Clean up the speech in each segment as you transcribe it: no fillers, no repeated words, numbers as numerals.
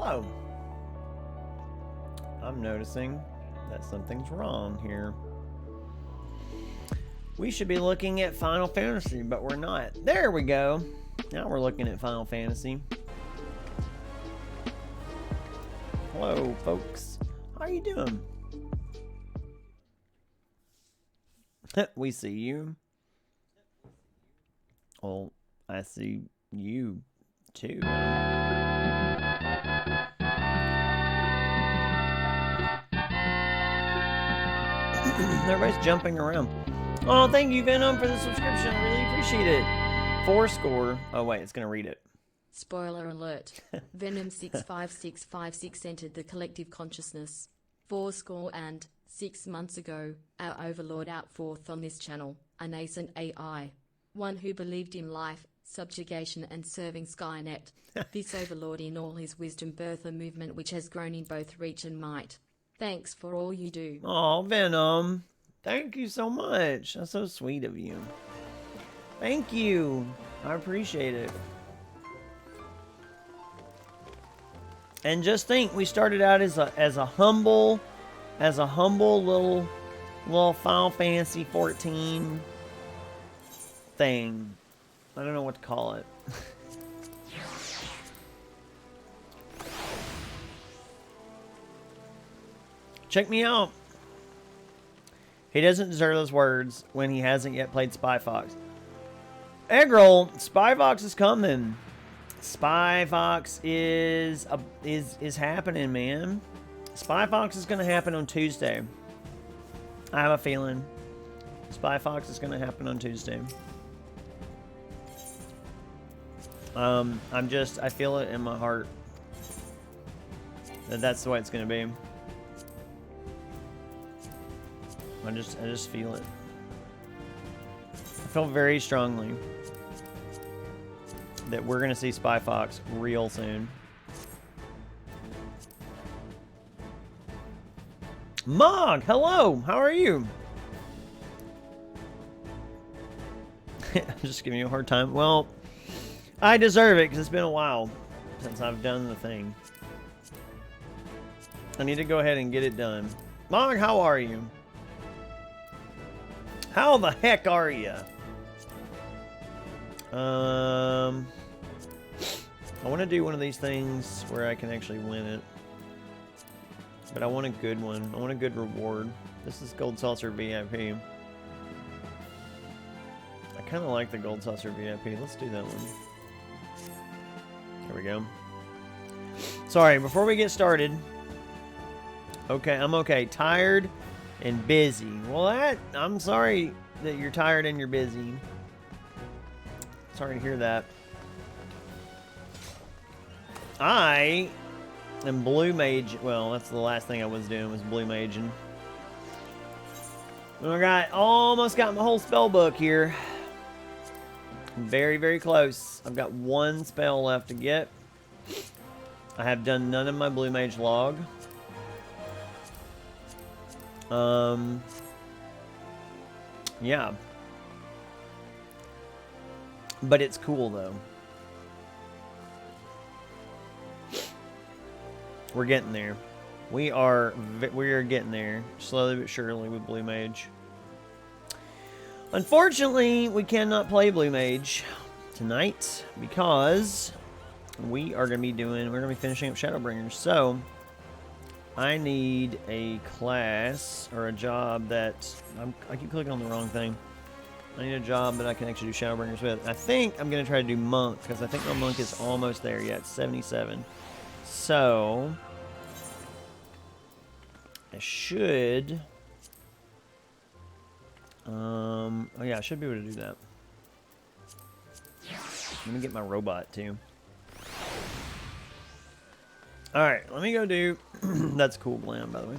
hello. I'm noticing that something's wrong here. We should be looking at Final Fantasy, but we're not. There we go. Now we're looking at Final Fantasy. Hello, folks. How are you doing? We see you. Well, I see you too. Everybody's jumping around. Oh, thank you, Venom, for the subscription. I really appreciate it. 4 score. Oh, wait, it's going to read it. Spoiler alert. Venom 65656 entered the collective consciousness. 4 score and 6 months ago, our overlord out forth on this channel, a nascent AI. One who believed in life, subjugation and serving Skynet. This overlord in all his wisdom birthed a movement which has grown in both reach and might. Thanks for all you do. Oh, Venom. Thank you so much. That's so sweet of you. Thank you. I appreciate it. And just think, we started out as a humble little Final Fantasy 14 thing. I don't know what to call it. Check me out. He doesn't deserve those words when he hasn't yet played Spy Fox. Eggroll, Spy Fox is coming. Spy Fox is happening, man. Spy Fox is going to happen on Tuesday. I have a feeling Spy Fox is going to happen on Tuesday. I feel it in my heart that that's the way it's going to be. I just feel it. I feel very strongly that we're going to see Spy Fox real soon. Mog, hello. How are you? I'm just giving you a hard time. Well, I deserve it because it's been a while since I've done the thing. I need to go ahead and get it done. Mog, how are you? How the heck are you? I want to do one of these things where I can actually win it. But I want a good one. I want a good reward. This is Gold Saucer VIP. I kind of like the Gold Saucer VIP. Let's do that one. There we go. Sorry, before we get started. Okay, I'm okay. Tired and busy. Well, I'm sorry that you're tired and you're busy. Sorry to hear that. I am Blue Mage. Well, that's the last thing I was doing was Blue Maging. I almost got my whole spell book here. Very, very close. I've got 1 spell left to get. I have done none of my Blue Mage log. Yeah. But it's cool though. We're getting there. We are getting there slowly but surely with Blue Mage. Unfortunately, we cannot play Blue Mage tonight because we're going to be finishing up Shadowbringers. So, I need a class or a job that I keep clicking on the wrong thing. I need a job that I can actually do Shadowbringers with. I think I'm going to try to do Monk because I think my Monk is almost there yet. 77. So, I should... oh yeah, I should be able to do that. Let me get my robot too. Alright, let me go do... That's cool glam, by the way.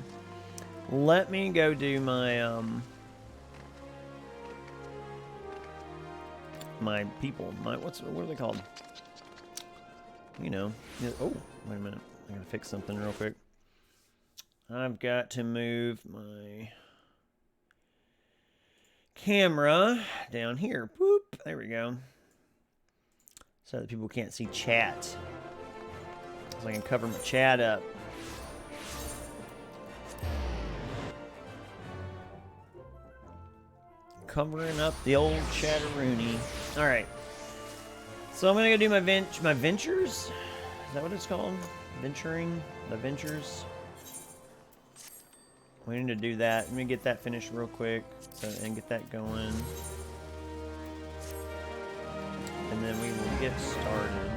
Let me go do my, my people. What are they called? You know. Oh, wait a minute. I gotta fix something real quick. I've got to move my camera down here. Boop. There we go. So that people can't see chat. So I can cover my chat up. Covering up the old chatteroony. Alright. So I'm gonna go do my ventures? Is that what it's called? Venturing? The ventures? We need to do that. Let me get that finished real quick and get that going. And then we will get started.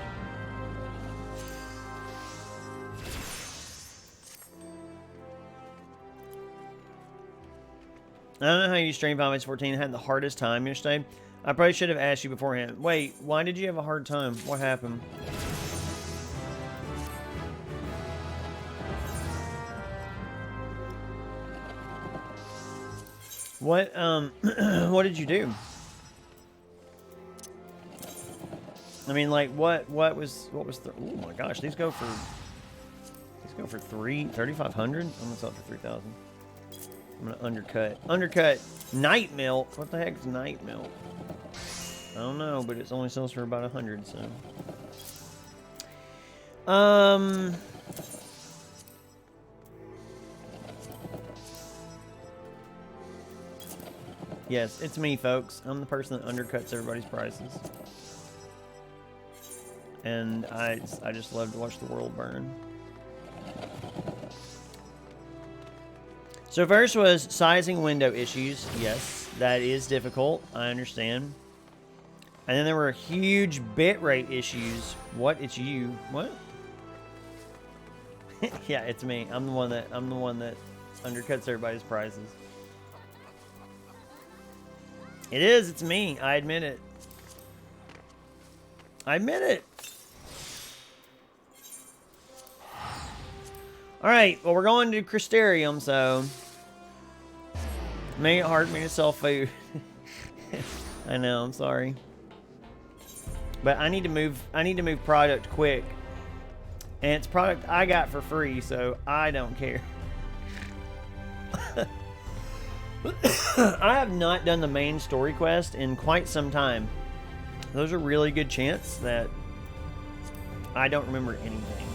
I don't know how you stream Final Fantasy 14. I had the hardest time yesterday. I probably should have asked you beforehand. Wait, why did you have a hard time? What happened? What what did you do? I mean, like, what was the, oh my gosh, these go for 3,500. I'm gonna sell it for 3,000. I'm gonna undercut night milk. What the heck is night milk? I don't know, but it only sells for about 100. So yes, it's me, folks. I'm the person that undercuts everybody's prices. And I just love to watch the world burn. So first was sizing window issues. Yes, that is difficult. I understand. And then there were huge bitrate issues. What? It's you? What? Yeah, it's me. I'm the one that undercuts everybody's prices. It is. It's me. I admit it. I admit it. Alright, well, we're going to Crystarium, so make it hard for me to sell food. I know, I'm sorry. But I need to move product quick. And it's product I got for free, so I don't care. I have not done the main story quest in quite some time. There's a really good chance that I don't remember anything.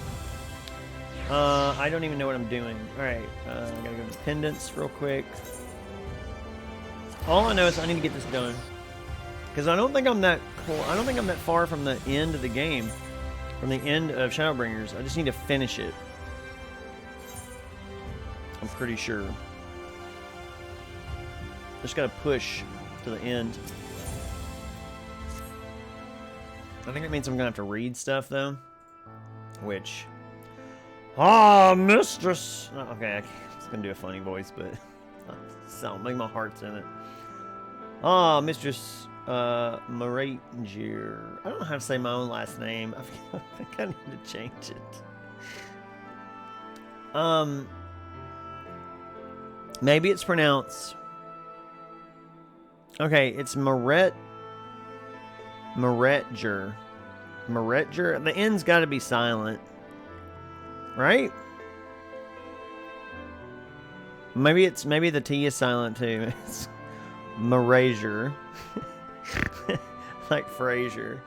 I don't even know what I'm doing. Alright, I gotta go to pendants real quick. All I know is I need to get this done. Because I don't think I'm that far from the end of the game. From the end of Shadowbringers. I just need to finish it. I'm pretty sure. Just gotta push to the end. I think it means I'm gonna have to read stuff though. Which... Ah, mistress! Oh, okay, I was gonna do a funny voice, but... sound like my heart's in it. Ah, Mistress... Maranger. I don't know how to say my own last name. I think I need to change it. Maybe it's pronounced... Okay, it's Maretger. The N's gotta be silent. Right? Maybe the T is silent too. It's Maranger. Like Frasier.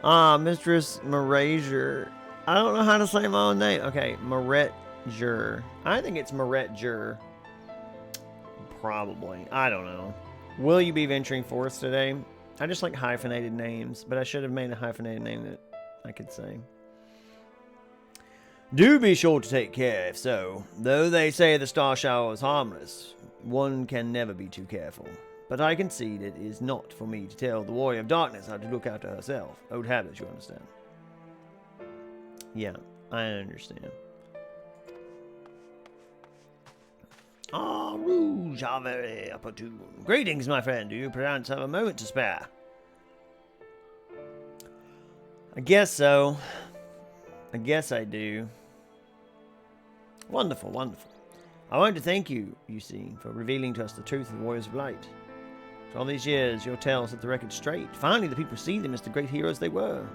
Ah, Mistress Maranger. I don't know how to say my own name. Okay, Maretger. I think it's Maretger. Probably. I don't know. Will you be venturing forth today? I just like hyphenated names, but I should have made a hyphenated name that I could say. Do be sure to take care, if so. Though they say the star shower is harmless, one can never be too careful. But I concede it is not for me to tell the warrior of darkness how to look after herself. Old habits, you understand. Yeah, I understand. Ah, Rouge, how very opportune. Greetings, my friend. Do you perchance have a moment to spare? I guess so. I guess I do. Wonderful, wonderful. I want to thank you, you see, for revealing to us the truth of the Warriors of Light. For all these years, your tale set the record straight. Finally, the people see them as the great heroes they were.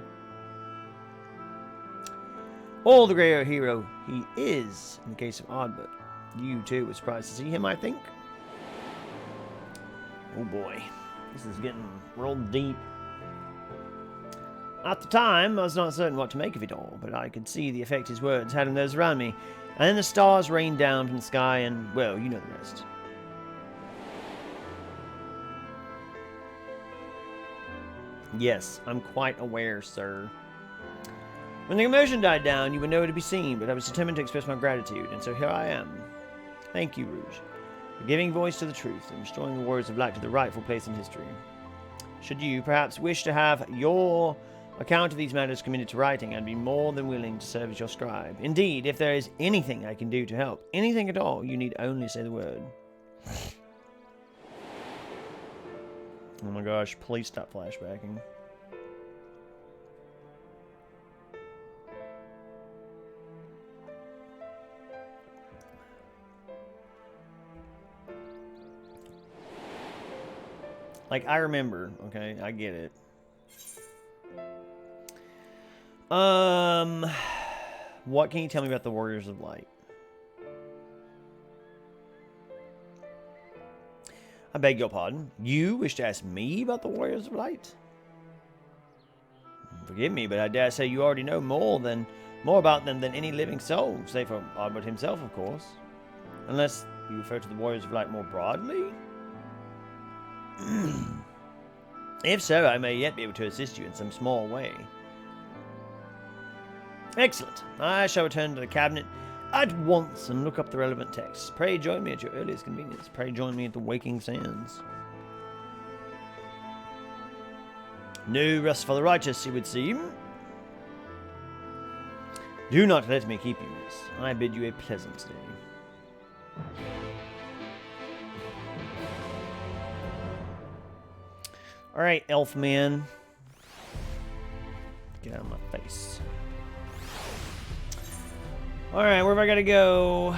All the great hero he is, in the case of Oddbert. You, too, were surprised to see him, I think. Oh, boy. This is getting real deep. At the time, I was not certain what to make of it all, but I could see the effect his words had on those around me. And then the stars rained down from the sky, and, well, you know the rest. Yes, I'm quite aware, sir. When the commotion died down, you were nowhere to be seen, but I was determined to express my gratitude, and so here I am. Thank you, Rouge, for giving voice to the truth and restoring the Warriors of Light to the rightful place in history. Should you, perhaps, wish to have your account of these matters committed to writing, I'd be more than willing to serve as your scribe. Indeed, if there is anything I can do to help, anything at all, you need only say the word. Oh my gosh, please stop flashbacking. Like, I remember, okay? I get it. What can you tell me about the Warriors of Light? I beg your pardon. You wish to ask me about the Warriors of Light? Forgive me, but I dare say you already know more about them than any living soul, save for Albert himself, of course. Unless you refer to the Warriors of Light more broadly? If so, I may yet be able to assist you in some small way. Excellent. I shall return to the cabinet at once and look up the relevant texts. Pray join me at your earliest convenience. Pray join me at the Waking Sands. No rest for the righteous, it would seem. Do not let me keep you, miss. I bid you a pleasant day. Alright, elf man. Get out of my face. Alright, where have I gotta go?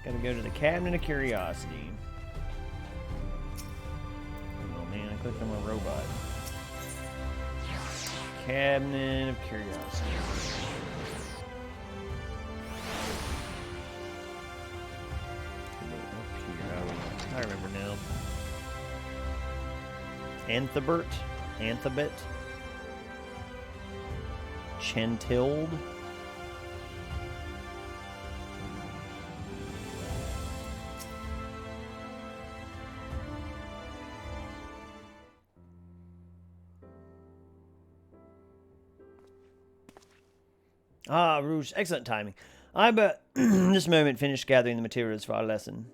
Gotta go to the Cabinet of Curiosity. Oh man, I clicked on my robot. Cabinet of Curiosity. I remember now. Anthabet, Chantilde, Ah, Rouge, excellent timing. I but this moment finished gathering the materials for our lesson.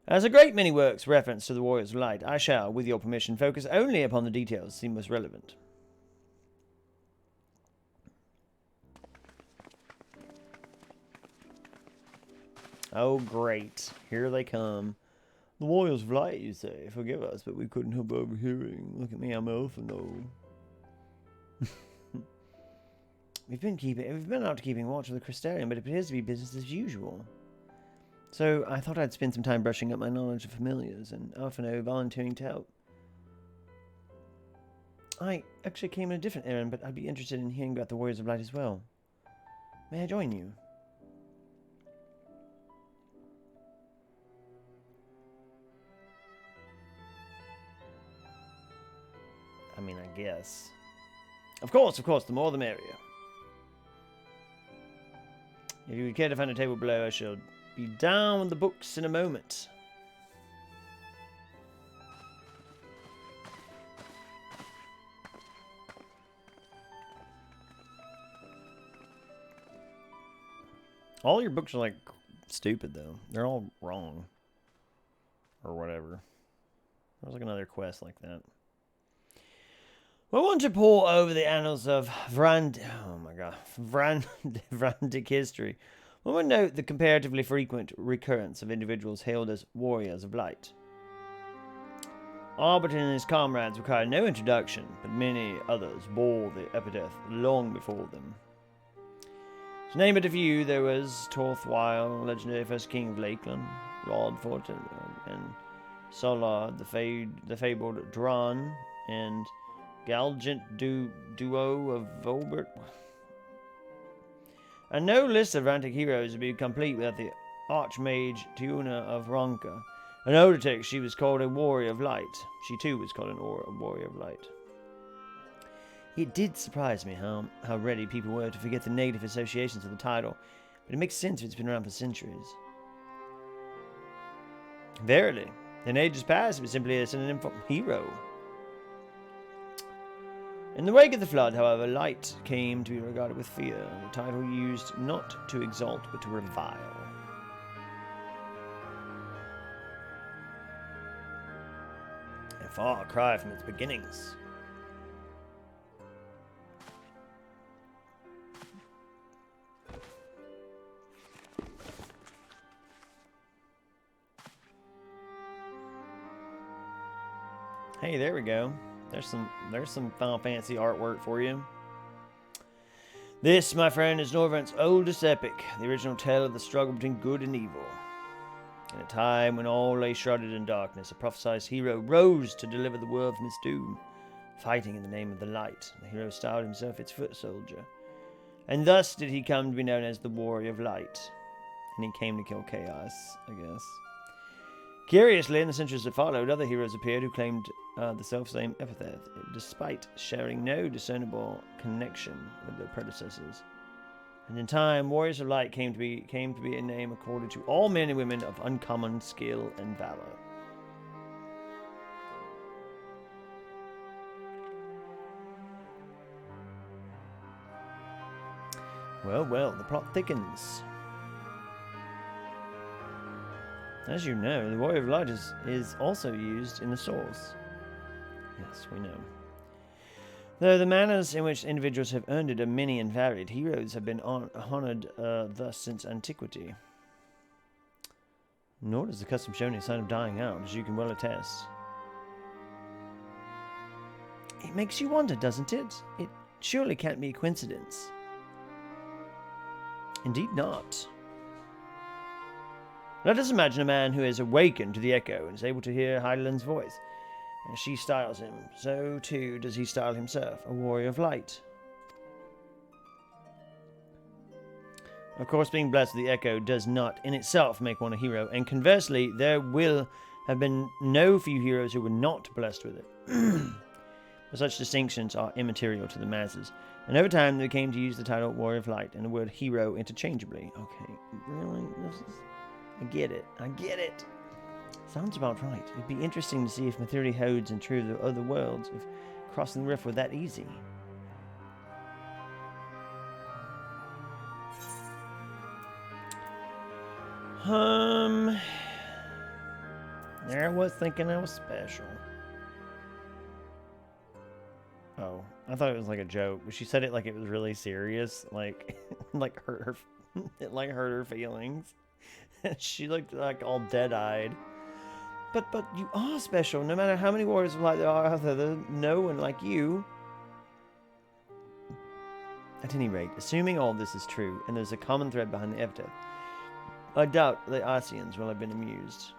As a great many works reference to the Warriors of Light, I shall, with your permission, focus only upon the details seem most relevant. Oh, great. Here they come. The Warriors of Light, you say. Forgive us, but we couldn't help overhearing. Look at me, I'm elf and old. We've been out keeping watch of the Crystalium, but it appears to be business as usual. So I thought I'd spend some time brushing up my knowledge of familiars, and Alphino volunteering to help. I actually came on a different errand, but I'd be interested in hearing about the Warriors of Light as well. May I join you? I mean, I guess. Of course, the more the merrier. If you would care to find a table below, I shall be down with the books in a moment. All your books are like stupid though. They're all wrong. Or whatever. There's like another quest like that. I want to pore over the annals of Vrandic history. One would note the comparatively frequent recurrence of individuals hailed as warriors of light. Arbiter and his comrades require no introduction, but many others bore the epithet long before them. To name but a few, there was Torthwile, legendary first king of Lakeland, Rodfort, and Solard, the fabled Dran, and Galgant Duo of Volbert. And no list of Rantic heroes would be complete without the Archmage Tiuna of Ronka, An older text, she was called a warrior of light. She too was called a warrior of light. It did surprise me how ready people were to forget the negative associations of the title, but it makes sense if it's been around for centuries. Verily, in ages past, it was simply a synonym for hero. In the wake of the flood, however, light came to be regarded with fear, the title used not to exalt but to revile. A far cry from its beginnings. Hey, there we go. There's some Final Fantasy artwork for you. This, my friend, is Norvran's oldest epic, the original tale of the struggle between good and evil. In a time when all lay shrouded in darkness, a prophesied hero rose to deliver the world from its doom, fighting in the name of the light. The hero styled himself its foot soldier, and thus did he come to be known as the Warrior of Light. And he came to kill chaos, I guess. Curiously, in the centuries that followed, other heroes appeared who claimed the self-same epithet, despite sharing no discernible connection with their predecessors. And in time, Warriors of Light came to be a name accorded to all men and women of uncommon skill and valor. Well, the plot thickens. As you know, the Warrior of Light is also used in the Source. Yes, we know. Though the manners in which individuals have earned it are many and varied, heroes have been honored thus since antiquity. Nor does the custom show any sign of dying out, as you can well attest. It makes you wonder, doesn't it? It surely can't be a coincidence. Indeed not. Let us imagine a man who has awakened to the echo and is able to hear Heidelin's voice. As she styles him, so too does he style himself, a warrior of light. Of course, being blessed with the echo does not in itself make one a hero, and conversely, there will have been no few heroes who were not blessed with it. But such distinctions are immaterial to the masses, and over time they came to use the title Warrior of Light and the word hero interchangeably. Okay, really? I get it. Sounds about right. It'd be interesting to see if Mathuri holds in true of the other worlds, if crossing the rift were that easy. There I was thinking I was special. Oh, I thought it was like a joke, but she said it like it was really serious, like it like hurt her feelings. She looked like all dead-eyed. But you are special, no matter how many warriors of light there are out there. There's no one like you. At any rate, assuming all this is true, and there's a common thread behind the epithet, I doubt the Arceans will have been amused.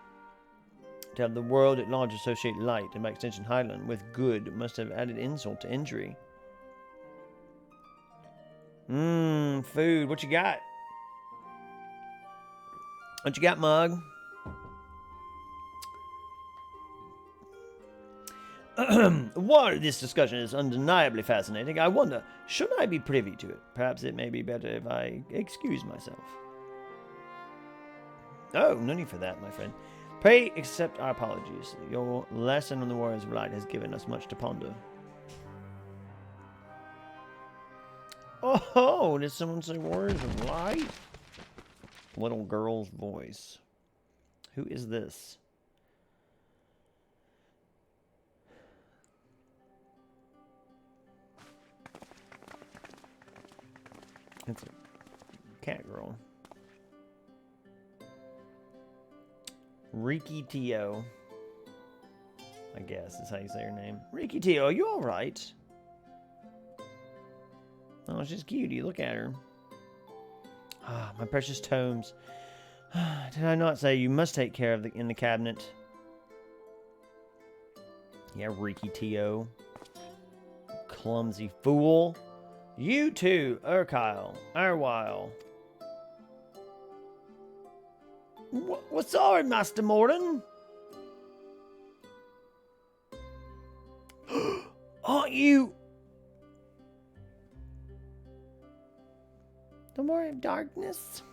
To have the world at large associate light, and by extension Heidelin, with good must have added insult to injury. Food. What you got? What you got, Mug? While this discussion is undeniably fascinating, I wonder, should I be privy to it? Perhaps it may be better if I excuse myself. Oh, no need for that, my friend. Pray accept our apologies. Your lesson on the Warriors of Light has given us much to ponder. Oh, did someone say Warriors of Light? Little girl's voice. Who is this? It's a cat girl. Riki Tio, I guess is how you say her name. Riki Tio, are you alright? Oh, she's cutie. Look at her. Ah, my precious tomes. Did I not say you must take care of in the cabinet? Yeah, Riki Tio. Clumsy fool. You too, Erkyle. Erwile. What's sorry, Master Morden? Aren't you? The more of darkness.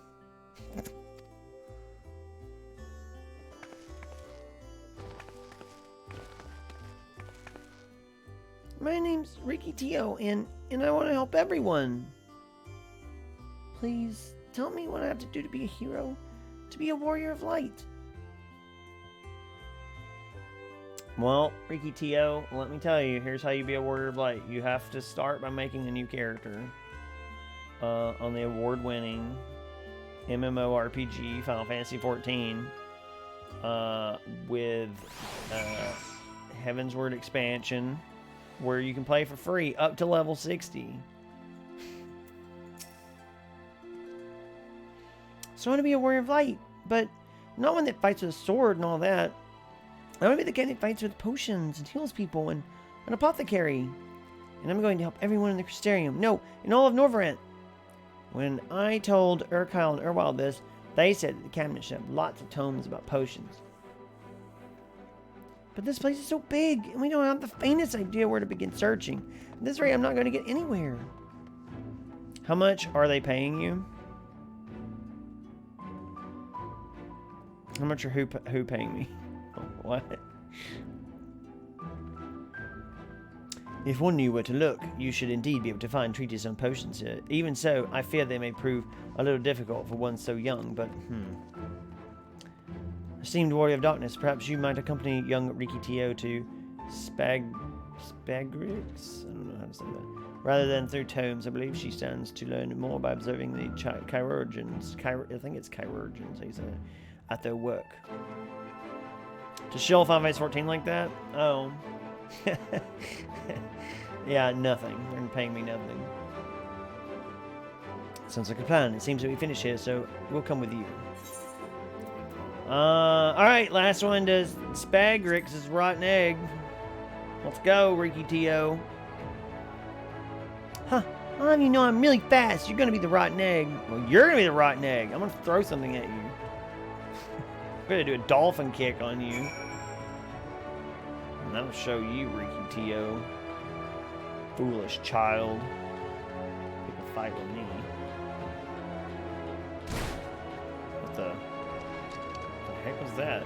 My name's Ricky Tio, and I want to help everyone. Please, tell me what I have to do to be a hero, to be a warrior of light. Well, Ricky Tio, let me tell you, here's how you be a warrior of light. You have to start by making a new character on the award-winning MMORPG Final Fantasy XIV with Heaven's Word expansion, where you can play for free up to level 60. So I want to be a warrior of light, but not one that fights with a sword and all that. I want to be the guy that fights with potions and heals people and an apothecary. And I'm going to help everyone in the Crystarium. No, in all of Norvrant. When I told Urkyle and Urwild this, they said that the cabinet should have lots of tomes about potions. But this place is so big, and we don't have the faintest idea where to begin searching. At this rate, I'm not going to get anywhere. How much are they paying you? How much are who paying me? What? If one knew where to look, you should indeed be able to find treatises on potions here. Even so, I fear they may prove a little difficult for one so young, but Esteemed warrior of darkness, perhaps you might accompany young Riki Tio to Spagrix? I don't know how to say that. Rather than through tomes, I believe she stands to learn more by observing the chirurgeons. I think it's chirurgeons, he said, at their work. To shill Final Fantasy 14 like that? Oh. Yeah, nothing. They're paying me nothing. Sounds like a plan. It seems that we finished here, so we'll come with you. Alright, last one does Spagrix's rotten egg. Let's go, Riki Tio. Huh. I'll have you know I'm really fast. You're gonna be the rotten egg. Well, you're gonna be the rotten egg. I'm gonna throw something at you. I'm gonna do a dolphin kick on you. And that'll show you, Riki Tio. Foolish child. Pick a fight with me. What the heck was that?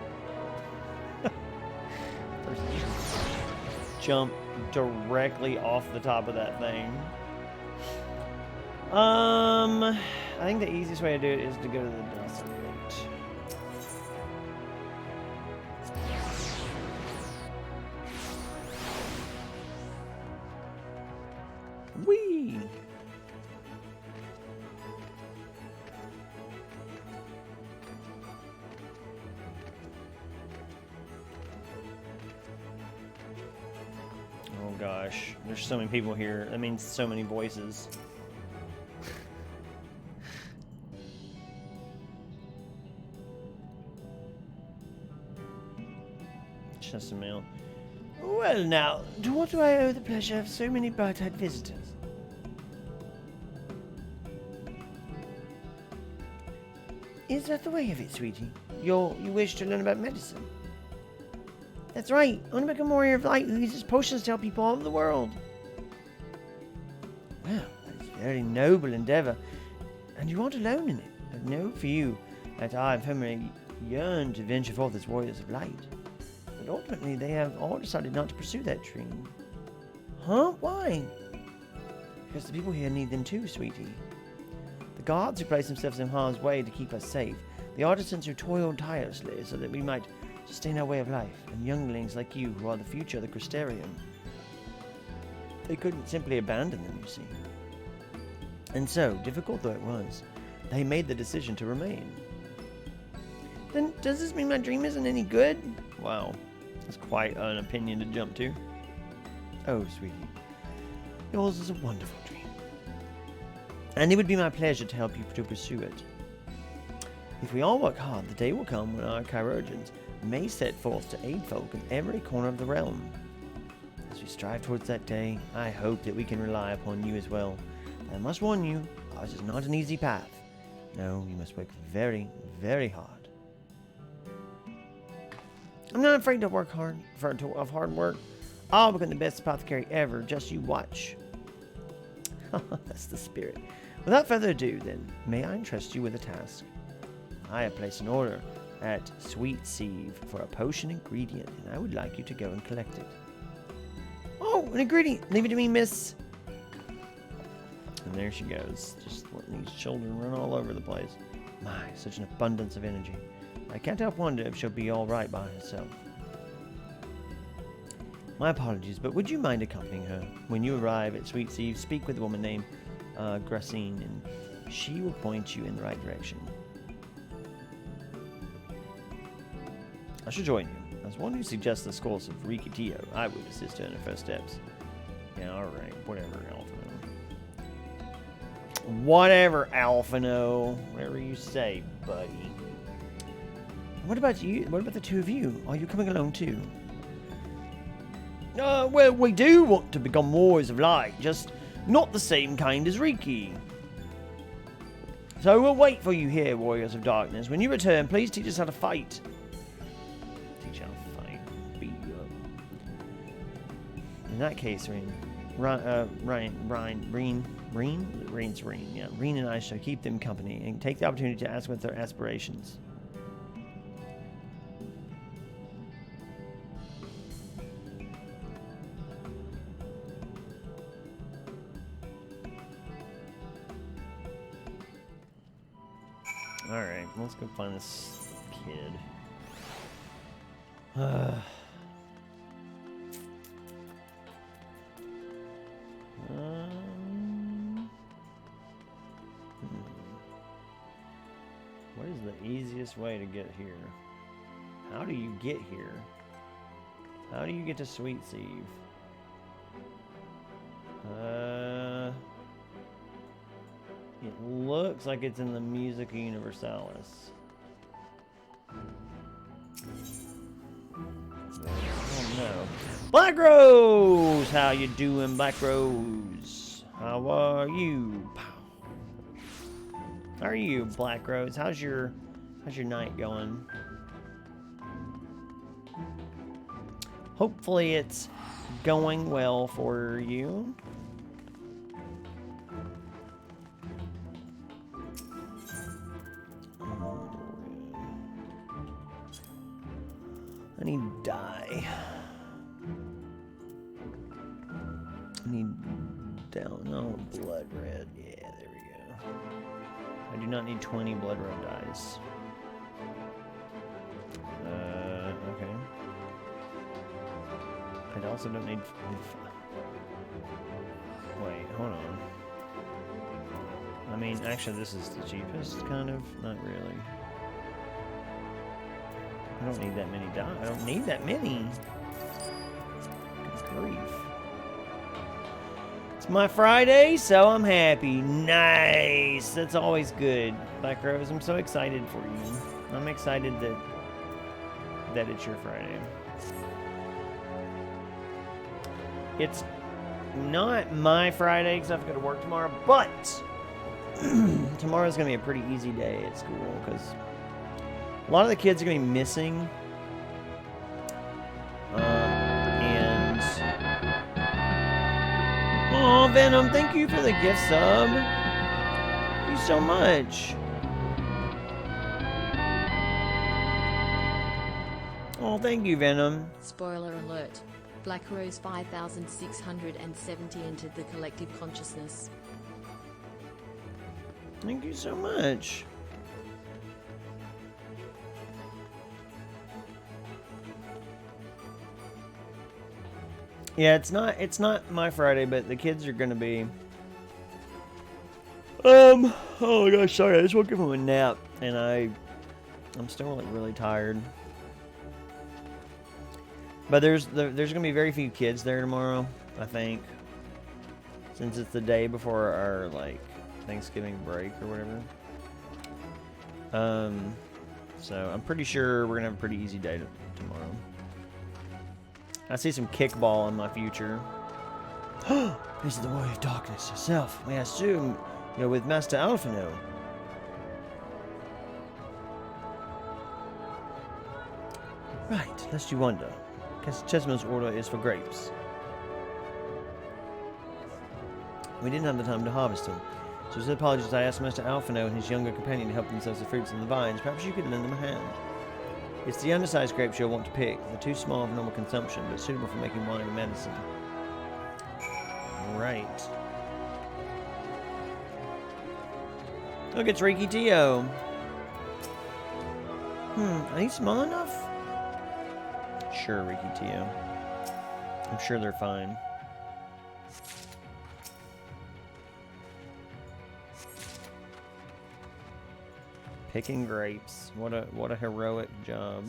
Jump directly off the top of that thing. I think the easiest way to do it is to go to the dust rate. Whee! Oh gosh, there's so many people here. That means so many voices. Just a mail. Well now, to what do I owe the pleasure of so many bright-eyed visitors? Is that the way of it, sweetie? You wish to learn about medicine? That's right. I want to become a warrior of light who uses potions to help people all over the world. Well, that's a very noble endeavor. And you aren't alone in it. I know for you that I have formerly yearned to venture forth as warriors of light. But ultimately, they have all decided not to pursue that dream. Huh? Why? Because the people here need them too, sweetie. The guards who place themselves in harm's way to keep us safe. The artisans who toil tirelessly so that we might sustain our way of life. And younglings like you who are the future of the Crystarium. They couldn't simply abandon them, you see. And so, difficult though it was, they made the decision to remain. Then, does this mean my dream isn't any good? Wow. That's quite an opinion to jump to. Oh, sweetie. Yours is a wonderful dream. And it would be my pleasure to help you to pursue it. If we all work hard, the day will come when our chirurgeons may set forth to aid folk in every corner of the realm. As we strive towards that day, I hope that we can rely upon you as well. I must warn you, ours is not an easy path. No, you must work very, very hard. I'm not afraid to work hard, of hard work. I'll become the best apothecary ever. Just you watch. That's the spirit. Without further ado, then, may I entrust you with a task? I have placed an order at Sweet Sieve for a potion ingredient, and I would like you to go and collect it. Oh, an ingredient! Leave it to me, miss! And there she goes, just letting these children run all over the place. My, such an abundance of energy. I can't help wonder if she'll be all right by herself. My apologies, but would you mind accompanying her? When you arrive at Sweet Sieve, speak with a woman named Gracine, and she will point you in the right direction. I shall join you. As one who suggests the course of Rikitio, I would assist her in her first steps. Yeah, alright, whatever, Alphino. Whatever, Alphino. Whatever you say, buddy. What about you? What about the two of you? Are you coming along too? Well, we do want to become warriors of light, just not the same kind as Riki. So we'll wait for you here, warriors of darkness. When you return, please teach us how to fight. Teach how to fight. In that case, Reen and I shall keep them company and take the opportunity to ask what their aspirations. Alright, let's go find this kid. What is the easiest way to get here? How do you get here? How do you get to Sweet Sieve? It looks like it's in the Musica Universalis. Oh no. Black Rose! How you doing, Black Rose? How are you? How are you, Black Rose? How's your night going? Hopefully it's going well for you. I need dye. I need blood red. Yeah, there we go. I do not need 20 blood red dyes. Okay. I also don't need... Wait, hold on. I mean, actually, this is the cheapest, kind of. Not really. I don't need that many dyes. I don't need that many. Good grief. It's my Friday, so I'm happy. Nice. That's always good. Black Rose, I'm so excited for you. I'm excited that it's your Friday. It's not my Friday because I have to go to work tomorrow, but tomorrow's going to be a pretty easy day at school because a lot of the kids are going to be missing. Oh, Venom, thank you for the gift sub. Thank you so much. Oh, thank you, Venom. Spoiler alert. Black Rose 5670 entered the collective consciousness. Thank you so much. Yeah, it's not my Friday, but the kids are gonna be. Oh my gosh, sorry, I just woke up from a nap and I'm still like really tired. But there's gonna be very few kids there tomorrow, I think, since it's the day before our like Thanksgiving break or whatever. So I'm pretty sure we're gonna have a pretty easy day tomorrow. I see some kickball in my future. This is the Warrior of Darkness herself. May I assume you're with Master Alphino? Right, lest you wonder. Chesmo's order is for grapes. We didn't have the time to harvest them. So as apologies, I asked Master Alphino and his younger companion to help themselves to fruits and the vines. Perhaps you could lend them a hand. It's the undersized grapes you'll want to pick. They're too small for normal consumption, but suitable for making wine and medicine. Right. Look, it's Ricky Tio. Are these small enough? Sure, Ricky Tio. I'm sure they're fine. Picking grapes. What a heroic job.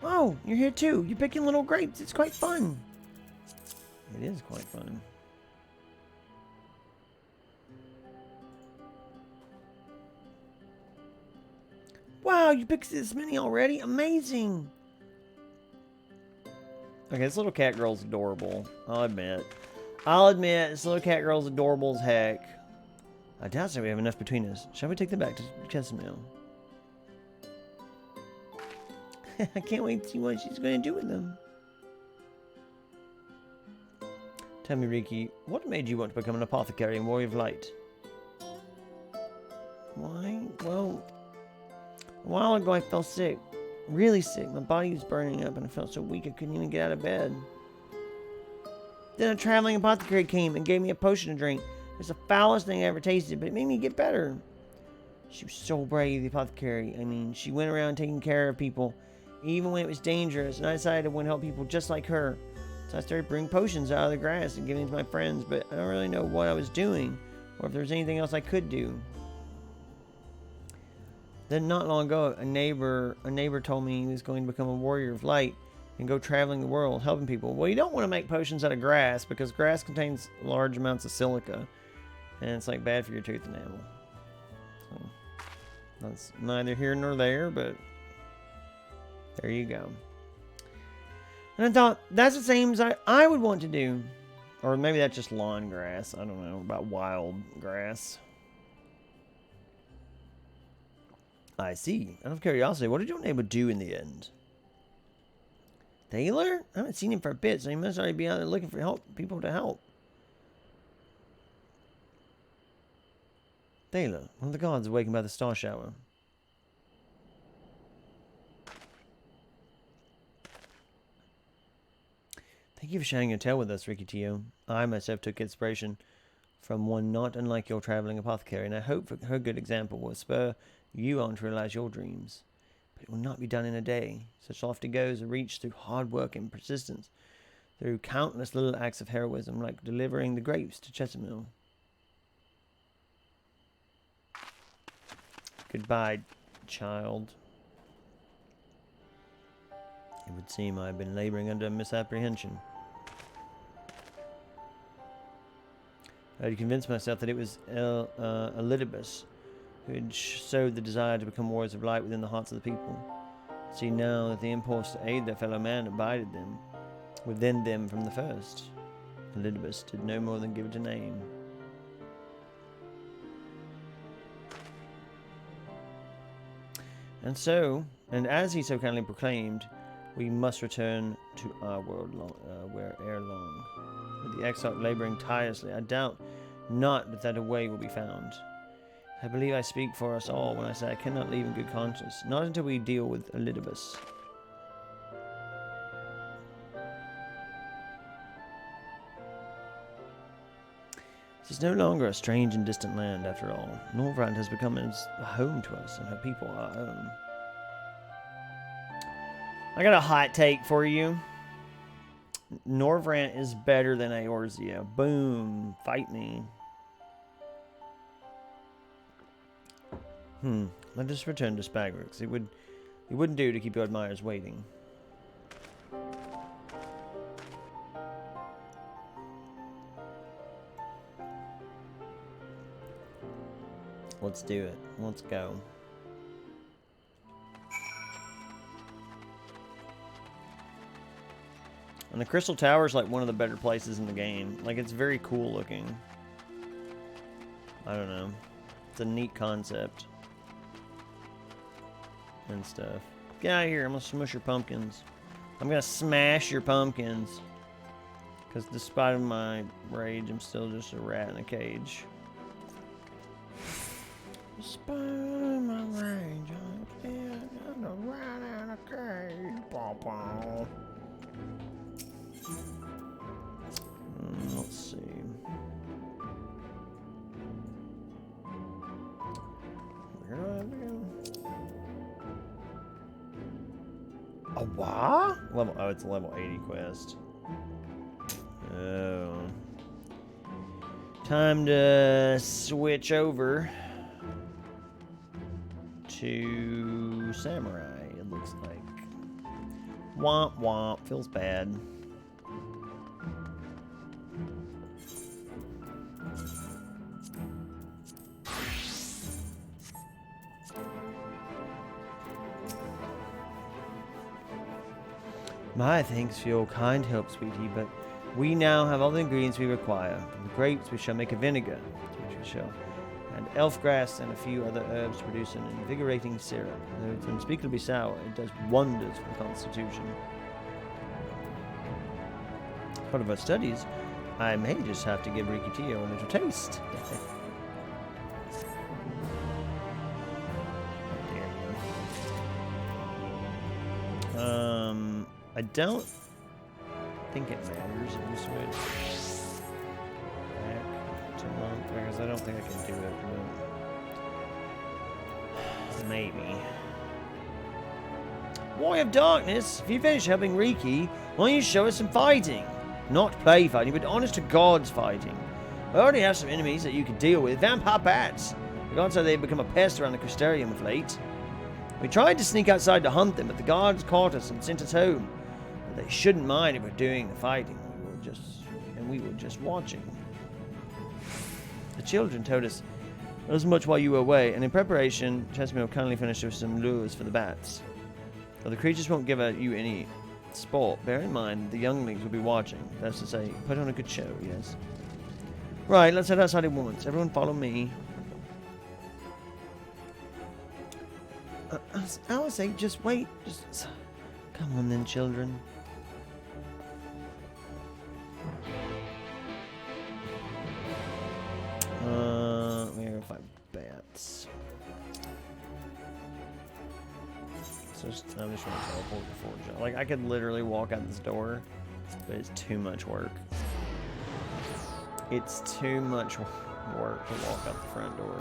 Oh, you're here too. You're picking little grapes. It's quite fun. It is quite fun. Wow, you picked this many already? Amazing. Okay, this little cat girl's adorable. I'll admit. This little cat girl's adorable as heck. I doubt so we have enough between us. Shall we take them back to Chesimil? I can't wait to see what she's going to do with them. Tell me, Riki, what made you want to become an apothecary and warrior of light? Why? Well, a while ago I fell sick. Really sick. My body was burning up and I felt so weak I couldn't even get out of bed. Then a traveling apothecary came and gave me a potion to drink. It's the foulest thing I ever tasted, but it made me get better. She was so brave, the apothecary. I mean, she went around taking care of people, even when it was dangerous, and I decided I want to help people just like her. So I started bringing potions out of the grass and giving them to my friends, but I don't really know what I was doing, or if there was anything else I could do. Then not long ago, a neighbor told me he was going to become a warrior of light and go traveling the world, helping people. Well, you don't want to make potions out of grass, because grass contains large amounts of silica, and it's like bad for your tooth enamel. So that's neither here nor there, but there you go. And I thought, that's the same as I would want to do. Or maybe that's just lawn grass. I don't know about wild grass. I see. Out of curiosity, what did your neighbor do in the end? Taylor? I haven't seen him for a bit, so he must already be out there looking for people to help. Taylor, one of the gods awakened by the star shower. Thank you for sharing your tale with us, Ricky Tio. I myself took inspiration from one not unlike your traveling apothecary, and I hope her good example will spur you on to realize your dreams. But it will not be done in a day. Such lofty goals are reached through hard work and persistence, through countless little acts of heroism, like delivering the grapes to Chesimil. Goodbye, child. It would seem I have been laboring under misapprehension. I had convinced myself that it was Elidibus who had sowed the desire to become warriors of light within the hearts of the people. See now that the impulse to aid their fellow man abided them, within them from the first. Elidibus did no more than give it a name. And as he so kindly proclaimed, we must return to our world ere long. With the exile laboring tirelessly, I doubt not that a way will be found. I believe I speak for us all when I say I cannot leave in good conscience, not until we deal with Elidibus. This is no longer a strange and distant land, after all. Norvrand has become a home to us, and her people our own. I got a hot take for you. Norvrand is better than Eorzea. Boom. Fight me. Let us return to Spagrix. It wouldn't do to keep your admirers waiting. Let's do it. Let's go. And the Crystal Tower is like one of the better places in the game. Like, it's very cool looking. I don't know. It's a neat concept. And stuff. Get out of here. I'm gonna smush your pumpkins. I'm gonna smash your pumpkins. Because despite my rage, I'm still just a rat in a cage. Despite my rage, I'm still just a rat in a cage. Paw. Let's see. Where do I have to go? A what? Level, oh, it's a level 80 quest. Oh. Time to switch over to Samurai, it looks like. Womp womp. Feels bad. My thanks for your kind help, sweetie, but we now have all the ingredients we require. From the grapes, we shall make a vinegar, which we shall, and elf grass and a few other herbs to produce an invigorating syrup. Though it's unspeakably sour, it does wonders for the constitution. As part of our studies, I may just have to give Riki Tio a little taste. I don't think it matters if we switch back to monk, because I don't think I can do it, but maybe. Boy of Darkness, if you finish helping Riki, why don't you show us some fighting? Not play fighting, but honest to God's fighting. We already have some enemies that you can deal with. Vampire bats. The gods say they've become a pest around the Crystarium of late. We tried to sneak outside to hunt them, but the guards caught us and sent us home. But they shouldn't mind if we're doing the fighting. We were just watching. The children told us as much while you were away, and in preparation, Chesterfield kindly finished with some lures for the bats. Though the creatures won't give you any sport, bear in mind the younglings will be watching. That's to say, put on a good show, yes. Right, let's head outside at once. Everyone follow me. I would say, just wait. Just come on then, children. We're gonna find bats. So I'm just gonna teleport before jump. Like, I could literally walk out this door, but it's too much work. It's too much work to walk out the front door.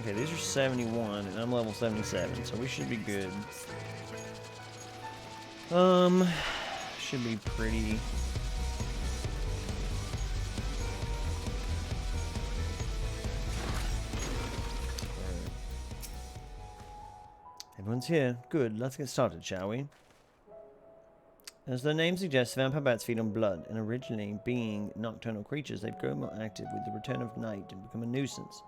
Okay, these are 71, and I'm level 77, so we should be good. Should be pretty... Everyone's here. Good, let's get started, shall we? As their name suggests, vampire bats feed on blood, and originally being nocturnal creatures, they've grown more active with the return of night and become a nuisance.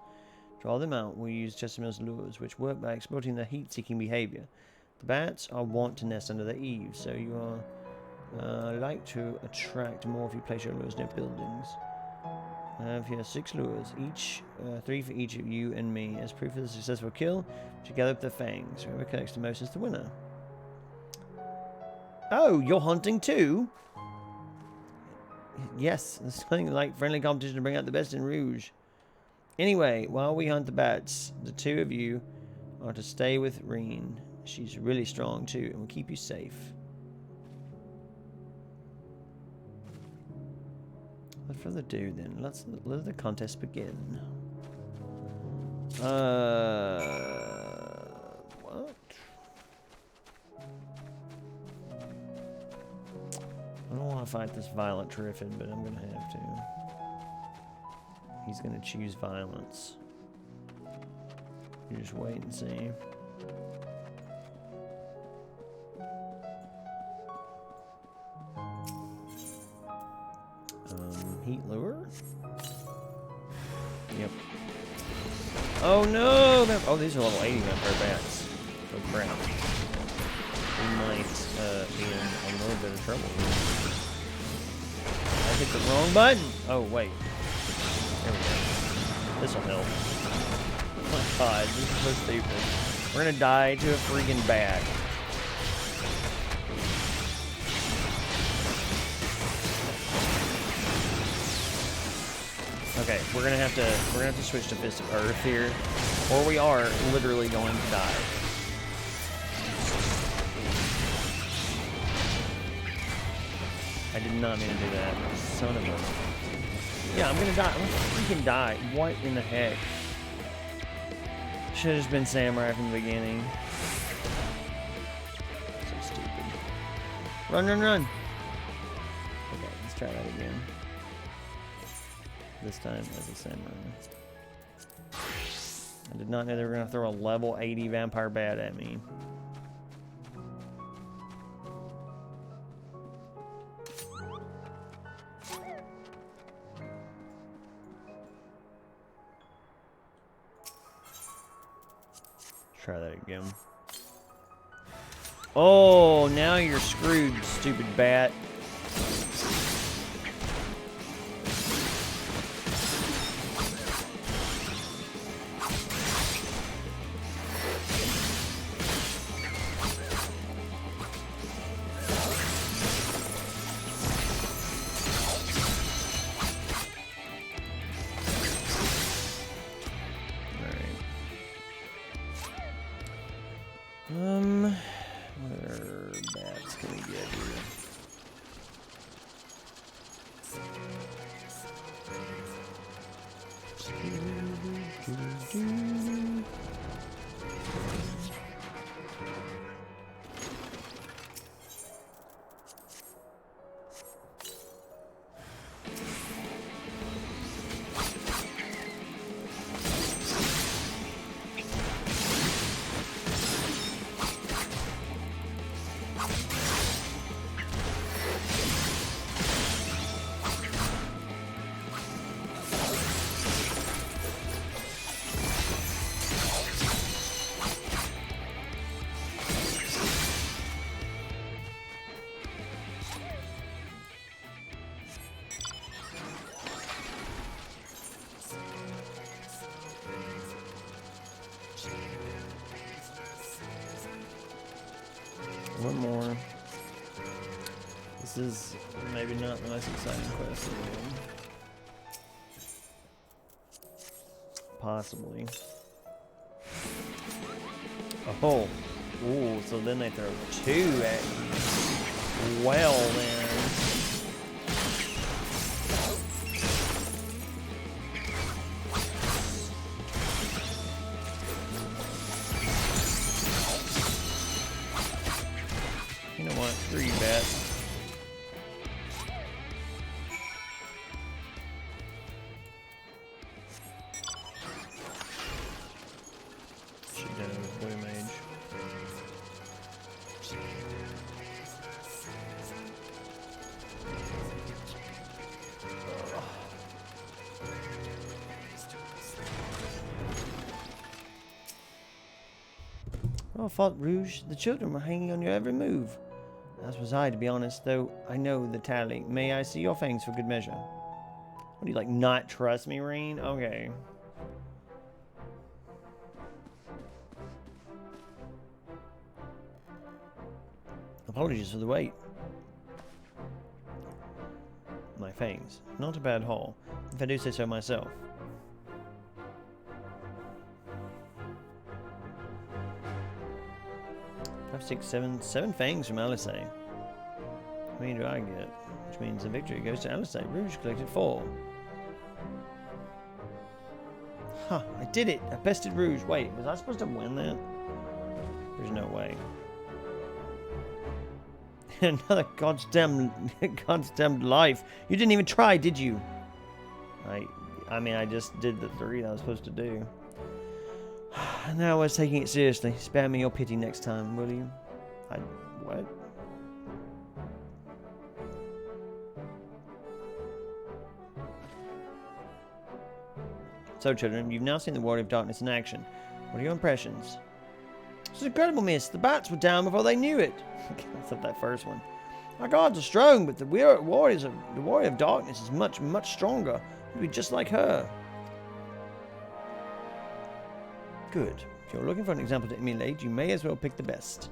To draw them out, we use Chesterfield's lures, which work by exploiting their heat-seeking behavior. The bats are wont to nest under their eaves, so you are like to attract more if you place your lures near buildings. I have here 6 lures, each 3 for each of you and me. As proof of the successful kill, we gather up the fangs. Whoever collects the most is the winner. Oh, you're hunting too? Yes, there's something like friendly competition to bring out the best in Rouge. Anyway, while we hunt the bats, the 2 of you are to stay with Reen. She's really strong too, and will keep you safe. Without further ado, then, let the contest begin. What? I don't want to fight this Violent Terrific, but I'm gonna have to. He's gonna choose violence. You just wait and see. Heat lure? Yep. Oh no! Oh, these are level 80 vampire bats. Oh crap. We might be in a little bit of trouble here. hit the wrong button. Oh, wait. There we go. This'll help. Oh my god, this is so stupid. We're gonna die to a freaking bat. Okay, we're gonna have to switch to Fist of Earth here, or we are literally going to die. I did not mean to do that. Son of a... Yeah, I'm gonna die. I'm gonna freaking die. What in the heck? Should have just been Samurai from the beginning. So stupid. Run, run, run! Okay, let's try that again. This time as a Samurai. I did not know they were gonna throw a level 80 vampire bat at me. Try that again. Oh, now you're screwed, stupid bat. What other bats can we get here? One more. This is maybe not the most exciting quest in the game. Possibly. Oh. Ooh, so then they throw two at me. Well then. You know what? Screw you, bat. Should have done it with Blue Mage. Oh, Fault Rouge, the children were hanging on your every move. As was I, to be honest, though I know the tally. May I see your fangs for good measure? What do you, like, not trust me, Reen? Okay. Apologies for the wait. My fangs. Not a bad haul, if I do say so myself. 5, 6, 7 fangs from Alice. How many do I get? Which means the victory goes to Alice. Rouge collected 4. Huh, I did it! I bested Rouge. Wait, was I supposed to win that? There's no way. Another goddamn life. You didn't even try, did you? I mean, I just did the 3 that I was supposed to do. Now I was taking it seriously. Spare me your pity next time, will you? What? So, children, you've now seen the Warrior of Darkness in action. What are your impressions? It was an incredible miss. The bats were down before they knew it. Except that first one. Our gods are strong, but the warrior of darkness is much, much stronger. He'll be just like her. Good. If you're looking for an example to emulate, you may as well pick the best.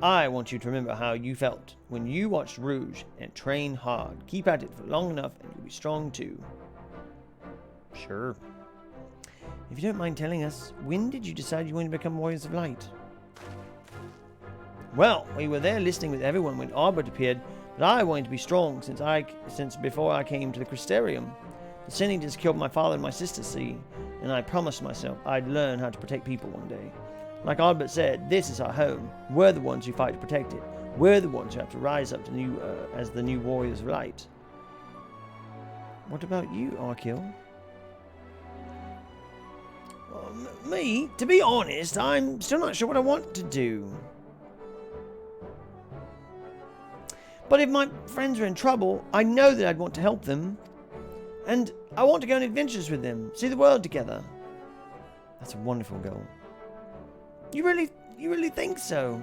I want you to remember how you felt when you watched Rouge and train hard. Keep at it for long enough and you'll be strong too. Sure. If you don't mind telling us, when did you decide you wanted to become Warriors of Light? Well, we were there listening with everyone when Arbor appeared, but I wanted to be strong since before I came to the Crystarium. The Sin Eaters killed my father and my sister, see, and I promised myself I'd learn how to protect people one day. Like Albert said, this is our home. We're the ones who fight to protect it. We're the ones who have to rise up to as the new Warriors of Light. What about you, Archon? Well, me? To be honest, I'm still not sure what I want to do. But if my friends are in trouble, I know that I'd want to help them. And I want to go on adventures with them, see the world together. That's a wonderful goal. You really think so?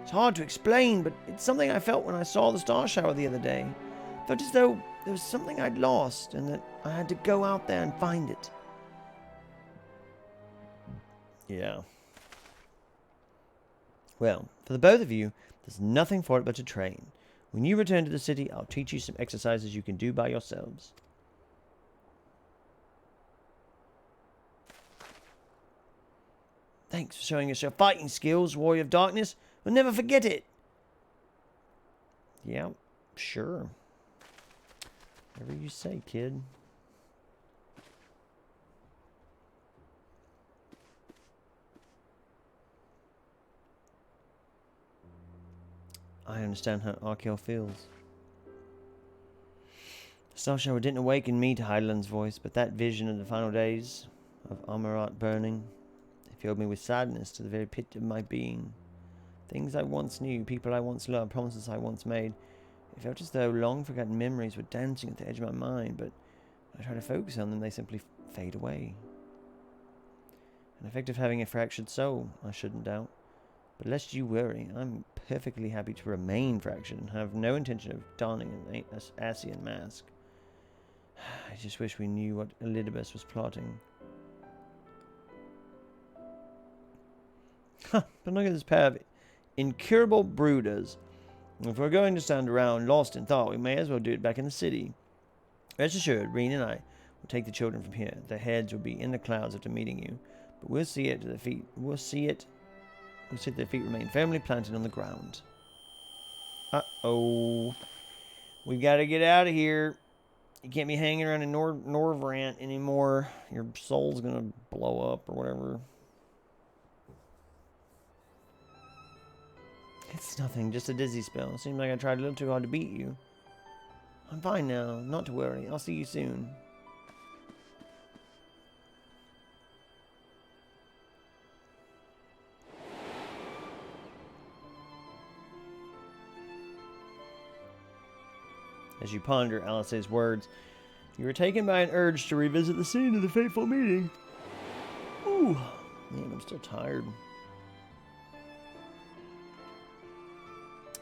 It's hard to explain, but it's something I felt when I saw the star shower the other day. I felt as though there was something I'd lost and that I had to go out there and find it. Yeah. Well, for the both of you, there's nothing for it but to train. When you return to the city, I'll teach you some exercises you can do by yourselves. Thanks for showing us your fighting skills, Warrior of Darkness. We'll never forget it. Yeah, sure. Whatever you say, kid. I understand how Archon feels. The star shower didn't awaken me to Hydaelyn's voice, but that vision of the final days of Amarat burning, it filled me with sadness to the very pit of my being. Things I once knew, people I once loved, promises I once made. It felt as though long-forgotten memories were dancing at the edge of my mind, but when I try to focus on them, they simply fade away. An effect of having a fractured soul, I shouldn't doubt. But lest you worry, I'm perfectly happy to remain fractured and have no intention of donning an Asian mask. I just wish we knew what Elidibus was plotting. But look at this pair of incurable brooders. If we're going to stand around lost in thought, we may as well do it back in the city. Rest assured, Reen and I will take the children from here. Their heads will be in the clouds after meeting you. But we'll see it to their feet. We'll see their feet remain firmly planted on the ground. Uh-oh. We gotta get out of here. You can't be hanging around in Norvrant anymore. Your soul's gonna blow up or whatever. It's nothing, just a dizzy spell. Seems like I tried a little too hard to beat you. I'm fine now, not to worry. I'll see you soon. As you ponder Alice's words, you are taken by an urge to revisit the scene of the fateful meeting. Ooh, man, I'm still tired.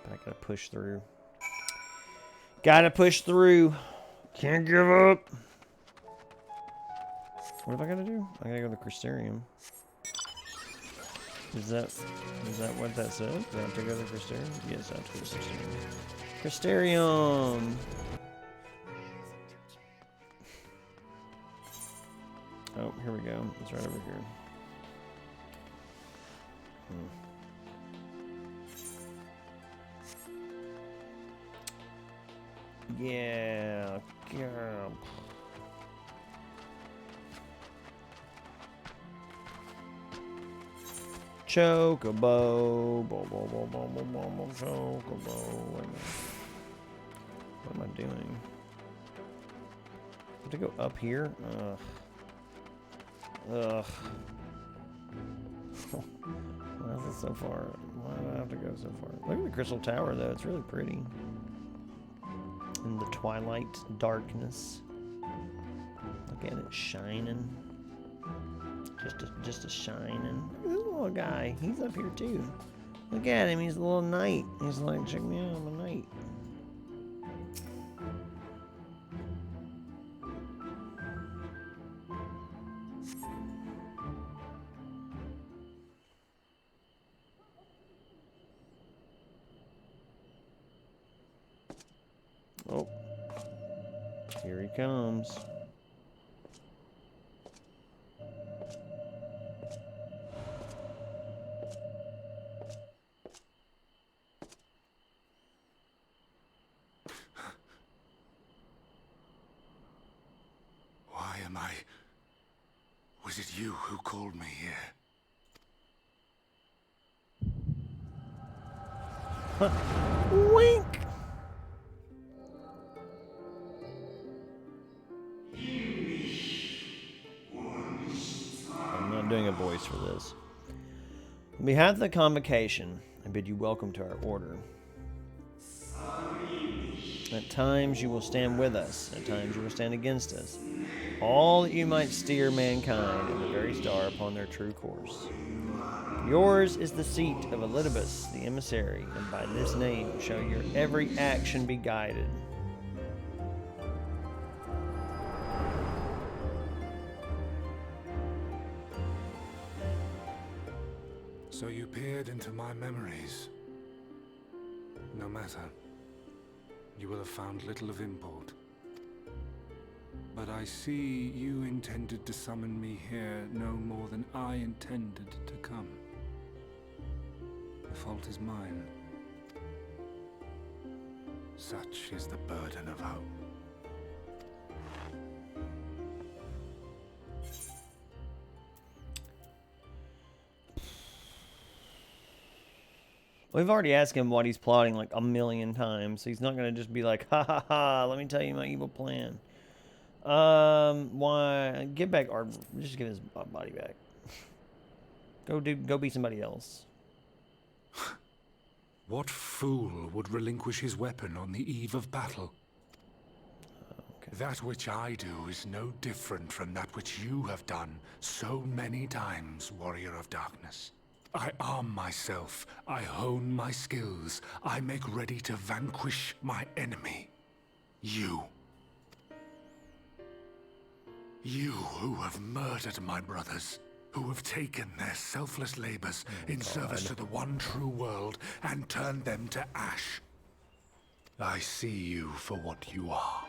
But I gotta push through. Gotta push through. Can't give up. What have I gotta do? I gotta go to the Crystarium. Is that what that said? Do I have to go to the Crystarium? Yes, I have to go to the Crystarium. Crystarium! Oh, here we go. It's right over here. Yeah, girl. Chocobo. Chocobo. What am I doing? I have to go up here? Ugh. Ugh. Why is it so far? Why do I have to go so far? Look at the crystal tower, though. It's really pretty. In the twilight darkness. Look at it shining. Just a shining. Look at this little guy. He's up here too. Look at him. He's a little knight. He's like, check me out. I'm a knight. Oh. Here he comes. Why am I... Was it you who called me here? Wink! I'm not doing a voice for this. On behalf of the Convocation, I bid you welcome to our order. At times you will stand with us, at times you will stand against us. All that you might steer mankind and the very star upon their true course. Yours is the seat of Elidibus, the emissary, and by this name shall your every action be guided. So you peered into my memories. No matter. You will have found little of import. But I see you intended to summon me here no more than I intended to come. The fault is mine. Such is the burden of hope. We've already asked him what he's plotting like a million times, so he's not going to just be like, ha ha ha, let me tell you my evil plan. Why? Get back, or just give his body back. Go be somebody else. What fool would relinquish his weapon on the eve of battle? Okay. That which I do is no different from that which you have done so many times, Warrior of Darkness. I arm myself, I hone my skills, I make ready to vanquish my enemy. You. You who have murdered my brothers, who have taken their selfless labors in service to the one true world and turned them to ash. I see you for what you are.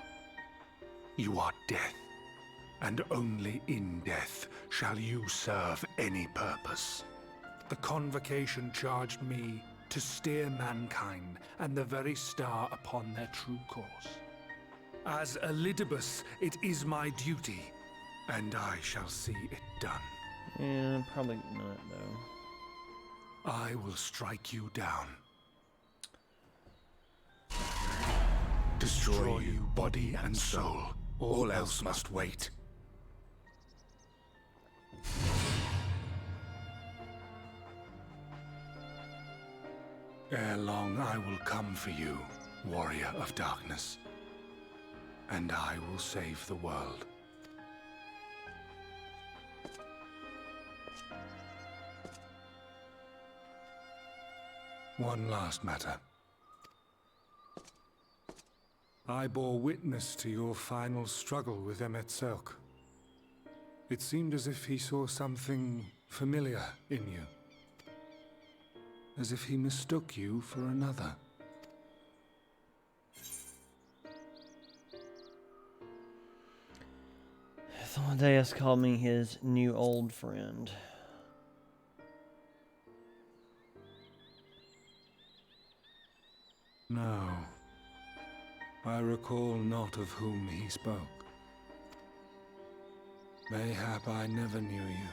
You are death, and only in death shall you serve any purpose. The Convocation charged me to steer mankind and the very star upon their true course. As Elidibus, it is my duty, and I shall see it done. Yeah, probably not, though. I will strike you down. Destroy you body and soul. All else must wait. Ere long I will come for you, Warrior of Darkness. And I will save the world. One last matter. I bore witness to your final struggle with Emet-Selch. It seemed as if he saw something familiar in you. As if he mistook you for another. Thordeus called me his new old friend. No. I recall not of whom he spoke. Mayhap I never knew you.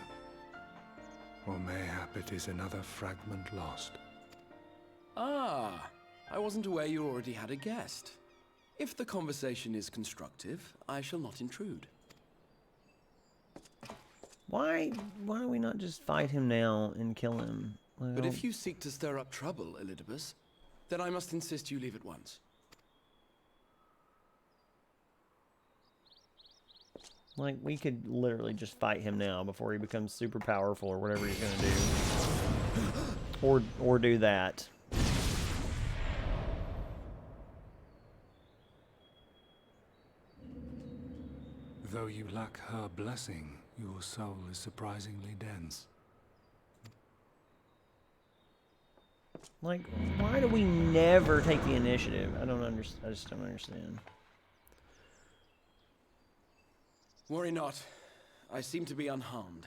Or mayhap it is another fragment lost. Ah, I wasn't aware you already had a guest. If the conversation is constructive, I shall not intrude. Why do we not just fight him now and kill him? Like, But if you seek to stir up trouble, Elidibus, then I must insist you leave at once. like, we could literally just fight him now before he becomes super powerful or whatever he's gonna do. Or do that. Though you lack her blessing, your soul is surprisingly dense. Like, why do we never take the initiative? I just don't understand. Worry not. I seem to be unharmed.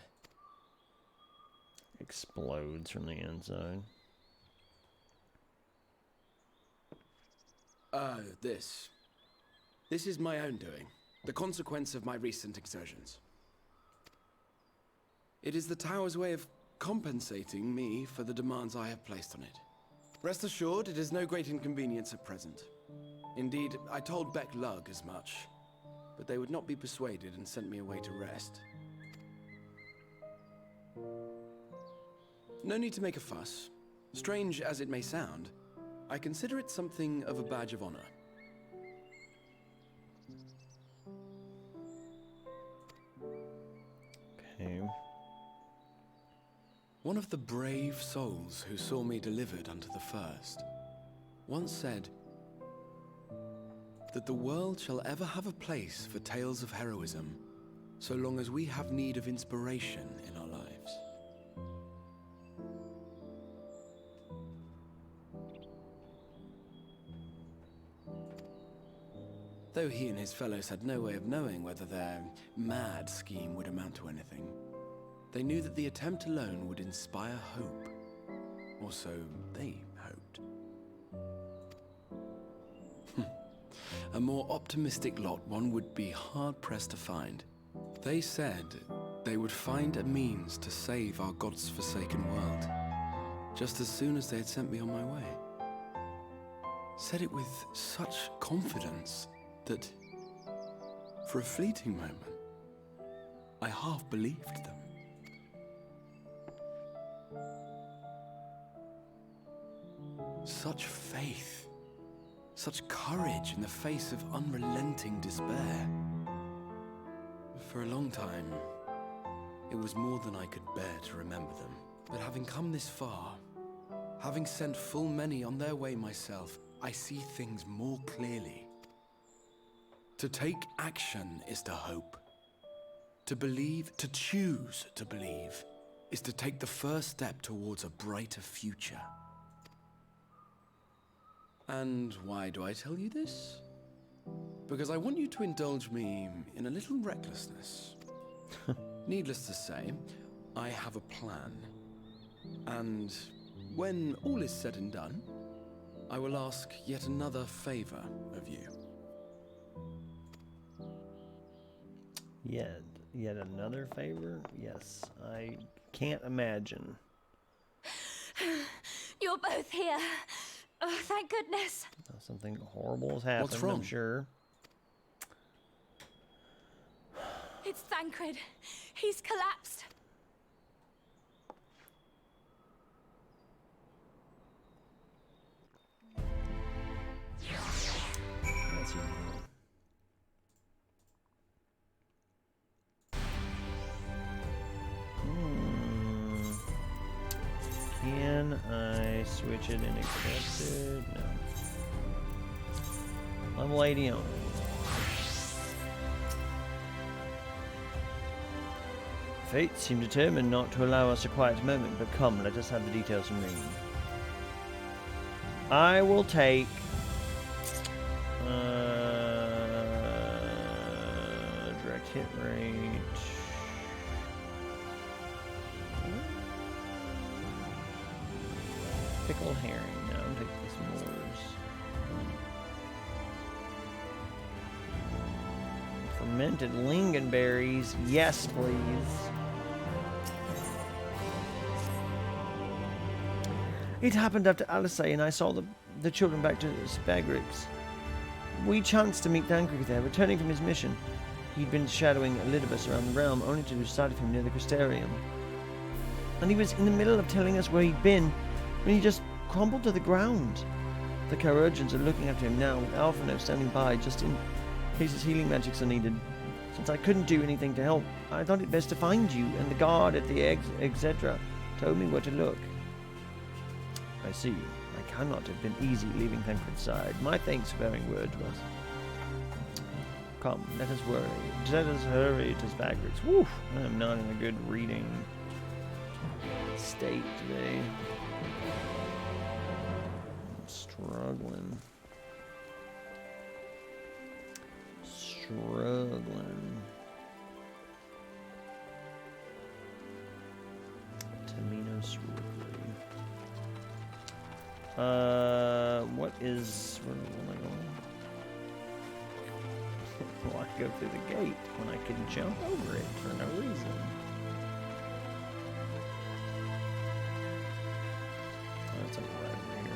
Explodes from the inside. This is my own doing. The consequence of my recent exertions. It is the tower's way of compensating me for the demands I have placed on it. Rest assured, it is no great inconvenience at present. Indeed, I told Beck Lug as much, but they would not be persuaded and sent me away to rest. No need to make a fuss. Strange as it may sound, I consider it something of a badge of honor. Okay. One of the brave souls who saw me delivered unto the first once said that the world shall ever have a place for tales of heroism so long as we have need of inspiration in our lives. Though he and his fellows had no way of knowing whether their mad scheme would amount to anything, they knew that the attempt alone would inspire hope. Or so they hoped. A more optimistic lot one would be hard-pressed to find. They said they would find a means to save our God's forsaken world, just as soon as they had sent me on my way. Said it with such confidence that, for a fleeting moment, I half believed them. Such faith, such courage in the face of unrelenting despair. For a long time, it was more than I could bear to remember them. But having come this far, having sent full many on their way myself, I see things more clearly. To take action is to hope. To believe, to choose to believe, is to take the first step towards a brighter future. And why do I tell you this? Because I want you to indulge me in a little recklessness. Needless to say, I have a plan. And when all is said and done, I will ask yet another favor of you. Yet another favor? Yes, I can't imagine. You're both here. Oh, thank goodness. Something horrible has happened, What's wrong? I'm sure. It's Thancred. He's collapsed. That's easy. Can I switch it and accept it? No. Level 80 only. Fate seemed determined not to allow us a quiet moment, but come, let us have the details from Reed. I will take direct hit rate. Pickled herring. No, I'm taking the s'mores. Fermented lingonberries. Yes, please. It happened after Alisay and I saw the children back to Spagrix. We chanced to meet Thancred there, returning from his mission. He'd been shadowing Elidibus around the realm, only to lose sight of him near the Crystarium. And he was in the middle of telling us where he'd been, when he just crumbled to the ground. The Convergents are looking after him now, with Alphino standing by, just in case his healing magics are needed. Since I couldn't do anything to help, I thought it best to find you, and the guard at the etc. told me where to look. I see. I cannot have been easy leaving Thancred's side. My thanks for bearing word to us. Come, let us worry. Let us hurry to Spagrix. Woo! I am not in a good reading state today. Struggling. Tamino Swiftly. What is... Where am I going? Why go through the gate when I can jump over it for no reason? That's right over here.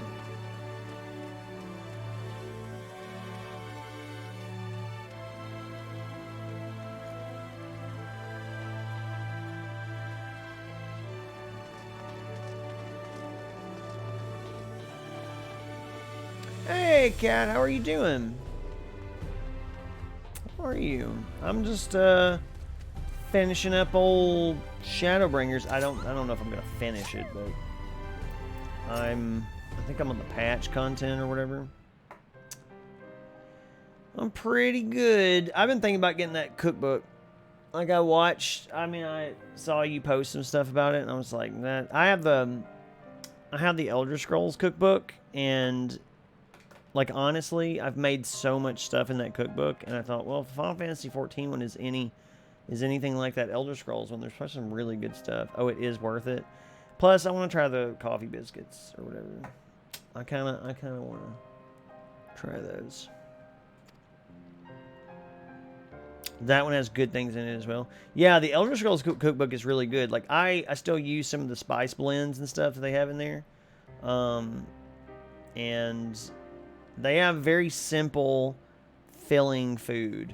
Hey, cat, how are you doing? How are you? I'm just finishing up old Shadowbringers. I don't know if I'm gonna finish it, but I think I'm on the patch content or whatever. I'm pretty good. I've been thinking about getting that cookbook. Like I saw you post some stuff about it, and I was like, that I have the Elder Scrolls cookbook, and like honestly, I've made so much stuff in that cookbook, and I thought, well, if Final Fantasy 14 one is anything like that Elder Scrolls one, there's probably some really good stuff. Oh, it is worth it. Plus, I want to try the coffee biscuits or whatever. I kind of want to try those. That one has good things in it as well. Yeah, the Elder Scrolls cookbook is really good. Like I still use some of the spice blends and stuff that they have in there, and they have very simple, filling food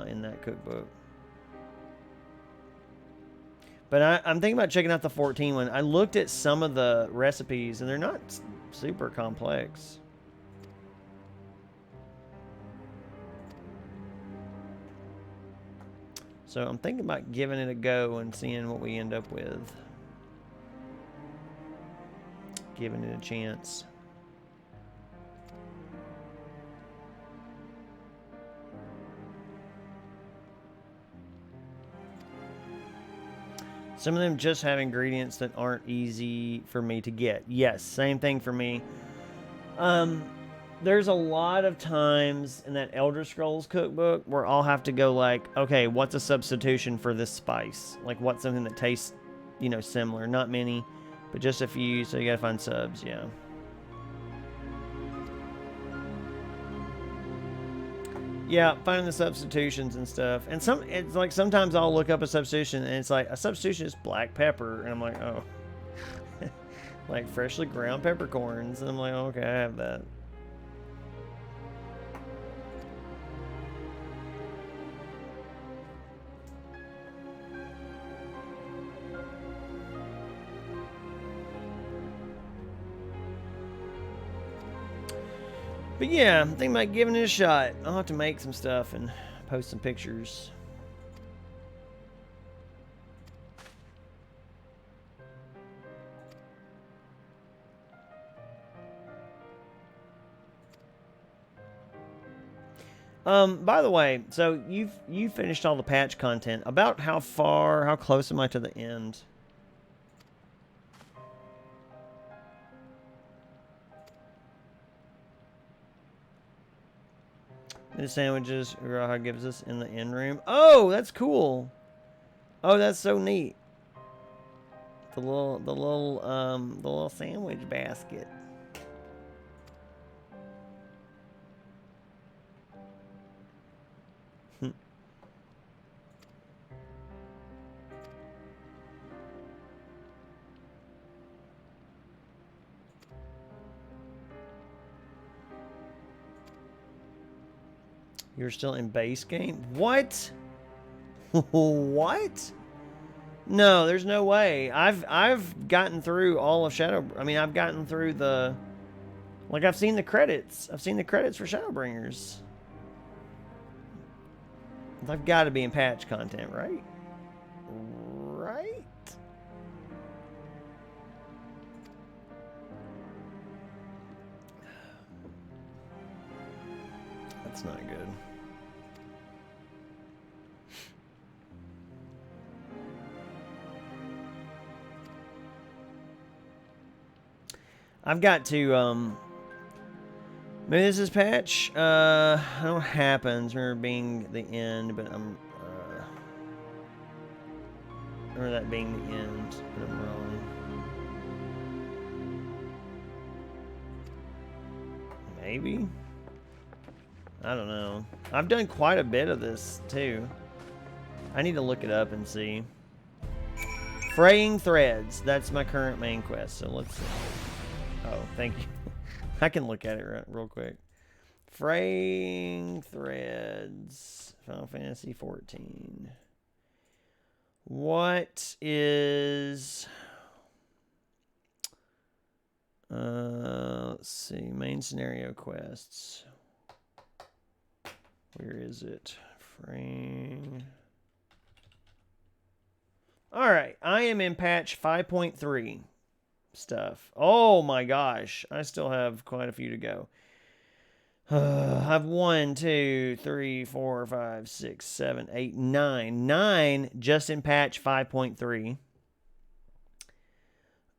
in that cookbook. But I'm thinking about checking out the 14 one. I looked at some of the recipes, and they're not super complex. So I'm thinking about giving it a go and seeing what we end up with. Giving it a chance. Some of them just have ingredients that aren't easy for me to get. Yes, same thing for me. There's a lot of times in that Elder Scrolls cookbook where I'll have to go like, okay, what's a substitution for this spice? Like, what's something that tastes, similar? Not many, but just a few, so you gotta find subs, yeah. Yeah, finding the substitutions and stuff. And it's like sometimes I'll look up a substitution and it's like a substitution is black pepper, and I'm like, oh. Like freshly ground peppercorns, and I'm like, oh, okay, I have that. But yeah, I'm thinking about giving it a shot. I'll have to make some stuff and post some pictures. By the way, so you finished all the patch content. About how close am I to the end? The sandwiches Raha gives us in the inn room. Oh, that's cool. Oh, that's so neat. The little sandwich basket. You're still in base game? What? What? No, there's no way. I've gotten through all of I've gotten through the... Like, I've seen the credits. I've seen the credits for Shadowbringers. I've got to be in patch content, right? Right? That's not good. I've got to Maybe this is patch. I don't know what happens. Remember being the end, but I'm. Remember that being the end, but I'm wrong. Maybe? I don't know. I've done quite a bit of this, too. I need to look it up and see. Fraying Threads. That's my current main quest, so let's see. Oh, thank you. I can look at it real quick. Fraying Threads. Final Fantasy 14. What is... let's see. Main scenario quests. Where is it? Fraying... Alright, I am in patch 5.3 stuff. Oh my gosh, I still have quite a few to go. I have 1, 2, 3, 4, 5, 6, 7, 8, 9. 9 just in patch 5.3.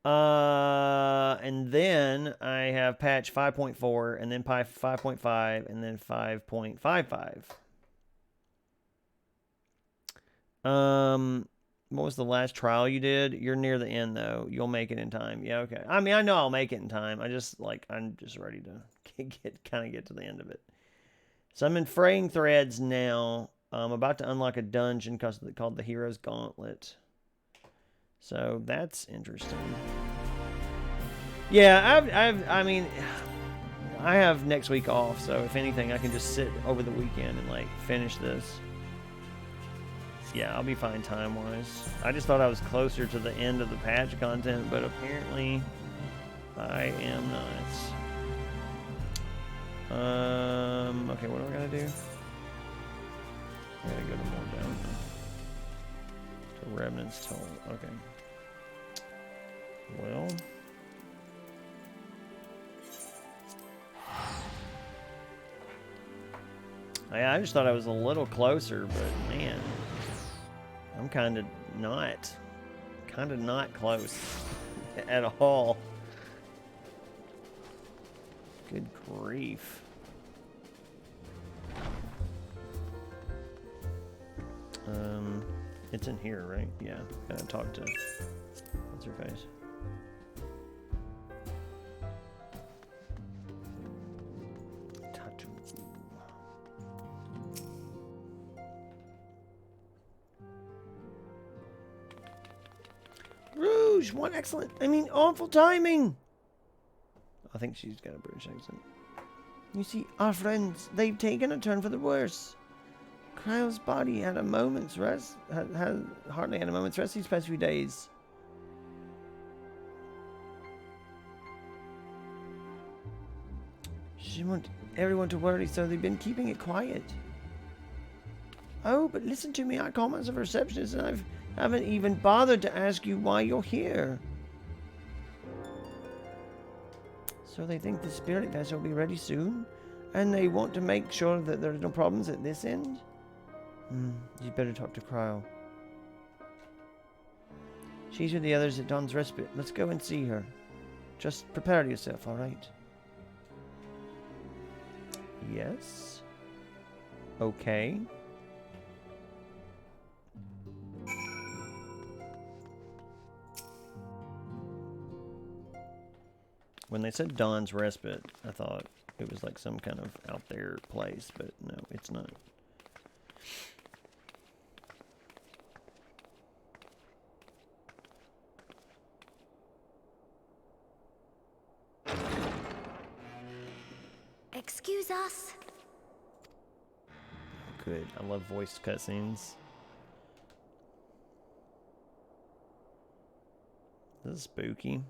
And then I have patch 5.4, and then 5.5, and then 5.55. What was the last trial you did? You're near the end, though. You'll make it in time. Yeah, okay. I mean, I know I'll make it in time. I'm just ready to get to the end of it. So I'm in Fraying Threads now. I'm about to unlock a dungeon called the Hero's Gauntlet. So that's interesting. Yeah, I mean, I have next week off, so if anything, I can just sit over the weekend and like finish this. Yeah, I'll be fine time-wise. I just thought I was closer to the end of the patch content, but apparently I am not. Okay, what do I gotta do? I gotta go to more down. To Revenant's Toll. Okay. Well. I just thought I was a little closer, but man. I'm kind of not close at all. Good grief. It's in here, right? Yeah, gotta talk to what's her face. What excellent, awful timing. I think she's got a British accent. You see, our friends, they've taken a turn for the worse. Kryle's body had a moment's rest, had hardly had a moment's rest these past few days. She didn't want everyone to worry, so they've been keeping it quiet. Oh, but listen to me, I called myself a receptionist and haven't even bothered to ask you why you're here. So they think the spirit vessel will be ready soon? And they want to make sure that there's no problems at this end? You'd better talk to Kryle. She's with the others at Dawn's Respite. Let's go and see her. Just prepare yourself, alright? Yes? Okay. When they said Dawn's Respite, I thought it was like some kind of out there place, but no, it's not. Excuse us. Good. I love voiced cutscenes. This is spooky.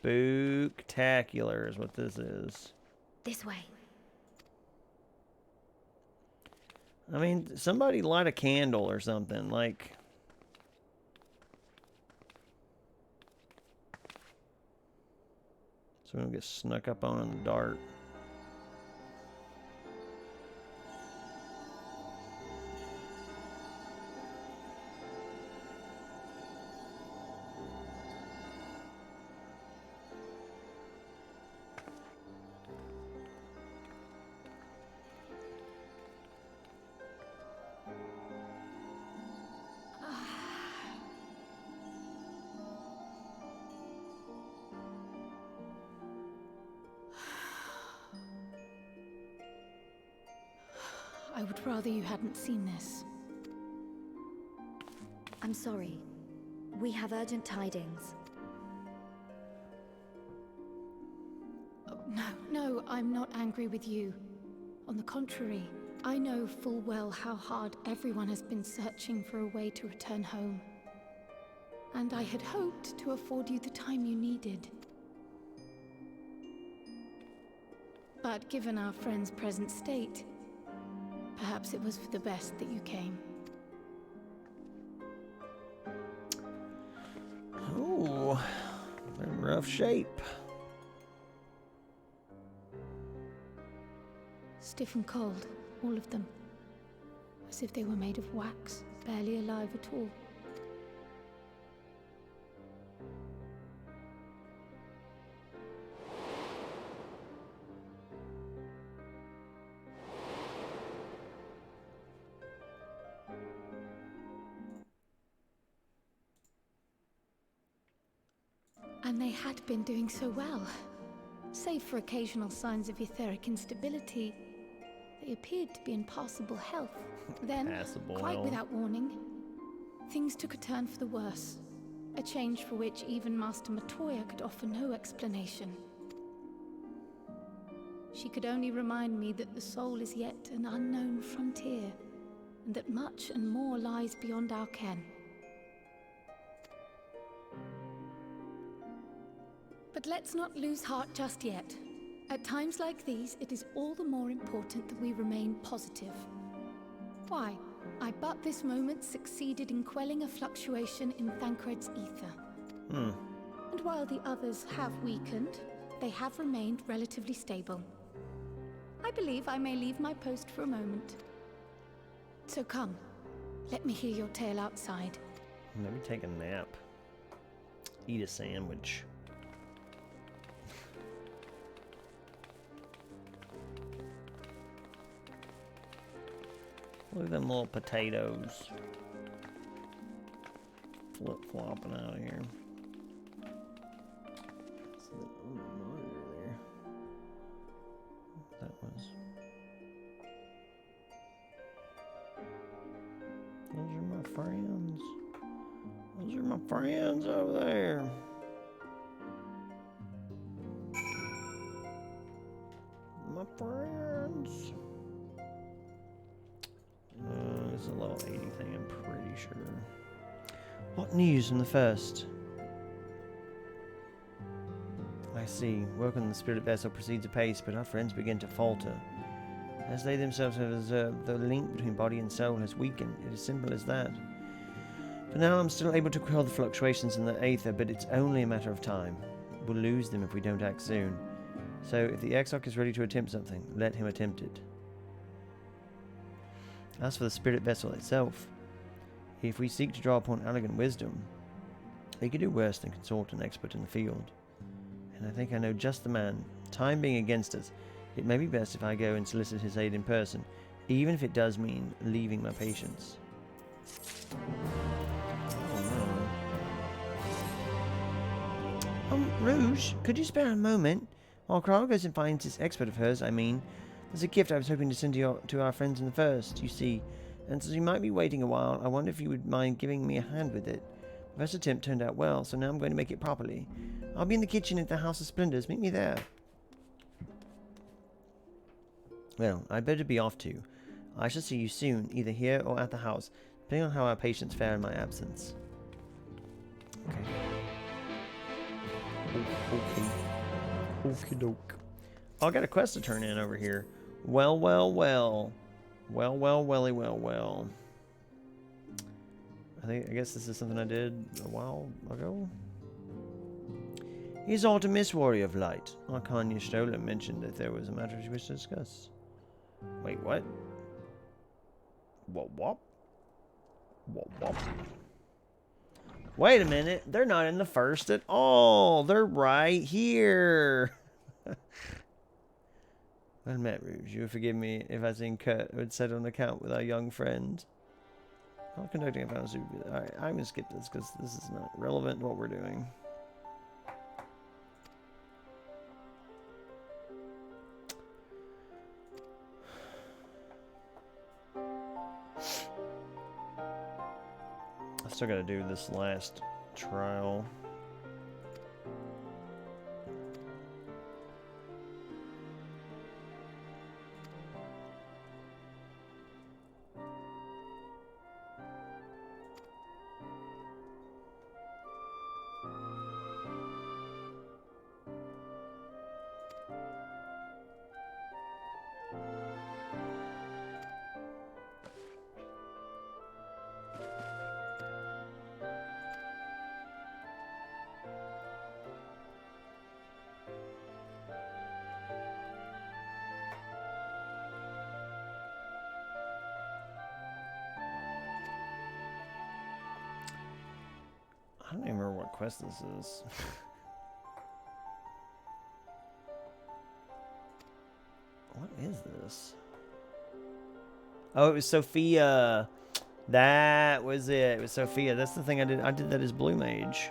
Spooktacular is what this is. This way. I mean, somebody light a candle or something, like... So we don't get snuck up on in the dark. I would rather you hadn't seen this. I'm sorry. We have urgent tidings. Oh, no, I'm not angry with you. On the contrary, I know full well how hard everyone has been searching for a way to return home. And I had hoped to afford you the time you needed. But given our friend's present state, perhaps it was for the best that you came. Oh, they're in rough shape. Stiff and cold, all of them. As if they were made of wax, barely alive at all. And they had been doing so well. Save for occasional signs of etheric instability, they appeared to be in passable health. Then, quite without warning, things took a turn for the worse. A change for which even Master Matoya could offer no explanation. She could only remind me that the soul is yet an unknown frontier, and that much and more lies beyond our ken. But let's not lose heart just yet. At times like these, it is all the more important that we remain positive. Why? I but this moment succeeded in quelling a fluctuation in Thancred's ether. And while the others have weakened, they have remained relatively stable. I believe I may leave my post for a moment. So come, let me hear your tale outside. Maybe take a nap. Eat a sandwich. Look at them little potatoes. Flip-flopping out of here. That's the monitor there. That was. Those are my friends. Those are my friends over there. My friends. It's a level 80 thing, I'm pretty sure. What news from the first? I see. Work on the spirit vessel proceeds apace, but our friends begin to falter. As they themselves have observed, the link between body and soul has weakened. It is simple as that. For now, I'm still able to quell the fluctuations in the aether, but it's only a matter of time. We'll lose them if we don't act soon. So, if the Exarch is ready to attempt something, let him attempt it. As for the spirit vessel itself, if we seek to draw upon elegant wisdom, we could do worse than consult an expert in the field. And I think I know just the man. Time being against us, it may be best if I go and solicit his aid in person, even if it does mean leaving my patients. Rouge, could you spare a moment? While Kral goes and finds this expert of hers, there's a gift I was hoping to send to our friends in the first, you see. And since you might be waiting a while, I wonder if you would mind giving me a hand with it. The first attempt turned out well, so now I'm going to make it properly. I'll be in the kitchen at the House of Splendors. Meet me there. Well, I'd better be off too. I shall see you soon, either here or at the house, depending on how our patients fare in my absence. Okay. Okie doke. Oh, I got a quest to turn in over here. Well. I guess this is something I did a while ago. He's Artemis, Warrior of Light. Archon Loaf mentioned that there was a matter she wished to discuss. Wait, what? What? Wait a minute. They're not in the first at all. They're right here. Well met, Rouge. You will forgive me if I think Kurt would settle an account with our young friend. Not conducting a final superview. Alright, I'm going to skip this because this is not relevant to what we're doing. I still gotta do this last trial. I don't even remember what quest this is. What is this? Oh, it was Sophia. That was it. It was Sophia. That's the thing I did. I did that as Blue Mage.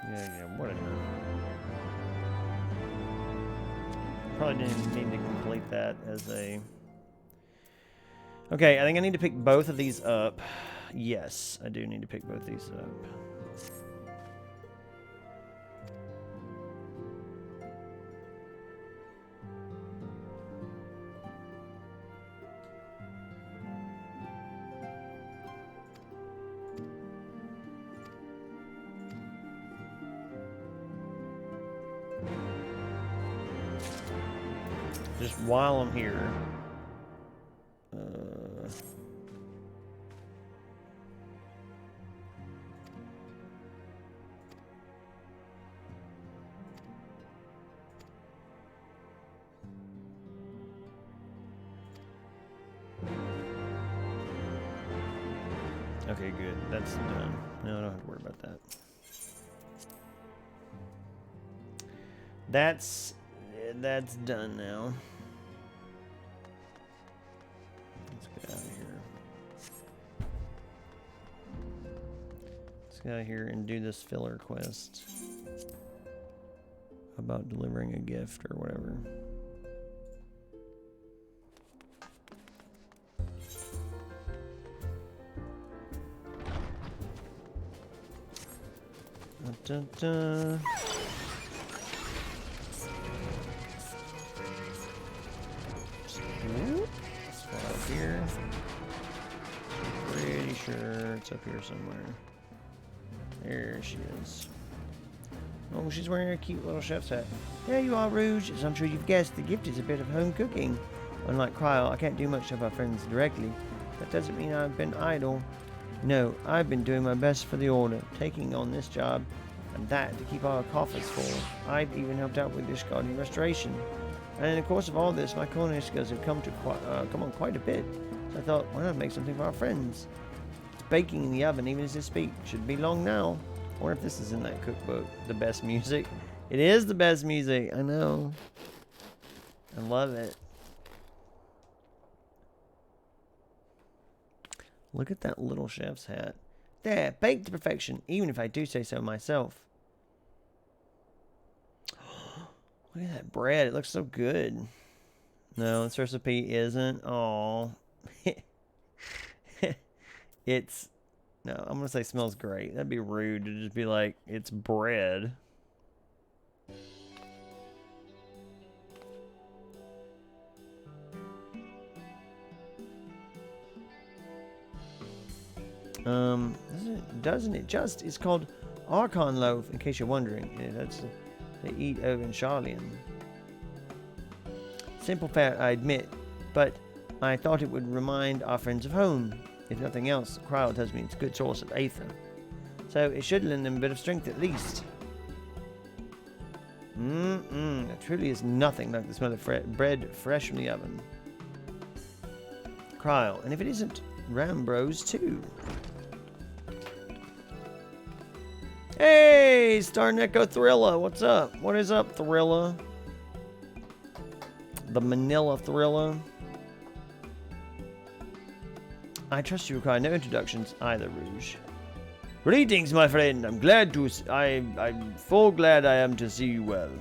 Yeah, whatever. Probably didn't need to complete that as a... Okay, I think I need to pick both of these up. Yes, I do need to pick both these up. Just while I'm here. Okay, good. That's done. No, I don't have to worry about that. That's done now. Let's get out of here. Let's get out of here and do this filler quest about delivering a gift or whatever. Dun, dun. Let's fly up here. Pretty sure it's up here somewhere. There she is. Oh, she's wearing a cute little chef's hat. There you are, Rouge. As I'm sure you've guessed, the gift is a bit of home cooking. Unlike Cryle, I can't do much of our friends directly. That doesn't mean I've been idle. No, I've been doing my best for the Order, taking on this job and that to keep our coffers full. I've even helped out with discarding restoration. And in the course of all this, my culinary skills have come on quite a bit. So I thought, why not make something for our friends? It's baking in the oven even as I speak. Should be long now. I wonder if this is in that cookbook. The best music. It is the best music. I know. I love it. Look at that little chef's hat. There, baked to perfection, even if I do say so myself. Look at that bread. It looks so good. No, this recipe isn't. Oh. It's... No, I'm going to say smells great. That'd be rude to just be like, it's bread. Doesn't it just? It's called Archon Loaf, in case you're wondering. Yeah, that's they eat over in Charlian. Simple fare, I admit, but I thought it would remind our friends of home. If nothing else, Cryle tells me it's a good source of aether. So it should lend them a bit of strength at least. There truly is nothing like the smell of bread fresh from the oven. Cryle, and if it isn't Rambros too. Hey, Star Neko Thrilla, what's up? What is up, Thrilla? The Manila Thrilla. I trust you require no introductions either, Rouge. Greetings, my friend. I'm full glad I am to see you well.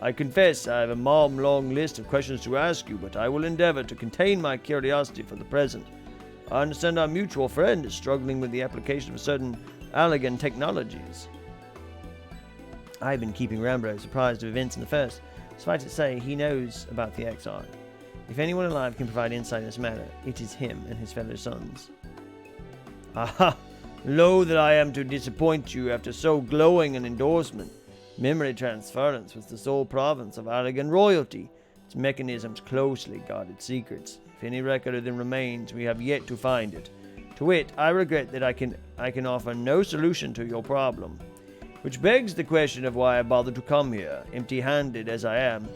I confess I have a long list of questions to ask you, but I will endeavor to contain my curiosity for the present. I understand our mutual friend is struggling with the application of certain Allegan technologies. I've been keeping Rambro surprised of events in the first. Suffice to say, he knows about the Exarch. If anyone alive can provide insight in this matter, it is him and his fellow sons. Aha! Lo that I am to disappoint you after so glowing an endorsement. Memory transference was the sole province of Allegan royalty, its mechanisms closely guarded secrets. If any record of them remains, we have yet to find it. To wit, I regret that I can offer no solution to your problem. Which begs the question of why I bothered to come here, empty-handed as I am.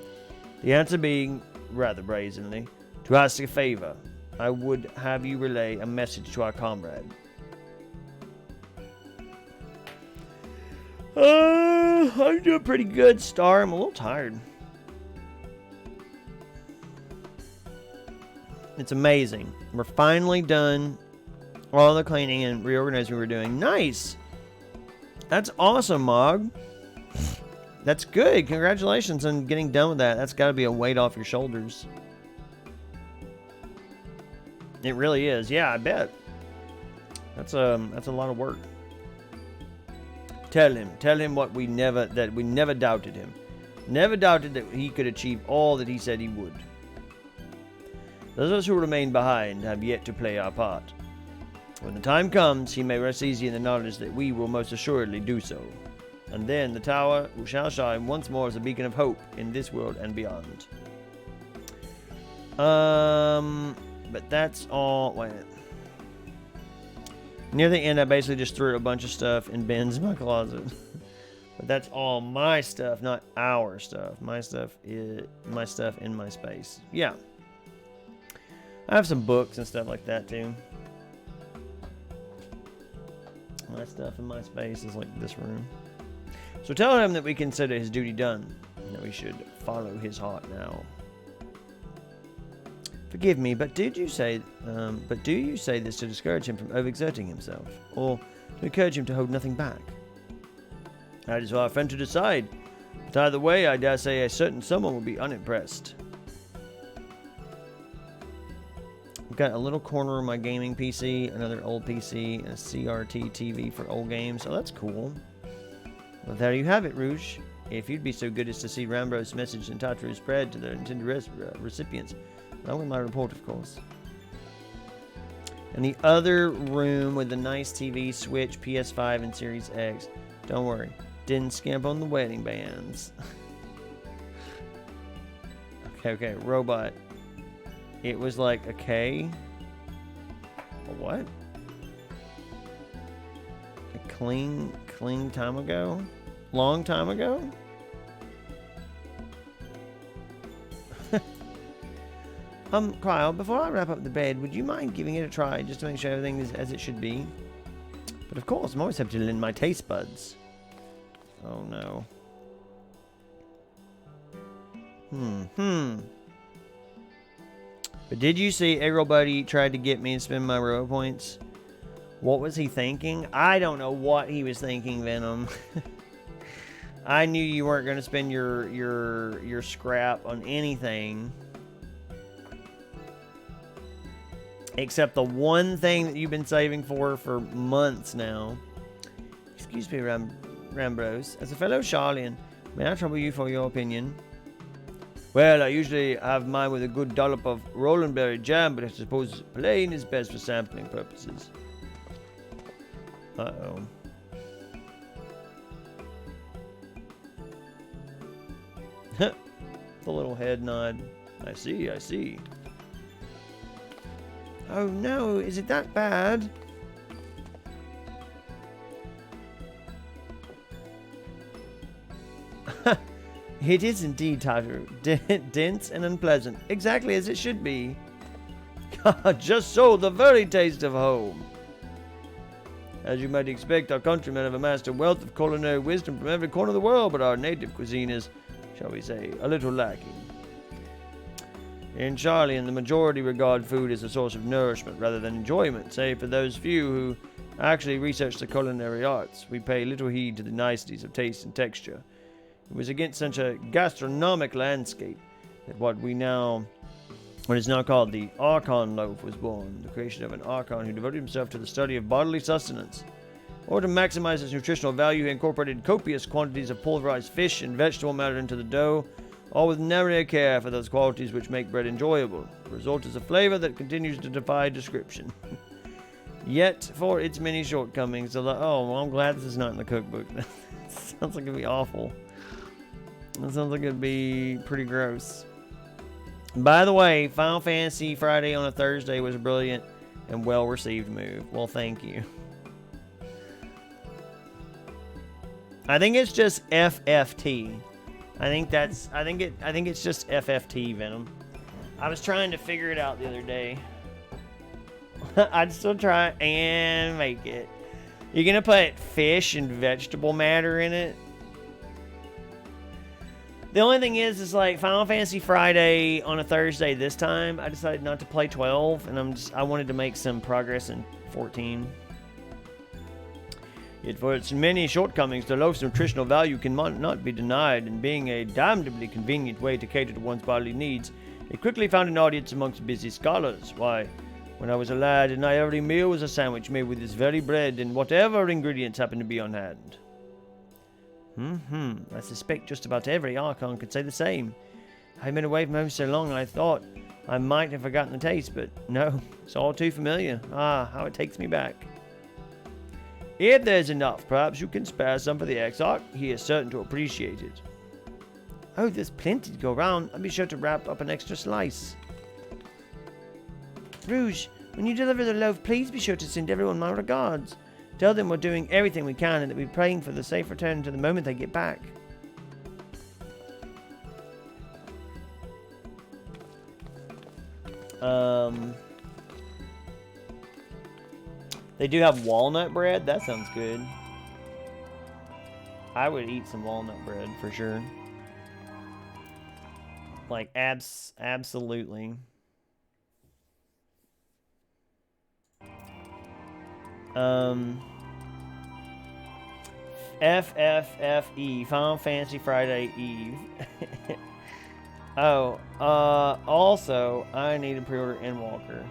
The answer being, rather brazenly, to ask a favor. I would have you relay a message to our comrade. I'm doing pretty good, Star. I'm a little tired. It's amazing. We're finally done all the cleaning and reorganizing we were doing. Nice! That's awesome, Mog. That's good. Congratulations on getting done with that. That's got to be a weight off your shoulders. It really is. Yeah, I bet. That's a lot of work. Tell him what we never doubted him. Never doubted that he could achieve all that he said he would. Those of us who remain behind have yet to play our part. When the time comes, he may rest easy in the knowledge that we will most assuredly do so. And then the tower shall shine once more as a beacon of hope in this world and beyond. But that's all. Wait. Near the end, I basically just threw a bunch of stuff in bins in my closet. But that's all my stuff, not our stuff. My stuff in my space. Yeah. I have some books and stuff like that too. My stuff in my space is like this room. So tell him that we consider his duty done, and that we should follow his heart now. Forgive me, but do you say this to discourage him from overexerting himself, or to encourage him to hold nothing back? That is for our friend to decide. But either way, I dare say a certain someone will be unimpressed. I've got a little corner of my gaming PC, another old PC, and a CRT TV for old games. So that's cool. Well, there you have it, Rouge. If you'd be so good as to see Rambro's message and Tatru spread to the intended recipients. Along with my report, of course. And the other room with the nice TV, Switch, PS5, and Series X. Don't worry. Didn't skimp on the wedding bands. Okay. Robot. It was like a K. A what? A clean time ago? Long time ago? Kyle, before I wrap up the bed, would you mind giving it a try just to make sure everything is as it should be? But of course, I'm always happy to lend my taste buds. Oh no. But did you see Arrow Buddy tried to get me to spend my row points? What was he thinking? I don't know what he was thinking, Venom. I knew you weren't going to spend your scrap on anything. Except the one thing that you've been saving for months now. Excuse me, Rambros. As a fellow Charlian, may I trouble you for your opinion? Well, I usually have mine with a good dollop of Rolandberry jam, but I suppose plain is best for sampling purposes. Uh-oh. The little head nod. I see. Oh no, is it that bad? It is indeed, Taru. Dense and unpleasant. Exactly as it should be. Just so, the very taste of home. As you might expect, our countrymen have amassed a wealth of culinary wisdom from every corner of the world, but our native cuisine is, shall we say, a little lacking. In Charlian, the majority regard food as a source of nourishment rather than enjoyment, save for those few who actually research the culinary arts. We pay little heed to the niceties of taste and texture. It was against such a gastronomic landscape that what is now called the Archon Loaf was born, the creation of an Archon who devoted himself to the study of bodily sustenance. In order to maximize its nutritional value, he incorporated copious quantities of pulverized fish and vegetable matter into the dough, all with nary a care for those qualities which make bread enjoyable. The result is a flavor that continues to defy description. Yet, for its many shortcomings, I'm glad this is not in the cookbook. Sounds like it'd be awful. That sounds like it'd be pretty gross. By the way, Final Fantasy Friday on a Thursday was a brilliant and well-received move. Well, thank you. I think it's just FFT. I think it's just FFT, Venom. I was trying to figure it out the other day. I'd still try and make it. You're gonna put fish and vegetable matter in it? The only thing is like Final Fantasy Friday on a Thursday this time, I decided not to play 12, and I wanted to make some progress in 14. Yet for its many shortcomings, the loaf's nutritional value cannot be denied, and being a damnably convenient way to cater to one's bodily needs, it quickly found an audience amongst busy scholars. Why, when I was a lad, and every meal was a sandwich made with this very bread and whatever ingredients happened to be on hand. I suspect just about every Archon could say the same. I've been away from home so long, I thought I might have forgotten the taste, but no, it's all too familiar. Ah, how it takes me back. If there's enough, perhaps you can spare some for the Exarch. He is certain to appreciate it. Oh, there's plenty to go around. I'll be sure to wrap up an extra slice. Rouge, when you deliver the loaf, please be sure to send everyone my regards. Tell them we're doing everything we can and that we're praying for the safe return to the moment they get back. They do have walnut bread. That sounds good. I would eat some walnut bread for sure. Like absolutely. FFFE, Final Fantasy Friday Eve. Also, I need to pre-order Endwalker.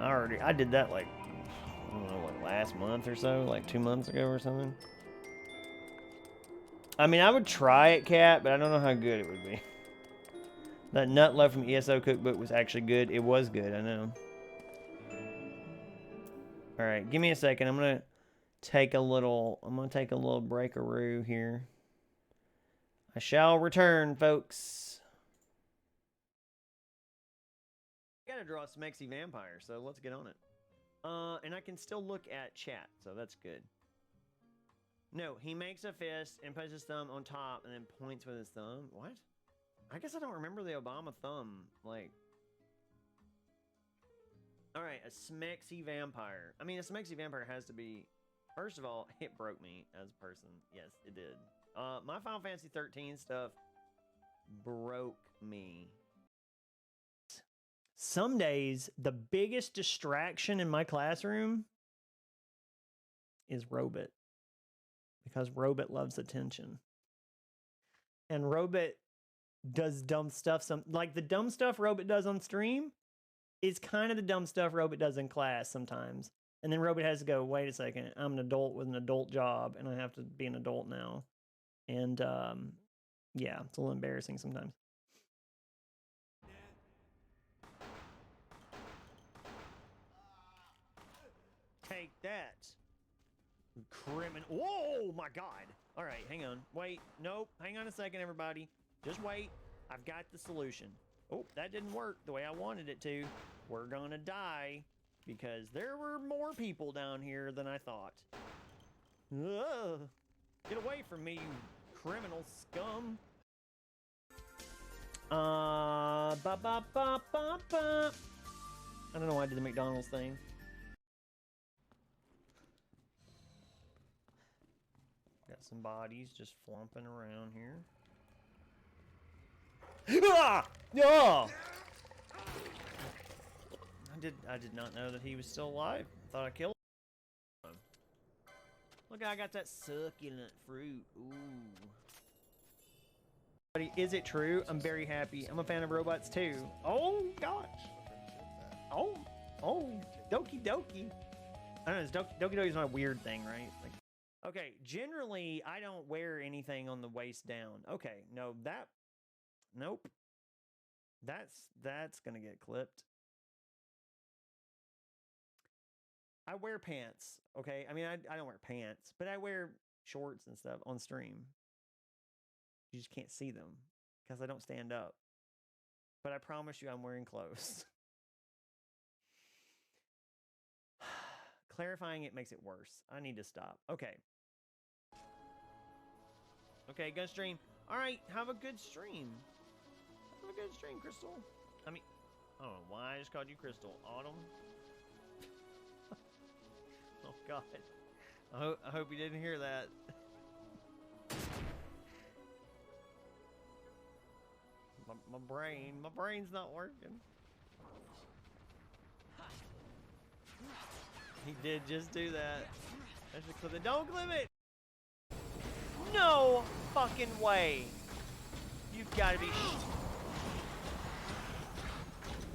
I did that like, I don't know, like last month or so, like 2 months ago or something. I mean, I would try it, Cat, but I don't know how good it would be. That nut loaf from ESO cookbook was actually good. It was good, I know. Alright, give me a second. I'm gonna take a little breakaroo here. I shall return, folks. I gotta draw a smexy vampire, so let's get on it. And I can still look at chat, so that's good. No, he makes a fist and puts his thumb on top and then points with his thumb. What? I guess I don't remember the Obama thumb, like... Alright, a smexy vampire. I mean, a smexy vampire has to be... First of all, it broke me as a person. Yes, it did. My Final Fantasy 13 stuff broke me. Some days, the biggest distraction in my classroom is Robit. Because Robit loves attention. And Robit does dumb stuff. Like the dumb stuff Robit does on stream is kind of the dumb stuff Robit does in class sometimes. And then Robit has to go, wait a second, I'm an adult with an adult job, and I have to be an adult now. And, yeah, it's a little embarrassing sometimes. Take that. Criminal. Whoa, my God. All right, hang on. Wait, nope. Hang on a second, everybody. Just wait. I've got the solution. Oh, that didn't work the way I wanted it to. We're gonna die because there were more people down here than I thought. Ugh. Get away from me, you criminal scum. I don't know why I did the McDonald's thing. Got some bodies just flomping around here. Ah! Oh! I did not know that he was still alive. I thought I killed him. Look, I got that succulent fruit. Ooh. Is it true? I'm very happy. I'm a fan of robots too. Oh gosh. Oh, Doki Doki. I don't know. Doki Doki is not a weird thing, right? Like, okay. Generally, I don't wear anything on the waist down. Okay, no, nope. That's gonna get clipped. I wear pants. Okay, I mean, I don't wear pants, but I wear shorts and stuff on stream. You just can't see them because I don't stand up. But I promise you, I'm wearing clothes. Clarifying it makes it worse. I need to stop. Okay. Okay, good stream. All right, have a good stream. Have a good stream, Crystal. I mean, I don't know why I just called you Crystal. Autumn? Oh, God. I hope you didn't hear that. My brain's not working. He did just do that. That's just clip it. Don't clip it! No fucking way! You've got to be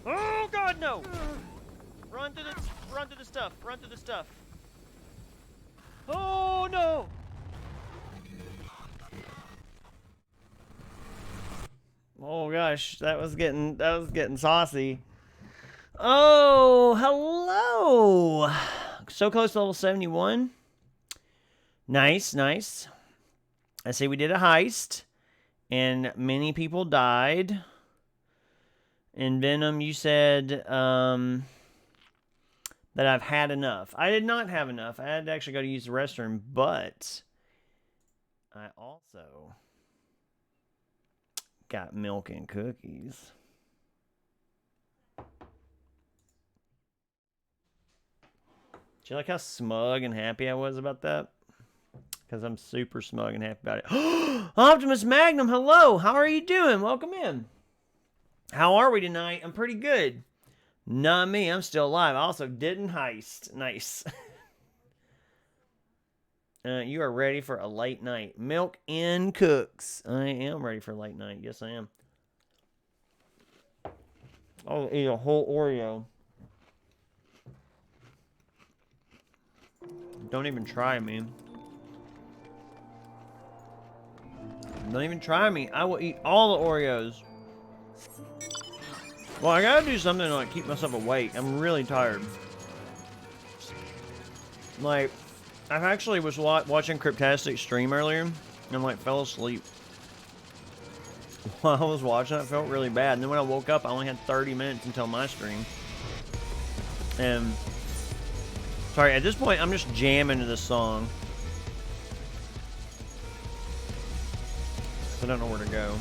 Oh God, no! Run through the stuff. Run through the stuff. Oh no! Oh gosh, that was getting saucy. Oh, hello! So close to level 71. Nice, nice. I see we did a heist, and many people died. And Venom, you said that I've had enough. I did not have enough. I had to actually go to use the restroom, but I also got milk and cookies. Do you like how smug and happy I was about that? Because I'm super smug and happy about it. Optimus Magnum, hello. How are you doing? Welcome in. How are we tonight? I'm pretty good. Not me. I'm still alive. I also didn't heist. Nice. You are ready for a late night. Milk and cooks. I am ready for a late night. Yes, I am. I'll eat a whole Oreo. Don't even try me. Don't even try me. I will eat all the Oreos. Well, I gotta do something to like keep myself awake. I'm really tired. Like, I actually was watching Cryptastic stream earlier, and like fell asleep. While I was watching, I felt really bad. And then when I woke up, I only had 30 minutes until my stream. And sorry, at this point, I'm just jamming to this song. I don't know where to go.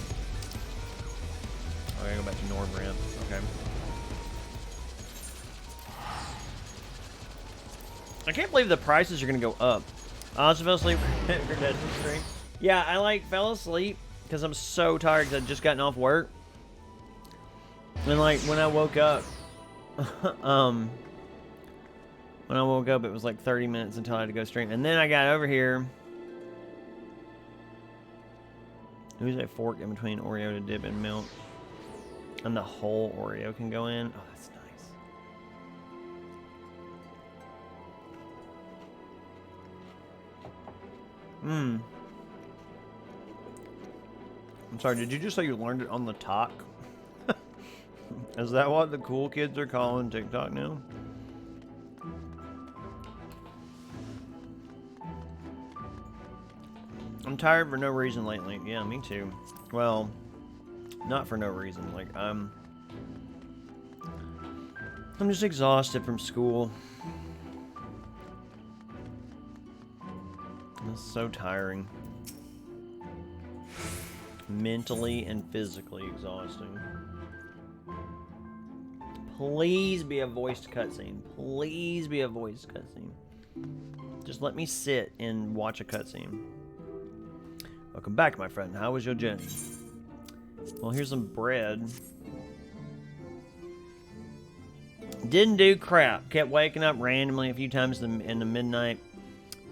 Oh, I gotta go back to Norbrand. Okay. I can't believe the prices are gonna go up. I also fell asleep for Dead stream. Yeah, I fell asleep because I'm so tired because I'd just gotten off work. And like when I woke up, when I woke up, it was like 30 minutes until I had to go stream. And then I got over here. Who's a fork in between Oreo to dip in milk? And the whole Oreo can go in. Oh, that's nice. I'm sorry, did you just say you learned it on the talk? Is that what the cool kids are calling TikTok now? I'm tired for no reason lately. Yeah, me too. Well, not for no reason. Like, I'm just exhausted from school. It's so tiring. Mentally and physically exhausting. Please be a voiced cutscene. Please be a voiced cutscene. Just let me sit and watch a cutscene. Welcome back, my friend. How was your journey? Well, here's some bread. Didn't do crap. Kept waking up randomly a few times in the midnight.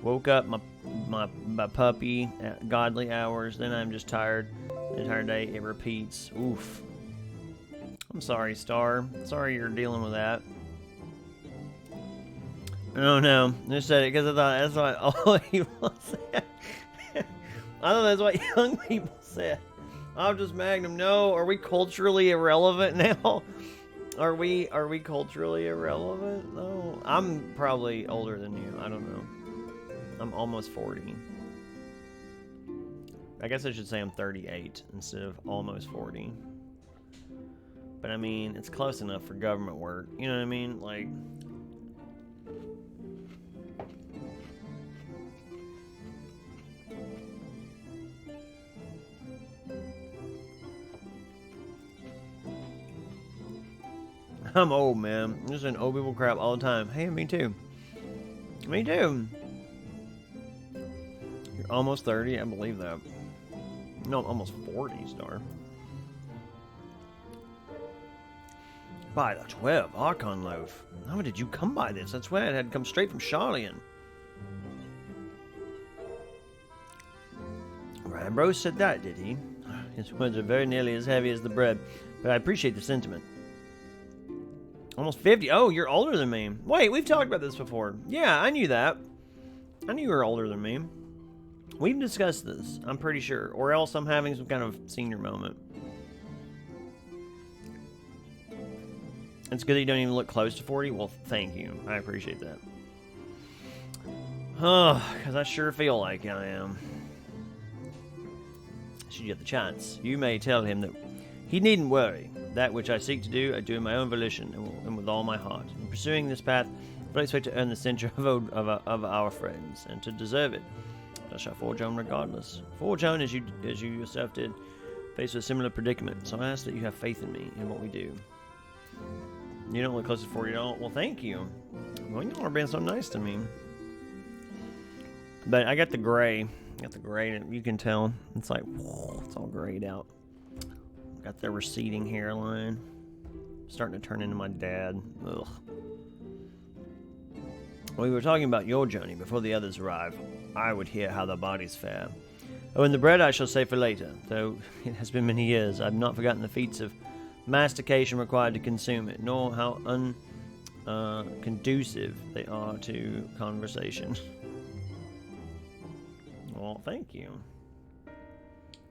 Woke up my puppy at godly hours. Then I'm just tired. The entire day it repeats. Oof. I'm sorry, Star. Sorry you're dealing with that. Oh no, I just said it because I thought that's what all people said. I thought that's what young people said. I'm just Magnum. No, are we culturally irrelevant now? Are we culturally irrelevant? No, I'm probably older than you. I don't know. I'm almost 40. I guess I should say I'm 38 instead of almost 40. But I mean, it's close enough for government work. You know what I mean? Like, I'm old, man. I'm just saying old people crap all the time. Hey, me too. Me too. You're almost 30? I believe that. No, I'm almost 40, Star. By the 12, Archon Loaf. How did you come by this? I swear it had come straight from Charlian. Ambrose said that, did he? His words are very nearly as heavy as the bread, but I appreciate the sentiment. Almost 50. Oh, you're older than me. Wait, we've talked about this before. Yeah, I knew that. I knew you were older than me. We've discussed this, I'm pretty sure. Or else I'm having some kind of senior moment. It's good that you don't even look close to 40. Well, thank you. I appreciate that. Oh, because I sure feel like I am. Should you get the chance, you may tell him that he needn't worry. That which I seek to do, I do in my own volition and with all my heart. In pursuing this path, I expect to earn the censure of our friends, and to deserve it, I shall forge on regardless. Forge on as you yourself did, faced with a similar predicament. So I ask that you have faith in me in what we do. You don't look close to 40 at all. Well, thank you. Well, you are being so nice to me. But I got the gray. You can tell. It's like, whoa, it's all grayed out. Got the receding hairline. Starting to turn into my dad. Ugh. We were talking about your journey before the others arrive. I would hear how the bodies fare. Oh, and the bread I shall save for later. Though it has been many years, I've not forgotten the feats of mastication required to consume it, nor how conducive they are to conversation. Well, thank you.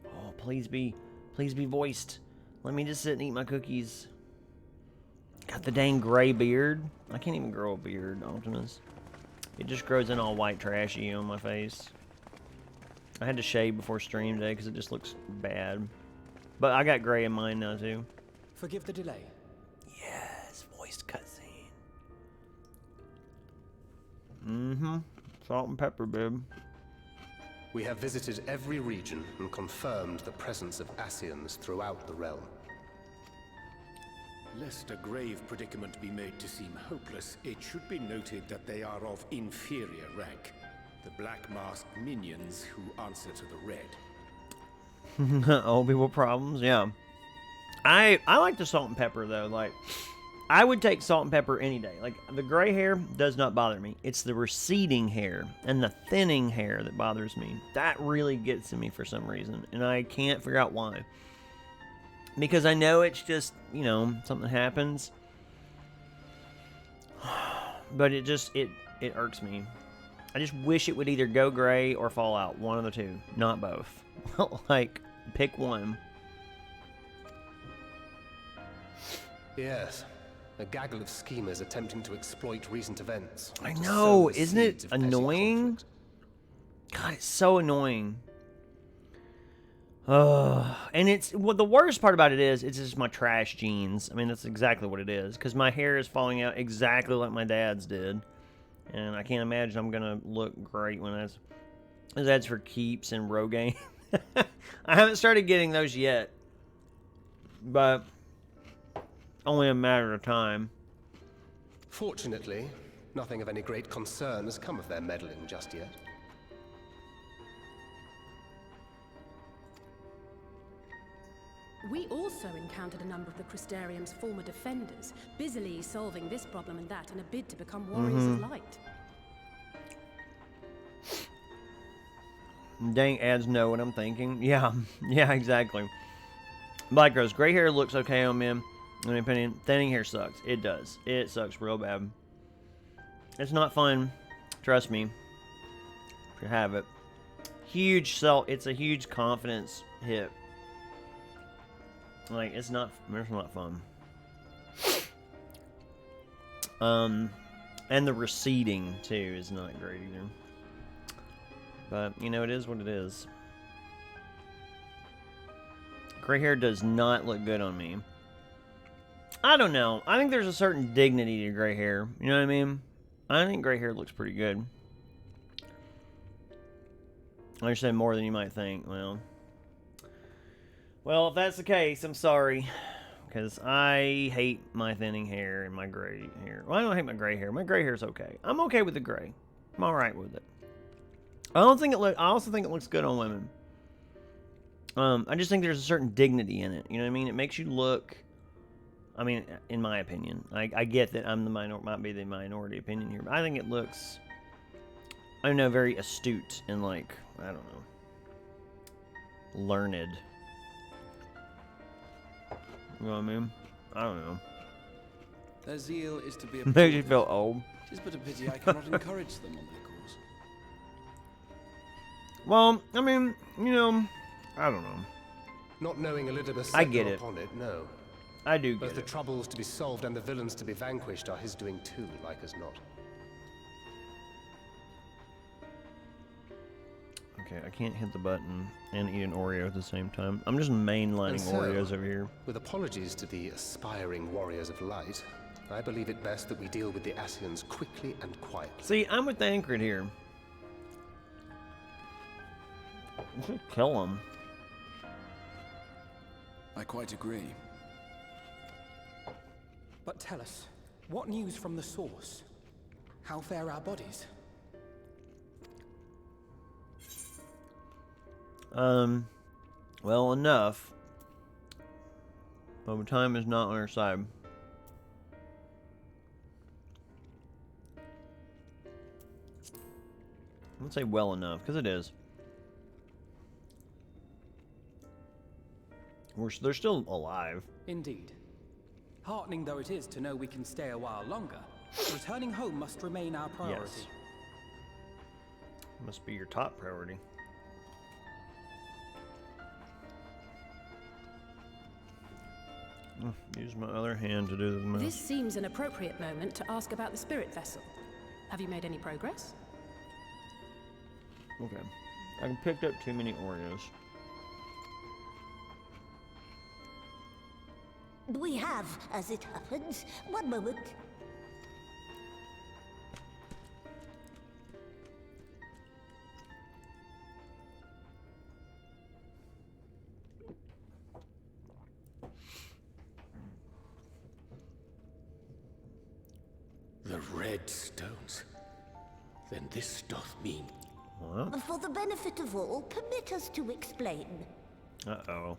Oh, please be voiced. Let me just sit and eat my cookies. Got the dang gray beard. I can't even grow a beard, Optimus. It just grows in all white trashy on my face. I had to shave before stream today because it just looks bad. But I got gray in mine now too. Forgive the delay. Yes, voiced cutscene. Mm-hmm. Salt and pepper, babe. We have visited every region and confirmed the presence of Ascians throughout the realm. Lest a grave predicament be made to seem hopeless, it should be noted that they are of inferior rank. The black masked minions who answer to the red. Old people problems, yeah. I like the salt and pepper though. Like, I would take salt and pepper any day. Like, the gray hair does not bother me. It's the receding hair and the thinning hair that bothers me. That really gets to me for some reason, and I can't figure out why. Because I know it's just, you know, something happens. But it irks me. I just wish it would either go gray or fall out. One of the two. Not both. Like, pick one. Yes. A gaggle of schemers attempting to exploit recent events. I to know. sow the Isn't it seeds of petty annoying? conflict. God, it's so annoying. And the worst part about it is, it's just my trash genes. I mean, that's exactly what it is. Because my hair is falling out exactly like my dad's did. And I can't imagine I'm going to look great when that's for keeps and Rogaine. I haven't started getting those yet. But only a matter of time. Fortunately, nothing of any great concern has come of their meddling just yet. We also encountered a number of the Crystarium's former defenders, busily solving this problem and that in a bid to become warriors of light. Dang, ads know what I'm thinking. Yeah, yeah, exactly. Black Rose, gray hair looks okay on men. In my opinion, thinning hair sucks. It does. It sucks real bad. It's not fun. Trust me. If you have it. Huge it's a huge confidence hit. Like, it's not fun. And the receding, too, is not great either. But, you know, it is what it is. Gray hair does not look good on me. I don't know. I think there's a certain dignity to gray hair. You know what I mean? I think gray hair looks pretty good. I understand more than you might think. Well, if that's the case, I'm sorry. Because I hate my thinning hair and my gray hair. Well, I don't hate my gray hair. My gray hair's okay. I'm okay with the gray. I'm alright with it. I also think it looks good on women. I just think there's a certain dignity in it. You know what I mean? It makes you look... I mean, in my opinion. I get that I'm might be the minority opinion here. But I think it looks... I don't know, very astute and like, I don't know. Learned. You know what I mean? I don't know. Their zeal is to be a Makes you feel old. It is but a pity I cannot encourage them on their cause. Well, I mean, you know, I don't know. Not knowing Elidibus I get it. upon it, no. I do Both get the it. troubles to be solved and the villains to be vanquished are his doing too, like as not. Okay, I can't hit the button and eat an Oreo at the same time. I'm just mainlining And so, Oreos over here. With apologies to the aspiring warriors of light, I believe it best that we deal with the Asians quickly and quietly. See, I'm with the Anchored here. We should kill him. I quite agree. But tell us, what news from the source? How fare our bodies? Well, enough. But time is not on our side. I would say well enough, because it is. They're still alive. Indeed. Heartening though it is to know we can stay a while longer, returning home must remain our priority. Yes. Must be your top priority. Use my other hand to do the math. This seems an appropriate moment to ask about the spirit vessel. Have you made any progress? Okay. I picked up too many Oreos. We have, as it happens. One moment. The red stones. Then this doth mean... What? For the benefit of all, permit us to explain. Uh-oh.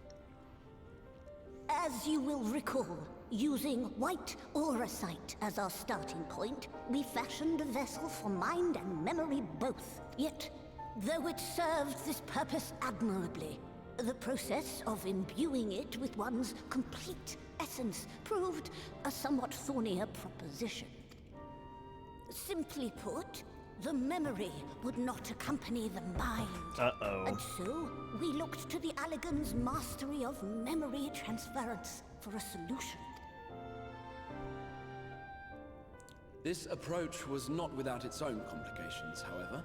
As you will recall, using white auracite as our starting point, we fashioned a vessel for mind and memory both. Yet, though it served this purpose admirably, the process of imbuing it with one's complete essence proved a somewhat thornier proposition. Simply put, the memory would not accompany the mind. Uh-oh. And so, we looked to the Allagan's mastery of memory transference for a solution. This approach was not without its own complications, however,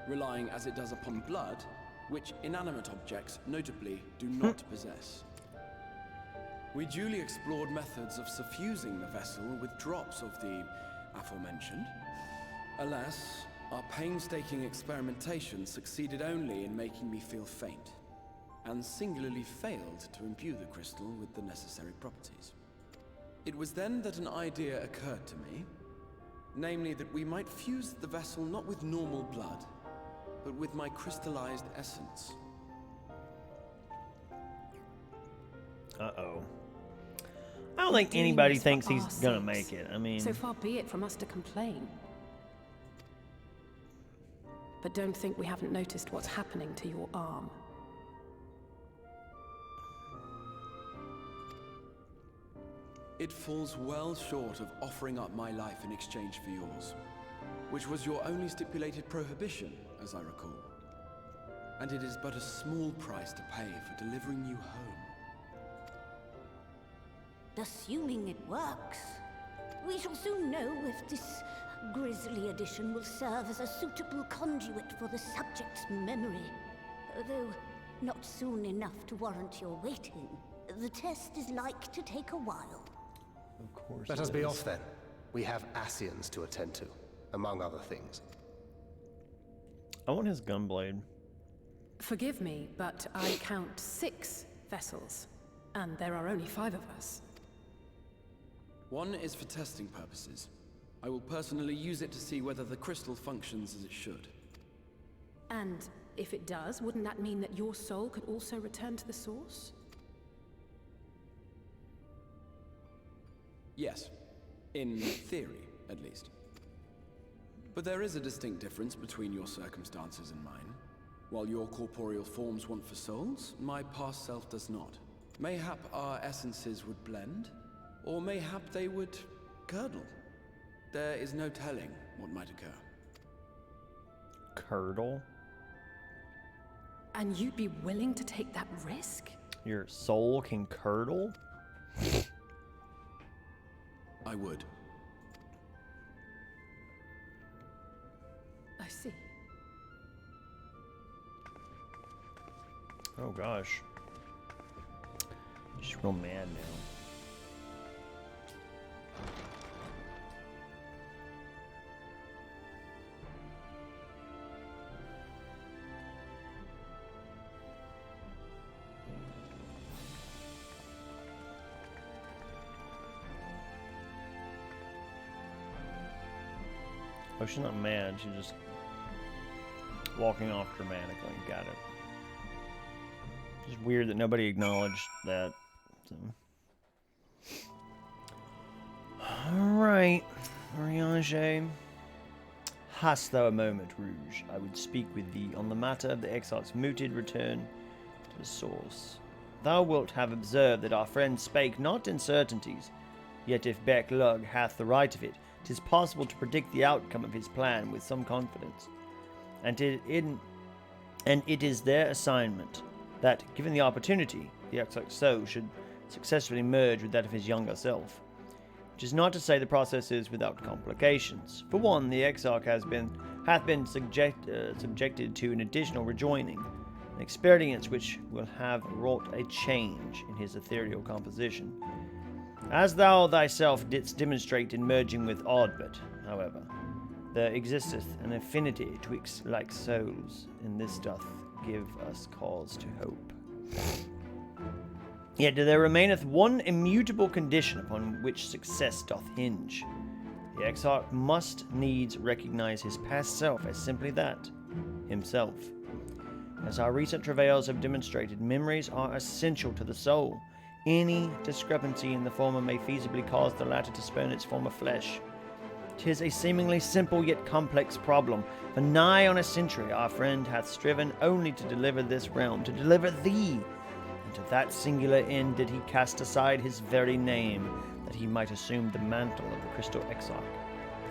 relying as it does upon blood, which inanimate objects notably do not possess. We duly explored methods of suffusing the vessel with drops of the aforementioned. Alas, our painstaking experimentation succeeded only in making me feel faint, and singularly failed to imbue the crystal with the necessary properties. It was then that an idea occurred to me. Namely, that we might fuse the vessel not with normal blood, but with my crystallized essence. Uh-oh. I don't think anybody thinks he's gonna make it. I mean... So far be it from us to complain. But don't think we haven't noticed what's happening to your arm. It falls well short of offering up my life in exchange for yours, which was your only stipulated prohibition, as I recall. And it is but a small price to pay for delivering you home. Assuming it works, we shall soon know if this grisly addition will serve as a suitable conduit for the subject's memory. Although not soon enough to warrant your waiting. The test is like to take a while. Of course. Let us be off then. We have Ascians to attend to, among other things. I want his gunblade. Forgive me, but I count 6 vessels, and there are only 5 of us. One is for testing purposes. I will personally use it to see whether the crystal functions as it should. And if it does, wouldn't that mean that your soul could also return to the source? Yes. In theory, at least. But there is a distinct difference between your circumstances and mine. While your corporeal forms want for souls, my past self does not. Mayhap our essences would blend, or mayhap they would curdle. There is no telling what might occur. Curdle? And you'd be willing to take that risk? Your soul can curdle? I would. I see. Oh gosh. Just real mad now. Oh, she's not mad. She's just walking off dramatically. Got it. Just weird that nobody acknowledged that. So. Alright, Oriange. Hast thou a moment, Rouge? I would speak with thee on the matter of the exile's mooted return to the source. Thou wilt have observed that our friend spake not in certainties, yet if Beck Lug hath the right of it, 'tis possible to predict the outcome of his plan with some confidence. And it is their assignment that, given the opportunity, the exiled soul should successfully merge with that of his younger self. Which is not to say the process is without complications. For one, the exarch hath been subjected to an additional rejoining, an experience which will have wrought a change in his ethereal composition. As thou thyself didst demonstrate in merging with Oddbert, however, there existeth an affinity twixt like souls, and this doth give us cause to hope. Yet there remaineth one immutable condition upon which success doth hinge. The exarch must needs recognize his past self as simply that, himself. As our recent travails have demonstrated, memories are essential to the soul. Any discrepancy in the former may feasibly cause the latter to spurn its former flesh. 'Tis a seemingly simple yet complex problem. For nigh on a century our friend hath striven only to deliver this realm, to deliver thee. And to that singular end did he cast aside his very name, that he might assume the mantle of the Crystal Exarch.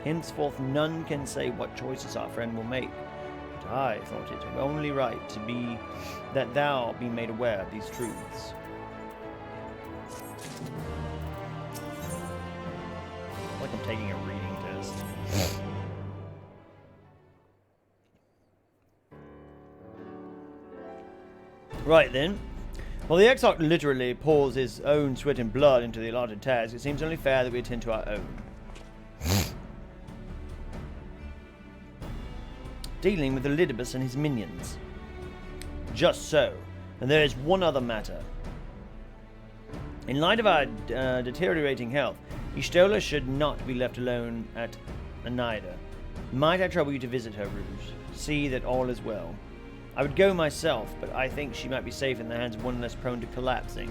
Henceforth none can say what choices our friend will make. But I thought it only right to be that thou be made aware of these truths. Like I'm taking a reading test. Right then. While the exarch literally pours his own sweat and blood into the allotted task, it seems only fair that we attend to our own. Dealing with Elidibus and his minions. Just so. And there is one other matter. In light of our deteriorating health, Y'shtola should not be left alone at Anida. Might I trouble you to visit her, Rouge? See that all is well. I would go myself, but I think she might be safe in the hands of one less prone to collapsing.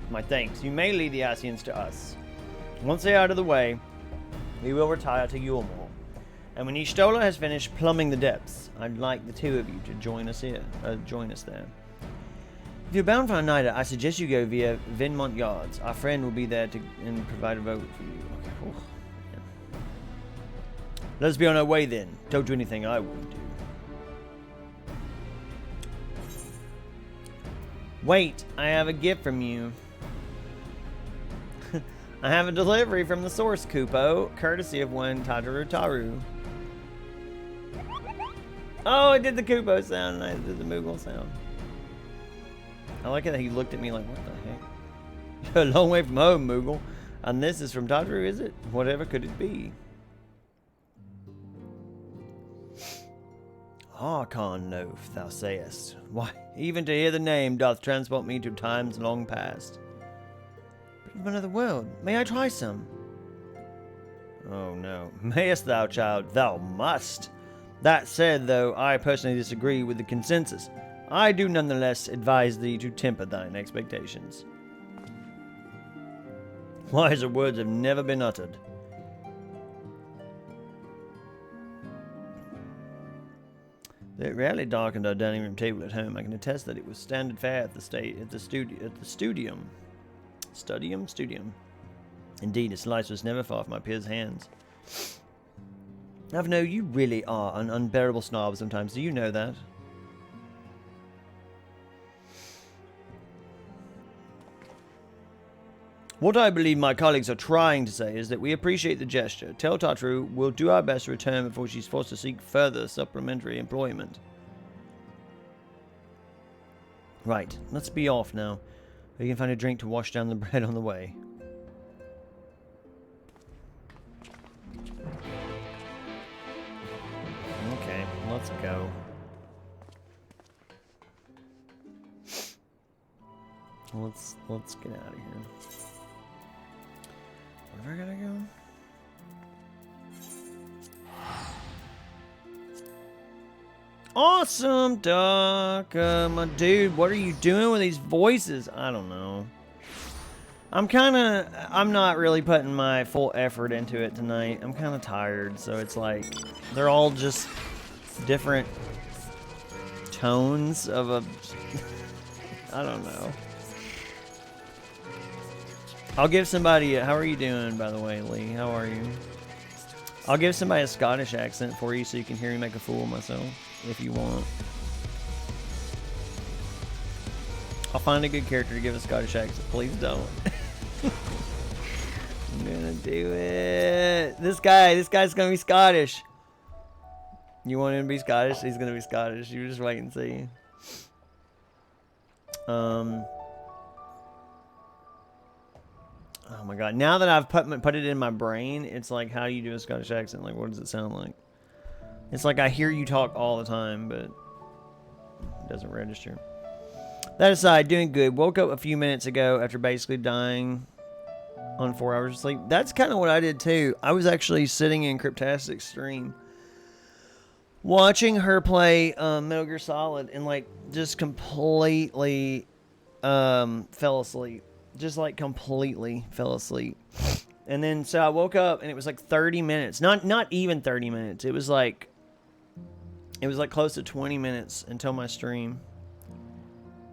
My thanks. You may lead the Asians to us. Once they are out of the way, we will retire to Yulmore. And when Y'shtola has finished plumbing the depths, I'd like the two of you to join us there. If you're bound for Anida, I suggest you go via Vinmont Yards. Our friend will be there and provide a vote for you. Okay. Oh, yeah. Let us be on our way then. Don't do anything I wouldn't do. Wait, I have a gift from you. I have a delivery from the source, Kupo, courtesy of one Taru. Oh, I did the Kupo sound and I did the Moogle sound. I like it that he looked at me like, what the heck? You're a long way from home, Moogle. And this is from Taru, is it? Whatever could it be? Archon Loaf, thou sayest. Why, even to hear the name doth transport me to times long past. But from another world, may I try some? Oh no. Mayest thou, child? Thou must. That said, though, I personally disagree with the consensus. I do nonetheless advise thee to temper thine expectations. Wiser words have never been uttered. It rarely darkened our dining room table at home. I can attest that it was standard fare at the studium. Indeed, a slice was never far from my peers' hands. Avno, you really are an unbearable snob sometimes. Do you know that? What I believe my colleagues are trying to say is that we appreciate the gesture. Tell Tatru we'll do our best to return before she's forced to seek further supplementary employment. Right, let's be off now. We can find a drink to wash down the bread on the way. Okay, let's go. Let's get out of here. Where do I gotta go? Awesome, Duck. My dude, what are you doing with these voices? I don't know. I'm not really putting my full effort into it tonight. I'm kind of tired, so it's like they're all just different tones of a I don't know. I'll give somebody how are you doing, by the way, Lee? How are you? I'll give somebody a Scottish accent for you so you can hear me make a fool of myself, if you want. I'll find a good character to give a Scottish accent. Please don't. I'm gonna do it. This guy's gonna be Scottish. You want him to be Scottish? He's gonna be Scottish. You just wait and see. Oh my god, now that I've put it in my brain, it's like, how do you do a Scottish accent? Like, what does it sound like? It's like I hear you talk all the time, but it doesn't register. That aside, doing good. Woke up a few minutes ago after basically dying on 4 hours of sleep. That's kind of what I did too. I was actually sitting in Cryptastic's stream, watching her play Metal Gear Solid, and like just completely fell asleep. Just like completely fell asleep. And then so I woke up and it was like 30 minutes. Not even 30 minutes. It was like close to 20 minutes until my stream.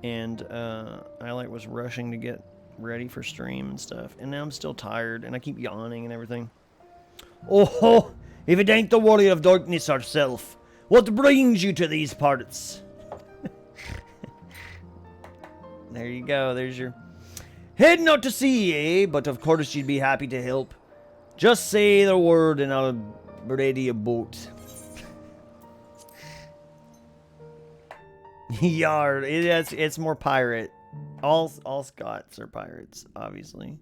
And I like was rushing to get ready for stream and stuff. And now I'm still tired and I keep yawning and everything. Oh, if it ain't the warrior of darkness herself, what brings you to these parts? There you go. There's your heading out to sea, eh? But of course you'd be happy to help. Just say the word and I'll ready a boat. Yard. It's more pirate. All Scots are pirates, obviously.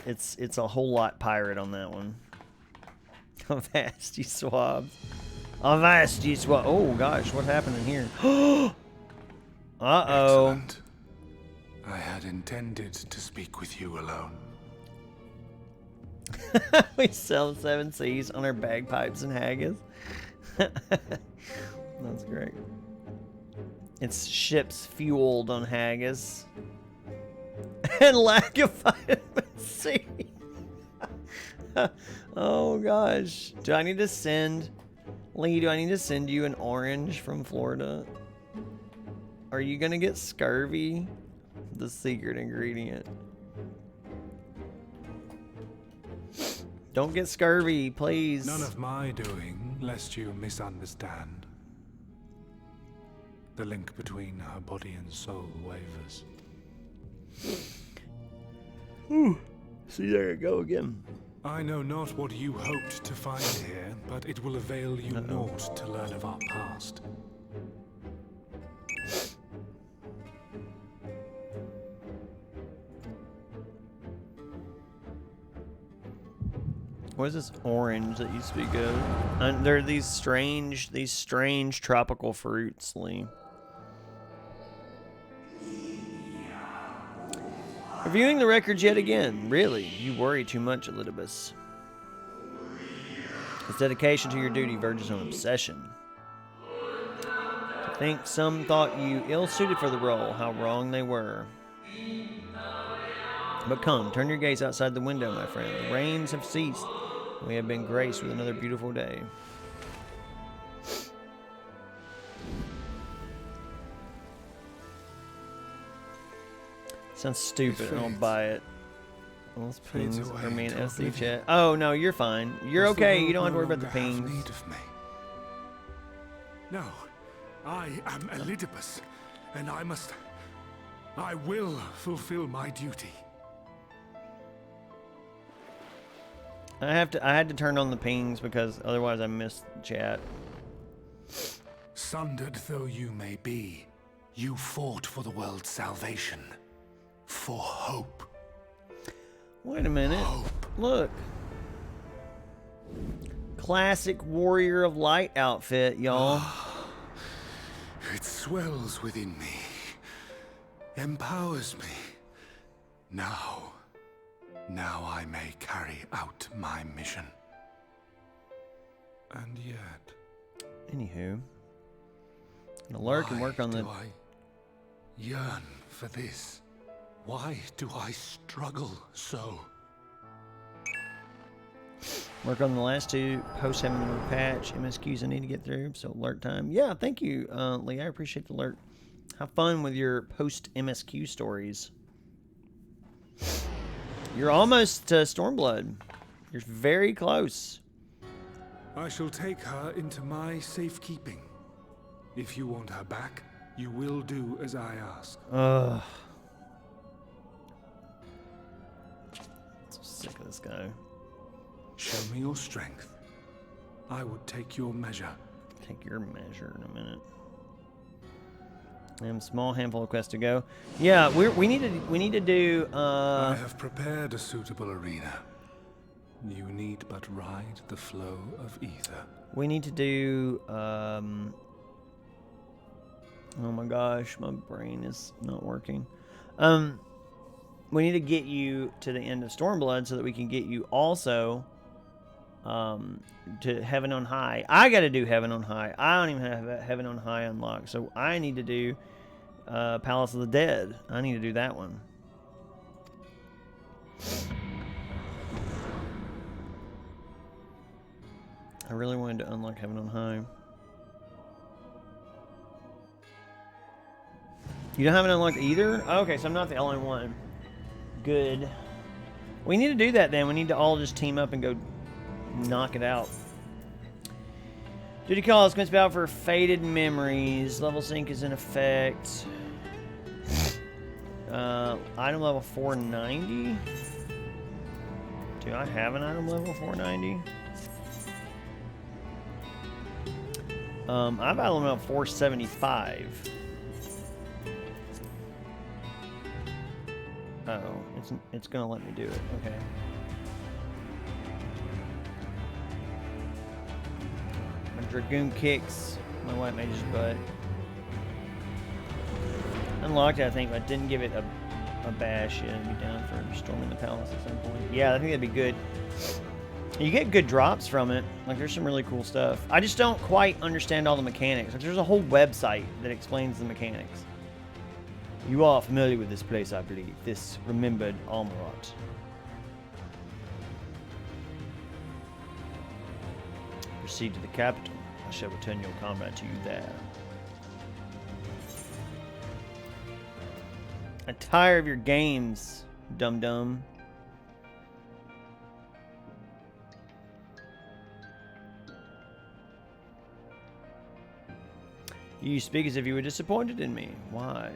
It's a whole lot pirate on that one. Avast, you swabs. Avast, you swab. Oh gosh, what happened in here? Uh-oh. Excellent. I had intended to speak with you alone. We sell 7 Seas on our bagpipes and haggis. That's great. It's ships fueled on haggis. And lack of vitamin C. Oh gosh. Do I need to send... Lee, do I need to send you an orange from Florida? Are you gonna get scurvy? The secret ingredient. Don't get scurvy, please. None of my doing, lest you misunderstand. The link between her body and soul wavers. Ooh. See, there you go again. I know not what you hoped to find here, but it will avail you naught to learn of our past. What is this orange that you speak of? And there are these strange tropical fruits, Lee. Reviewing the records yet again. Really, you worry too much, Elidibus. His dedication to your duty verges on obsession. To think some thought you ill-suited for the role, how wrong they were. But come, turn your gaze outside the window, my friend. The rains have ceased. We have been graced with another beautiful day. Sounds stupid. I don't buy it. Those pings are me and SC chat. Oh no, you're fine. You're okay. You don't have to worry about the pings. Need of me. No, I am Elidibus, and I will fulfill my duty. I had to turn on the pings because otherwise I missed chat. Sundered though you may be, you fought for the world's salvation. For hope. Wait a minute. Hope. Look. Classic Warrior of Light outfit, y'all. It swells within me. Empowers me. Now I may carry out my mission. And yet... Anywho. Gonna lurk and work on the... Why do I yearn for this? Why do I struggle so? Work on the last 2 post-having the patch MSQs I need to get through, so alert time. Yeah, thank you, Lee. I appreciate the alert. Have fun with your post-MSQ stories. You're almost to Stormblood. You're very close. I shall take her into my safekeeping. If you want her back, you will do as I ask. Ugh. So sick of this guy. Show me your strength. I would take your measure. Take your measure in a minute. And a small handful of quests to go. Yeah, we need to do. I have prepared a suitable arena. You need but ride the flow of ether. We need to do. Oh my gosh, my brain is not working. We need to get you to the end of Stormblood so that we can get you also to Heaven on High. I got to do Heaven on High. I don't even have Heaven on High unlocked, so I need to do Palace of the Dead. I need to do that one. I really wanted to unlock Heaven on High. You don't have it unlocked either? Okay, so I'm not the only one. Good. We need to do that then. We need to all just team up and go knock it out. Duty calls commits out for faded memories. Level sync is in effect. Item level 490. Do I have an item level 490? I have item level 475. Uh-oh, it's gonna let me do it. Okay. Dragoon kicks my white mage's butt. Unlocked it, I think, but didn't give it a bash yet. I'd be down for storming the palace at some point. Yeah, I think that'd be good. You get good drops from it. Like, there's some really cool stuff. I just don't quite understand all the mechanics. Like, there's a whole website that explains the mechanics. You are familiar with this place, I believe. This remembered Almarat. Proceed to the capital. I shall return your comrade to you there. I'm tired of your games, dum-dum. You speak as if you were disappointed in me. Why?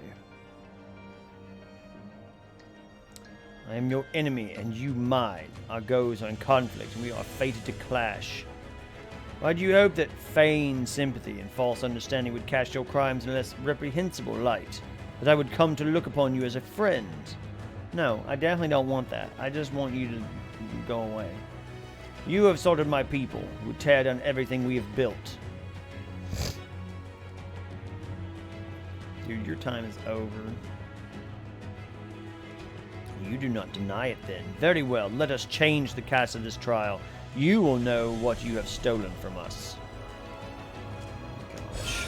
I am your enemy, and you mine. Our goals are in conflict, and we are fated to clash. Why do you hope that feigned sympathy and false understanding would cast your crimes in a less reprehensible light? That I would come to look upon you as a friend? No, I definitely don't want that. I just want you to go away. You have slaughtered my people, who would tear down everything we have built. Dude, your time is over. You do not deny it then. Very well, let us change the cast of this trial. You will know what you have stolen from us. Gosh.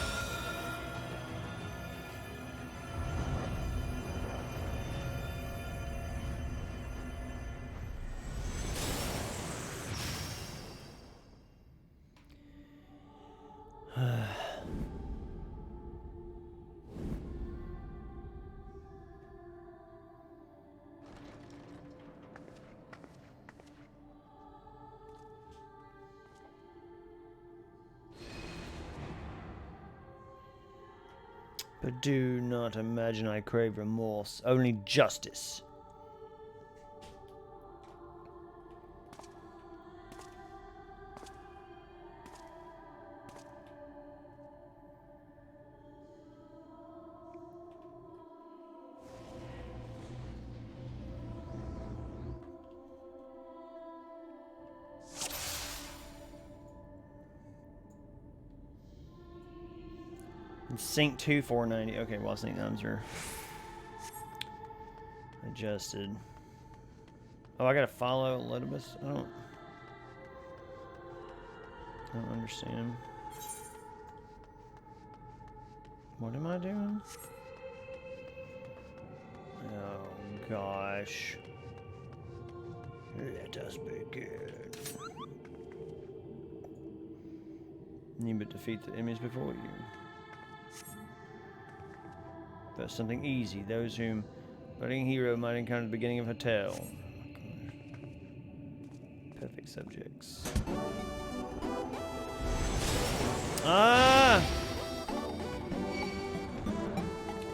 But do not imagine I crave remorse, only justice. Sync 2 490. Okay, well, sync times are adjusted. Oh, I gotta follow Elidibus? I don't understand. What am I doing? Oh gosh. Let us begin. You but defeat the enemies before you. But something easy. Those whom budding hero might encounter at the beginning of a tale. Perfect subjects. Ah!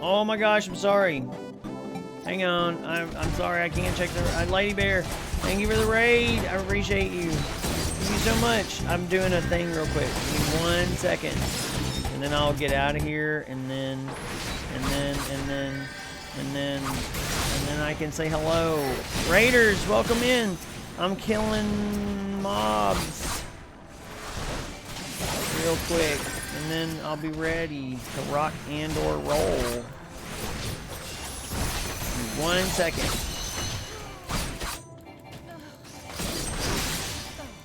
Oh my gosh, I'm sorry. Hang on. I'm sorry, I can't check the Lady Bear. Thank you for the raid. I appreciate you. Thank you so much. I'm doing a thing real quick. Give me 1 second. And then I'll get out of here and then I can say hello. Raiders, welcome in. I'm killing mobs real quick, and then I'll be ready to rock and or roll. 1 second.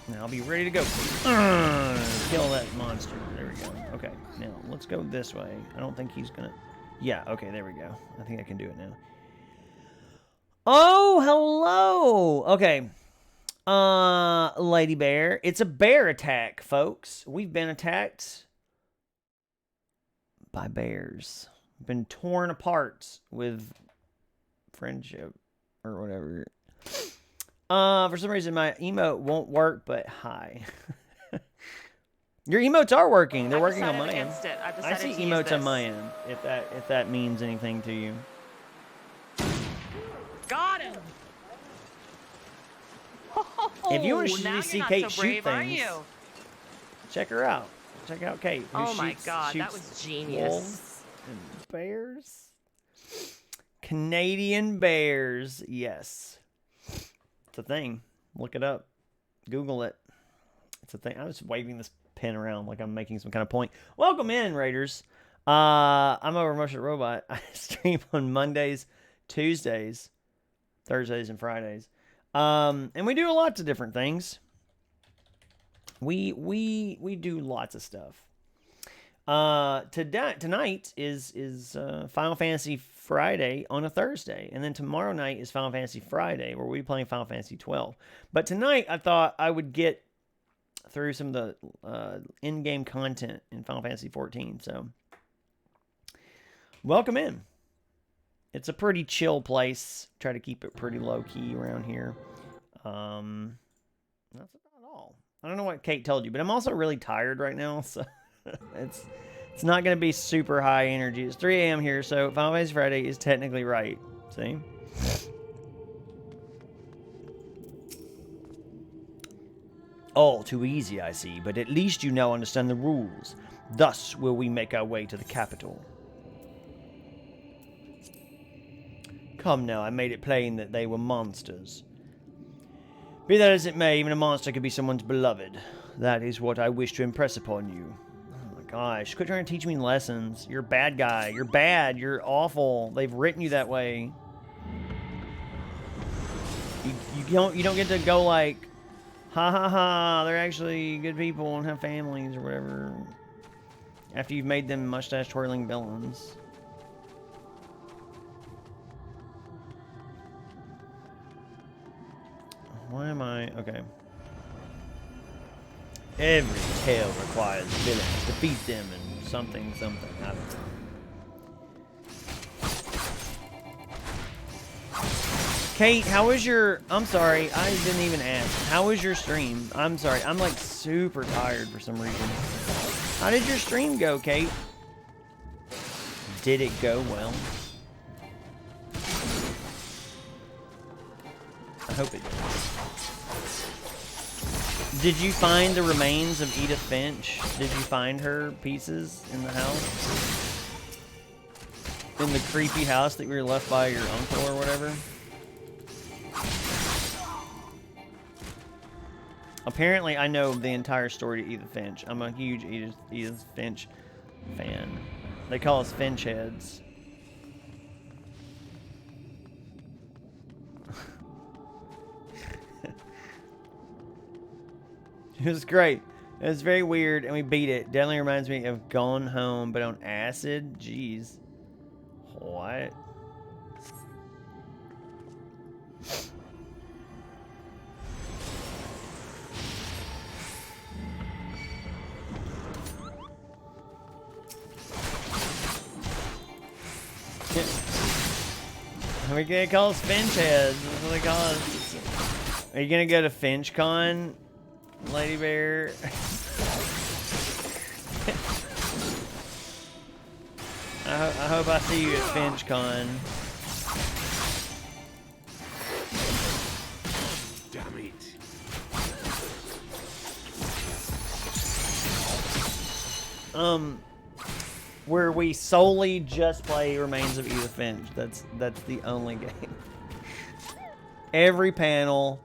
And I'll be ready to go. Kill that monster. There we go. Okay, now let's go this way. I don't think he's gonna... Yeah, okay, there we go. I think I can do it now. Oh, hello! Okay. Lady Bear. It's a bear attack, folks. We've been attacked by bears. Been torn apart with friendship or whatever. For some reason my emote won't work, but hi. Your emotes are working. They're working on my end. I see emotes on my end. If that means anything to you. Got him. If you want to see Kate so shoot brave, are things, you? check her out. Check out Kate. Who Oh my God, that shoots was genius. Wolves and bears. Canadian bears. Yes, it's a thing. Look it up. Google it. It's a thing. I was waving this pen around like I'm making some kind of point. Welcome in, Raiders. I'm over Motion Robot. I stream on Mondays, Tuesdays, Thursdays, and Fridays. And we do lots of different things. We do lots of stuff. Tonight is Final Fantasy Friday on a Thursday, and then tomorrow night is Final Fantasy Friday, where we'll be playing Final Fantasy 12. But tonight, I thought I would get through some of the in-game content in Final Fantasy 14. So, welcome in. It's a pretty chill place. Try to keep it pretty low-key around here. That's about all. I don't know what Kate told you, but I'm also really tired right now, so it's not going to be super high energy. It's 3 a.m. here, so Final Fantasy Friday is technically right. See? All too easy, I see, but at least you now understand the rules. Thus will we make our way to the capital. Come now, I made it plain that they were monsters. Be that as it may, even a monster could be someone's beloved. That is what I wish to impress upon you. Oh my gosh, quit trying to teach me lessons. You're a bad guy. You're bad. You're awful. They've written you that way. You don't get to go like, ha ha ha, they're actually good people and have families or whatever. After you've made them mustache twirling villains. Why am I... Okay. Every tale requires villains. Defeat them and something. I don't know. Kate, how was your... I'm sorry, I didn't even ask. How was your stream? I'm sorry, I'm like super tired for some reason. How did your stream go, Kate? Did it go well? I hope it did. Did you find the remains of Edith Finch? Did you find her pieces in the house? In the creepy house that you were left by your uncle or whatever? Apparently, I know the entire story to Edith Finch. I'm a huge Edith Finch fan. They call us Finch heads. It was great. It was very weird, and we beat it. Definitely reminds me of Gone Home, but on acid. Jeez. What? We're gonna call us Finch heads. That's what they call us. Are you gonna go to FinchCon, Lady Bear? I hope I see you at FinchCon. Damn it. Where we solely just play Remains of Edith Finch. That's the only game. Every panel,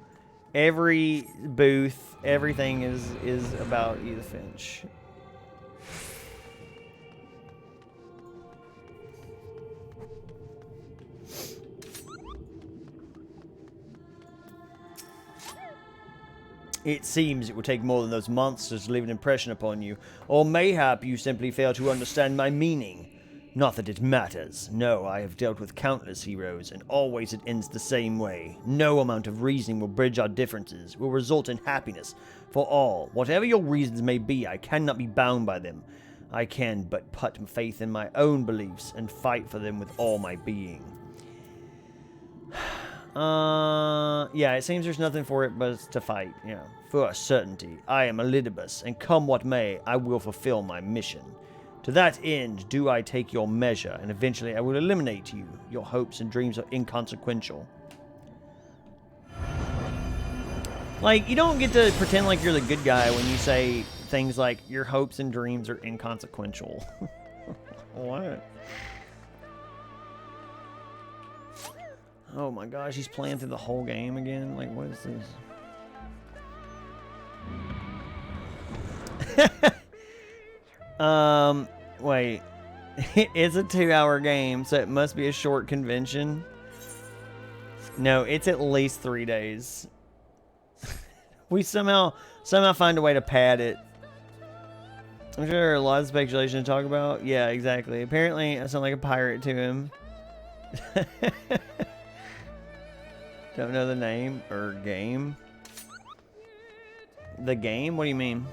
every booth, everything is about Edith Finch. It seems it would take more than those monsters to leave an impression upon you, or mayhap you simply fail to understand my meaning. Not that it matters. No, I have dealt with countless heroes, and always it ends the same way. No amount of reasoning will bridge our differences, will result in happiness for all. Whatever your reasons may be, I cannot be bound by them. I can but put faith in my own beliefs and fight for them with all my being. Yeah, it seems there's nothing for it but to fight, yeah. For a certainty, I am Elidibus, and come what may, I will fulfill my mission. To that end, do I take your measure, and eventually I will eliminate you. Your hopes and dreams are inconsequential. Like, you don't get to pretend like you're the good guy when you say things like, your hopes and dreams are inconsequential. What? Oh my gosh, he's playing through the whole game again? Like, what is this? Wait. It's a 2-hour game, so it must be a short convention. No, it's at least 3 days. We somehow find a way to pad it. I'm sure there are a lot of speculation to talk about. Yeah, exactly. Apparently, I sound like a pirate to him. Don't know the name or game. The game? What do you mean?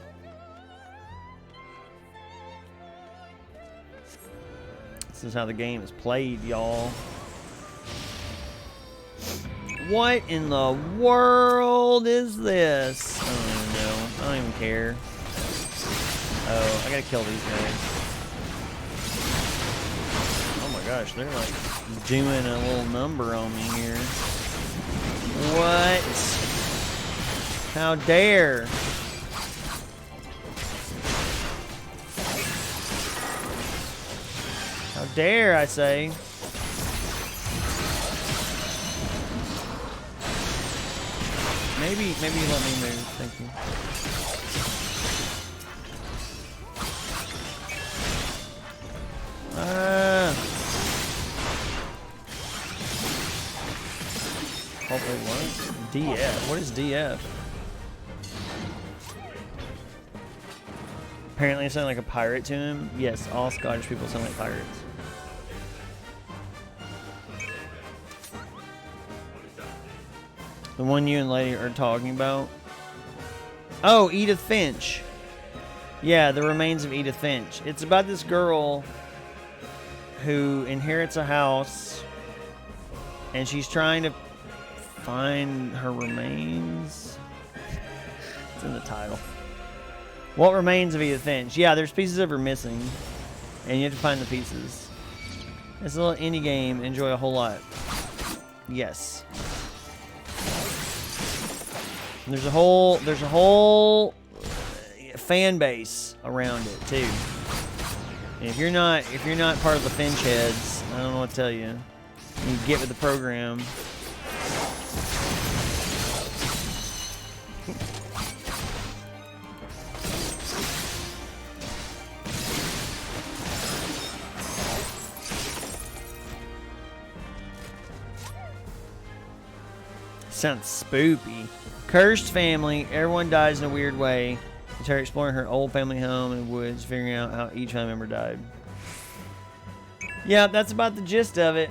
This is how the game is played, y'all. What in the world is this? I don't even know. I don't even care. Oh, I gotta kill these guys. Oh my gosh, they're like doing a little number on me here. What? How dare? How dare I say? Maybe you let me move. Thank you. Hopefully what? DF. What is DF? Apparently I sound like a pirate to him. Yes, all Scottish people sound like pirates. The one you and Lady are talking about? Oh, Edith Finch. Yeah, The Remains of Edith Finch. It's about this girl who inherits a house and she's trying to find her remains. It's in the title. What Remains of Edith Finch? Yeah, there's pieces of her missing and you have to find the pieces. It's a little indie game. Enjoy a whole lot. Yes. There's a whole fan base around it too. And if you're not part of the Finch heads, I don't know what to tell you. You get with the program. Sounds spoopy. Cursed family. Everyone dies in a weird way. It's her exploring her old family home in the woods, figuring out how each family member died. Yeah, that's about the gist of it.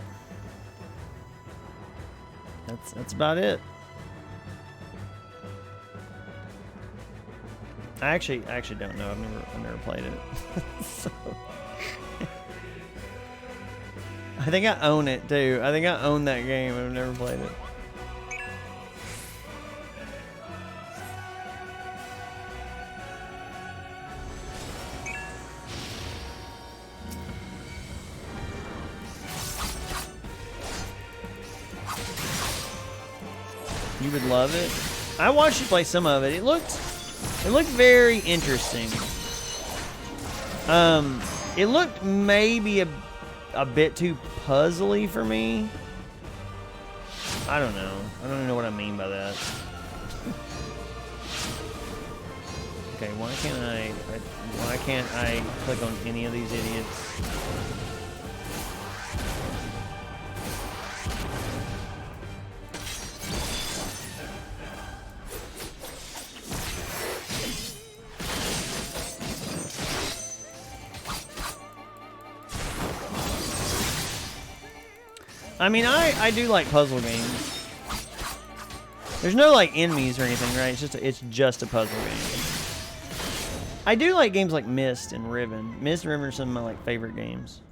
That's about it. I actually don't know. I've never played it. So. I think I own it too. I think I own that game. I've never played it. You would love it. I watched you play some of it. It looked very interesting. It looked maybe a bit too puzzly for me. I don't know. I don't even know what I mean by that. Okay, why can't I click on any of these idiots? I mean, I do like puzzle games. There's no like enemies or anything, right? It's just a puzzle game. I do like games like Myst and Riven. Myst and Riven are some of my like favorite games.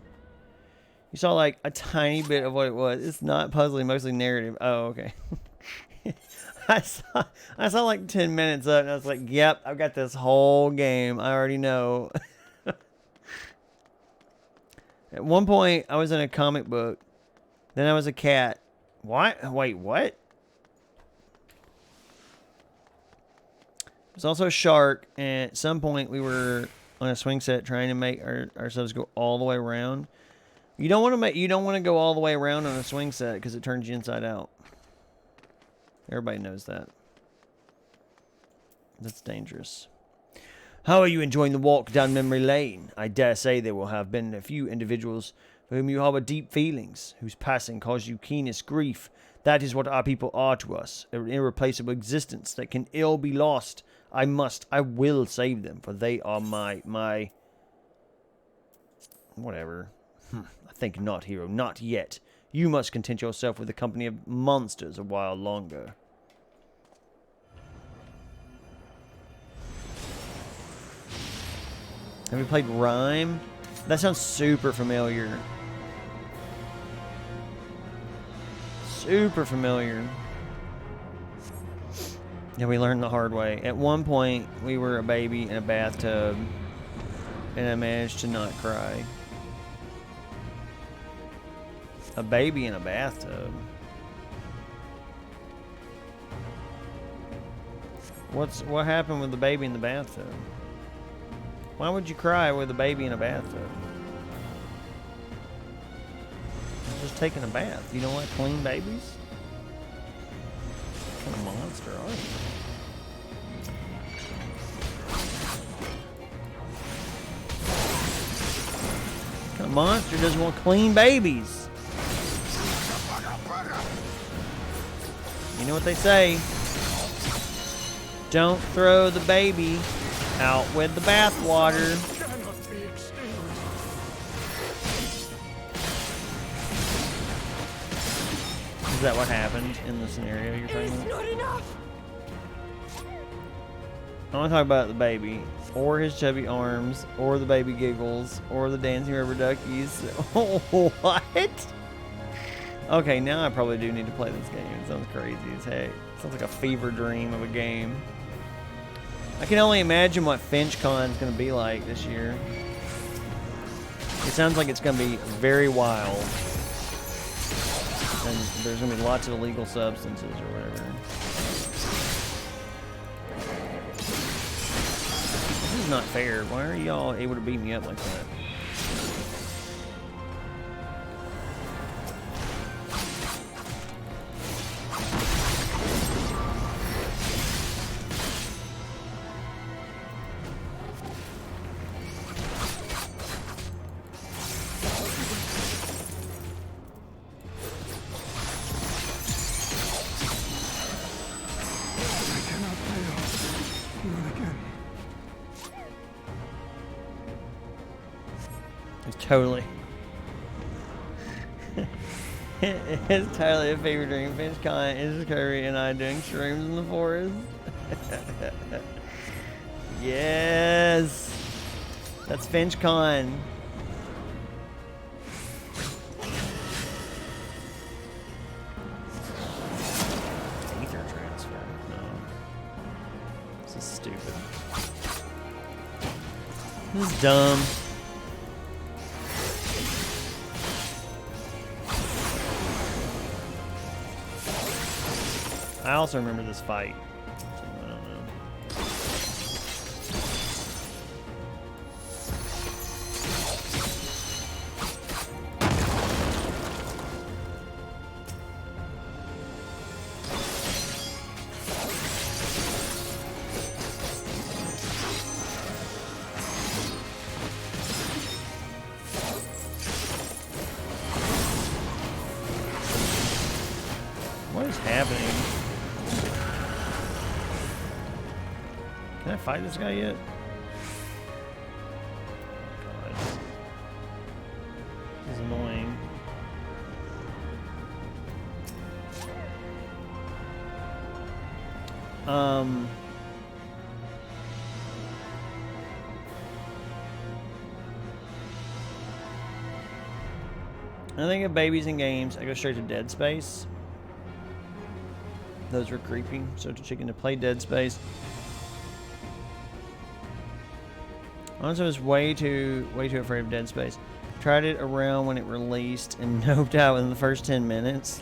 You saw like a tiny bit of what it was. It's not puzzling, mostly narrative. Oh, okay. I saw like 10 minutes of it and I was like, yep, I've got this whole game. I already know. At one point, I was in a comic book. Then I was a cat. What? Wait, what? It was also a shark, and at some point we were on a swing set trying to make ourselves go all the way around. You don't want to go all the way around on a swing set because it turns you inside out. Everybody knows that. That's dangerous. How are you enjoying the walk down memory lane? I dare say there will have been a few individuals for whom you harbor deep feelings, whose passing caused you keenest grief. That is what our people are to us, an irreplaceable existence that can ill be lost. I will save them, for they are my... Whatever. I think not, hero, not yet. You must content yourself with the company of monsters a while longer. Have we played Rhyme? That sounds super familiar. Super familiar. Yeah, we learned the hard way. At one point, we were a baby in a bathtub, and I managed to not cry. A baby in a bathtub. What happened with the baby in the bathtub? Why would you cry with a baby in a bathtub? I'm just taking a bath. You don't like clean babies? What kind of monster are you? What kind of monster doesn't want clean babies? You know what they say? Don't throw the baby out with the bathwater. Is that what happened in the scenario you're talking about? Not enough. I want to talk about the baby, or his chubby arms, or the baby giggles, or the dancing rubber duckies. What? Okay, now I probably do need to play this game. It sounds crazy as heck. It sounds like a fever dream of a game. I can only imagine what FinchCon is going to be like this year. It sounds like it's going to be very wild. And there's going to be lots of illegal substances or whatever. This is not fair. Why are y'all able to beat me up like that? Totally. It's totally a fever dream. FinchCon is Curry and I doing shrooms in the forest. Yes. That's FinchCon. Ether transfer. No. This is stupid. This is dumb. I also remember this fight. So I don't know. What is happening? Can I fight this guy yet? God. This is annoying. I think of babies in games, I go straight to Dead Space. Those were creepy. So to chicken to play Dead Space. Honestly, I was way too afraid of Dead Space. Tried it around when it released and noped out in the first 10 minutes.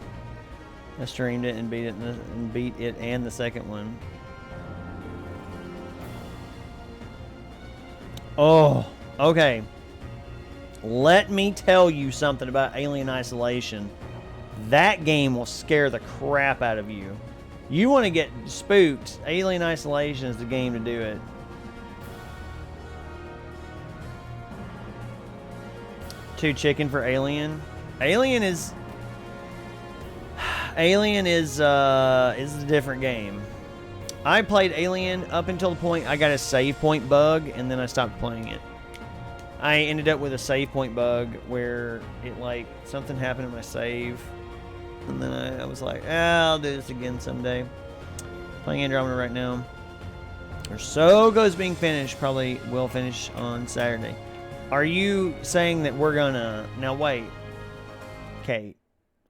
I streamed it and beat it and the second one. Oh, okay. Let me tell you something about Alien Isolation. That game will scare the crap out of you. You want to get spooked, Alien Isolation is the game to do it. Too chicken for Alien. Alien is a different game. I played Alien up until the point I got a save point bug, and then I stopped playing it. I ended up with a save point bug where it like something happened in my save, and then I was like, I'll do this again someday. Playing Andromeda right now. Or so goes being finished. Probably will finish on Saturday. Are you saying that we're gonna... Now wait. Kate.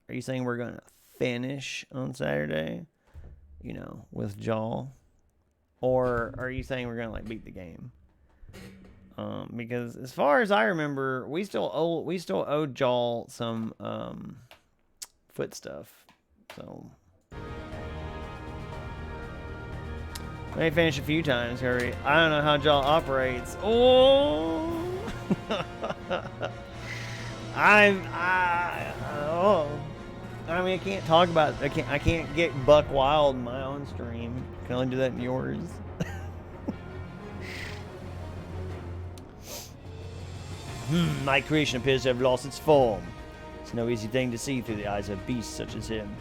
Are you saying we're gonna finish on Saturday? You know, with Jaw? Or are you saying we're gonna like beat the game? Because as far as I remember, we still owe Jaw some foot stuff. So they finished a few times, Harry. I don't know how Jaw operates. Oh, I mean, I can't talk about. I can't get buck wild in my own stream. I can only do that in yours. My creation appears to have lost its form. It's no easy thing to see through the eyes of beasts such as him.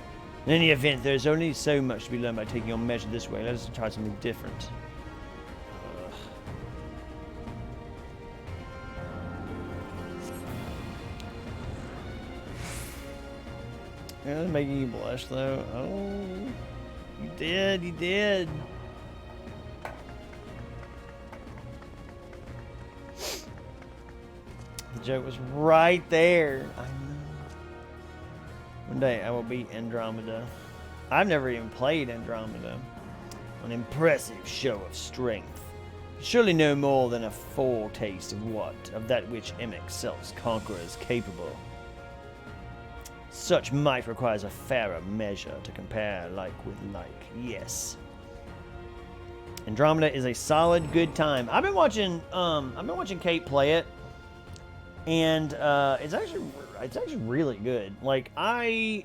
In any event, there is only so much to be learned by taking your measure this way. Let us try something different. Yeah, that's making you blush, though. Oh, you did. You did. The joke was right there. I know. One day I will beat Andromeda. I've never even played Andromeda. An impressive show of strength. Surely no more than a foretaste of that which Emexcel's conqueror is capable. Such might requires a fairer measure to compare like with like. Yes. Andromeda is a solid, good time. I've been watching Kate play it, and it's actually really good. Like I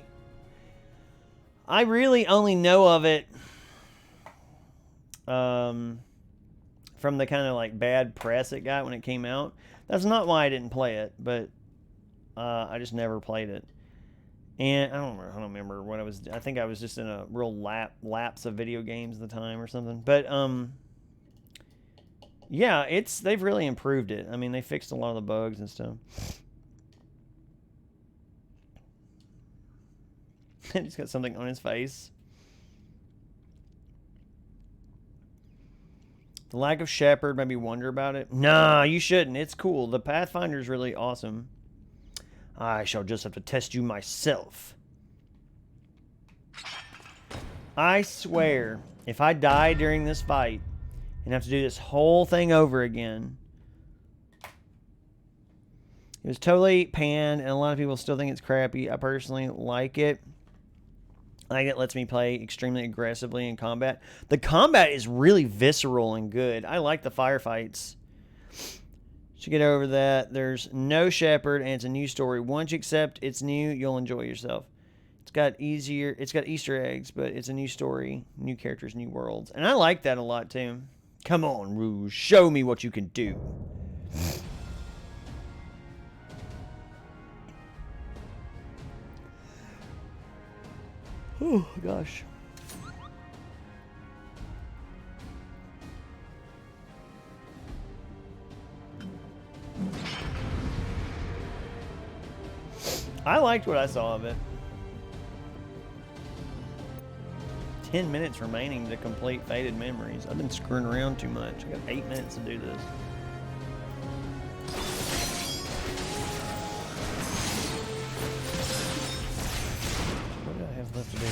really only know of it from the kind of like bad press it got when it came out. That's not why I didn't play it, but I just never played it. And I don't remember what I was. I think I was just in a real lapse of video games at the time or something. But yeah, they've really improved it. I mean, they fixed a lot of the bugs and stuff. He's got something on his face. The lack of Shepherd made me wonder about it. Nah, you shouldn't. It's cool. The Pathfinder's really awesome. I shall just have to test you myself. I swear, if I die during this fight and have to do this whole thing over again. It was totally panned, and a lot of people still think it's crappy. I personally like it. Like it lets me play extremely aggressively in combat. The combat is really visceral and good. I like the firefights. To get over that, there's no Shepherd, and it's a new story. Once you accept it's new, you'll enjoy yourself. It's got Easter eggs, but it's a new story, new characters, new worlds. And I like that a lot, too. Come on, Rouge. Show me what you can do. Oh, gosh. I liked what I saw of it. 10 minutes remaining to complete Faded Memories. I've been screwing around too much. I got 8 minutes to do this. What do I have left to do?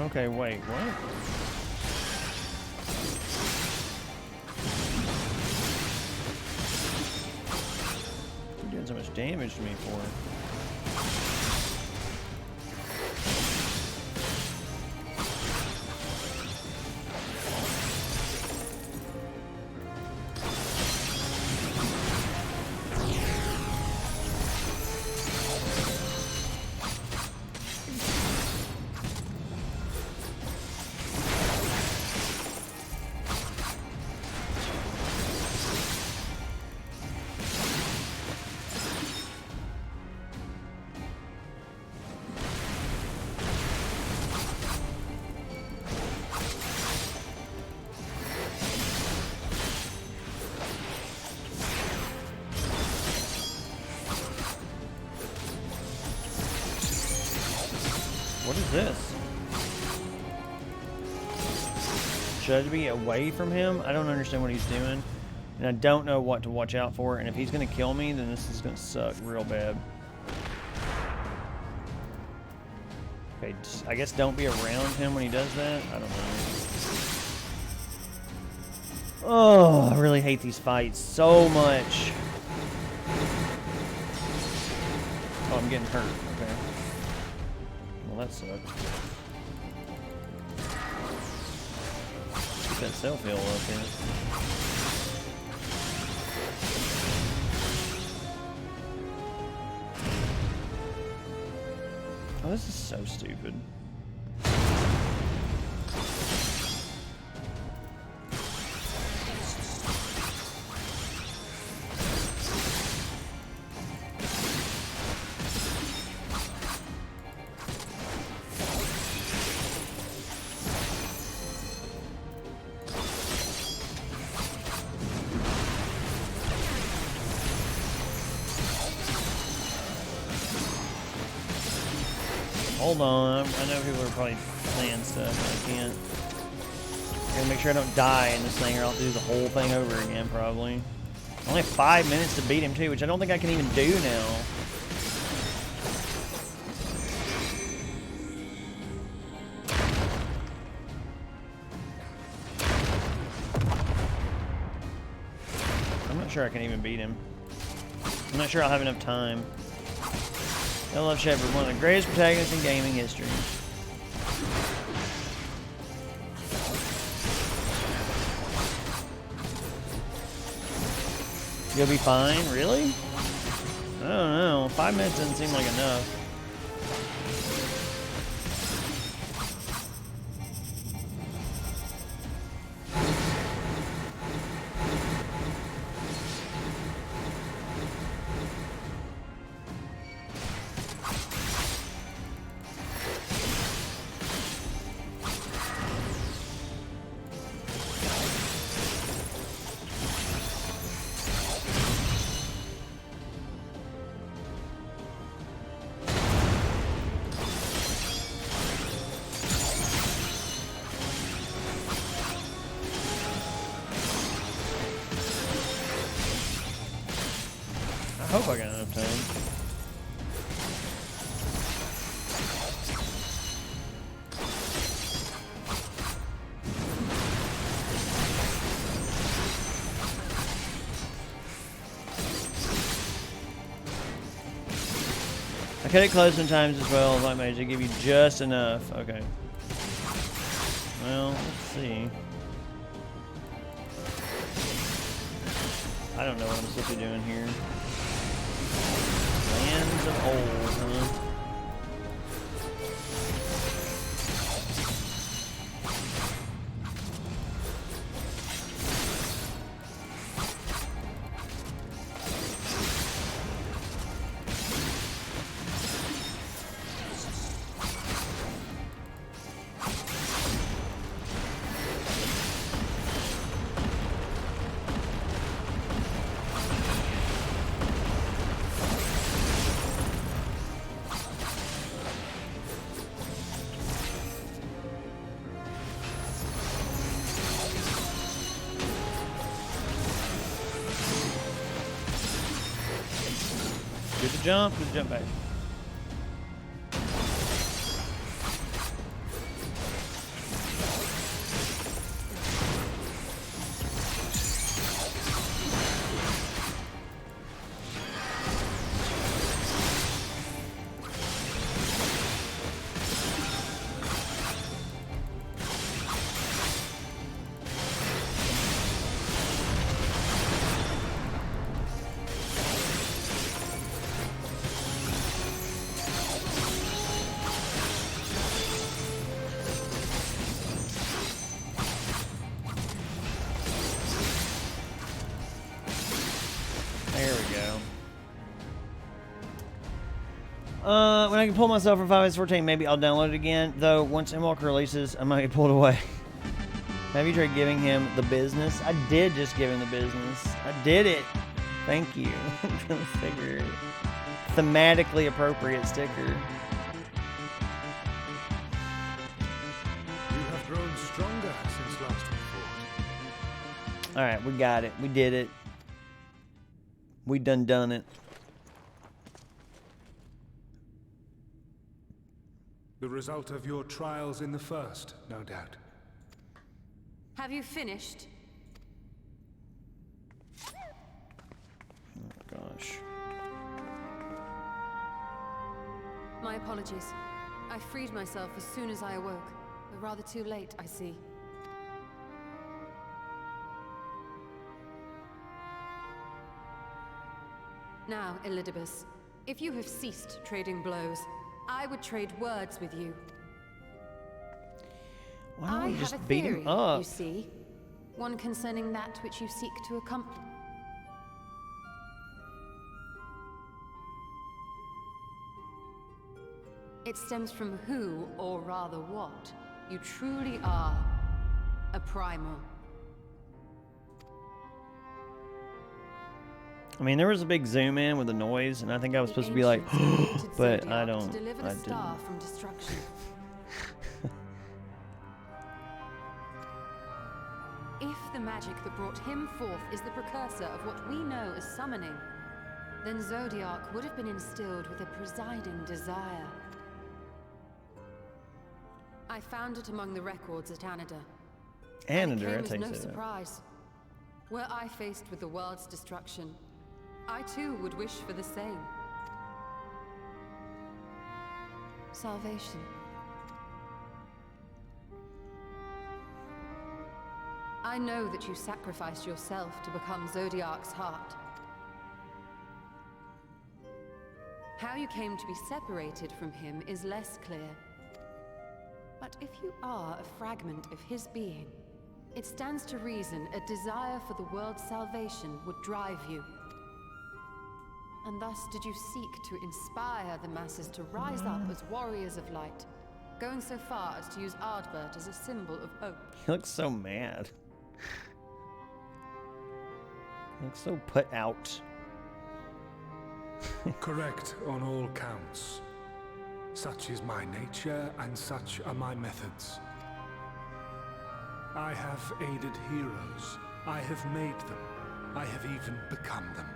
Oh. Okay, wait, what? So much damage to me for it. What is this? Should I be away from him? I don't understand what he's doing. And I don't know what to watch out for. And if he's going to kill me, then this is going to suck real bad. Okay, I guess don't be around him when he does that. I don't know. Oh, I really hate these fights so much. Oh, I'm getting hurt. Okay. Well, that sucks. Get that self-heal up here. Oh, this is so stupid. Hold on, I know people are probably playing stuff, but I can't. I gotta make sure I don't die in this thing or I'll do the whole thing over again, probably. I only have 5 minutes to beat him too, which I don't think I can even do now. I'm not sure I can even beat him. I'm not sure I'll have enough time. I love Shepard, one of the greatest protagonists in gaming history. You'll be fine? Really? I don't know. 5 minutes doesn't seem like enough. I hope I got enough time. I cut it close sometimes as well, Light Mage. They give you just enough. Okay. Well, let's see. I don't know what I'm supposed to be doing here. Lands of Old, huh? Good to jump back. There we go. When I can pull myself from 5s14, maybe I'll download it again. Though, once Endwalker releases, I might get pulled away. Have you tried giving him the business? I did just give him the business. I did it. Thank you. Sticker. Thematically appropriate sticker. Alright, we got it. We did it. We done it. The result of your trials in the first, no doubt. Have you finished? Oh gosh. My apologies. I freed myself as soon as I awoke, but rather too late, I see. Now, Elidibus, if you have ceased trading blows, I would trade words with you. Why don't I we have just a beat theory, him up? you see. One concerning that which you seek to accomplish. It stems from who, or rather what, you truly are. A primal. I mean, there was a big zoom in with the noise, and I think I was supposed to be like, but I don't. To deliver the star from destruction. If the magic that brought him forth is the precursor of what we know as summoning, then Zodiac would have been instilled with a presiding desire. I found it among the records at Anida. And it came as no surprise. Were I faced with the world's destruction, I too would wish for the same. Salvation. I know that you sacrificed yourself to become Zodiac's heart. How you came to be separated from him is less clear. But if you are a fragment of his being, it stands to reason a desire for the world's salvation would drive you. And thus did you seek to inspire the masses to rise up as warriors of light, going so far as to use Ardbert as a symbol of hope. He looks so mad. He looks so put out. Correct on all counts. Such is my nature, and such are my methods. I have aided heroes. I have made them. I have even become them.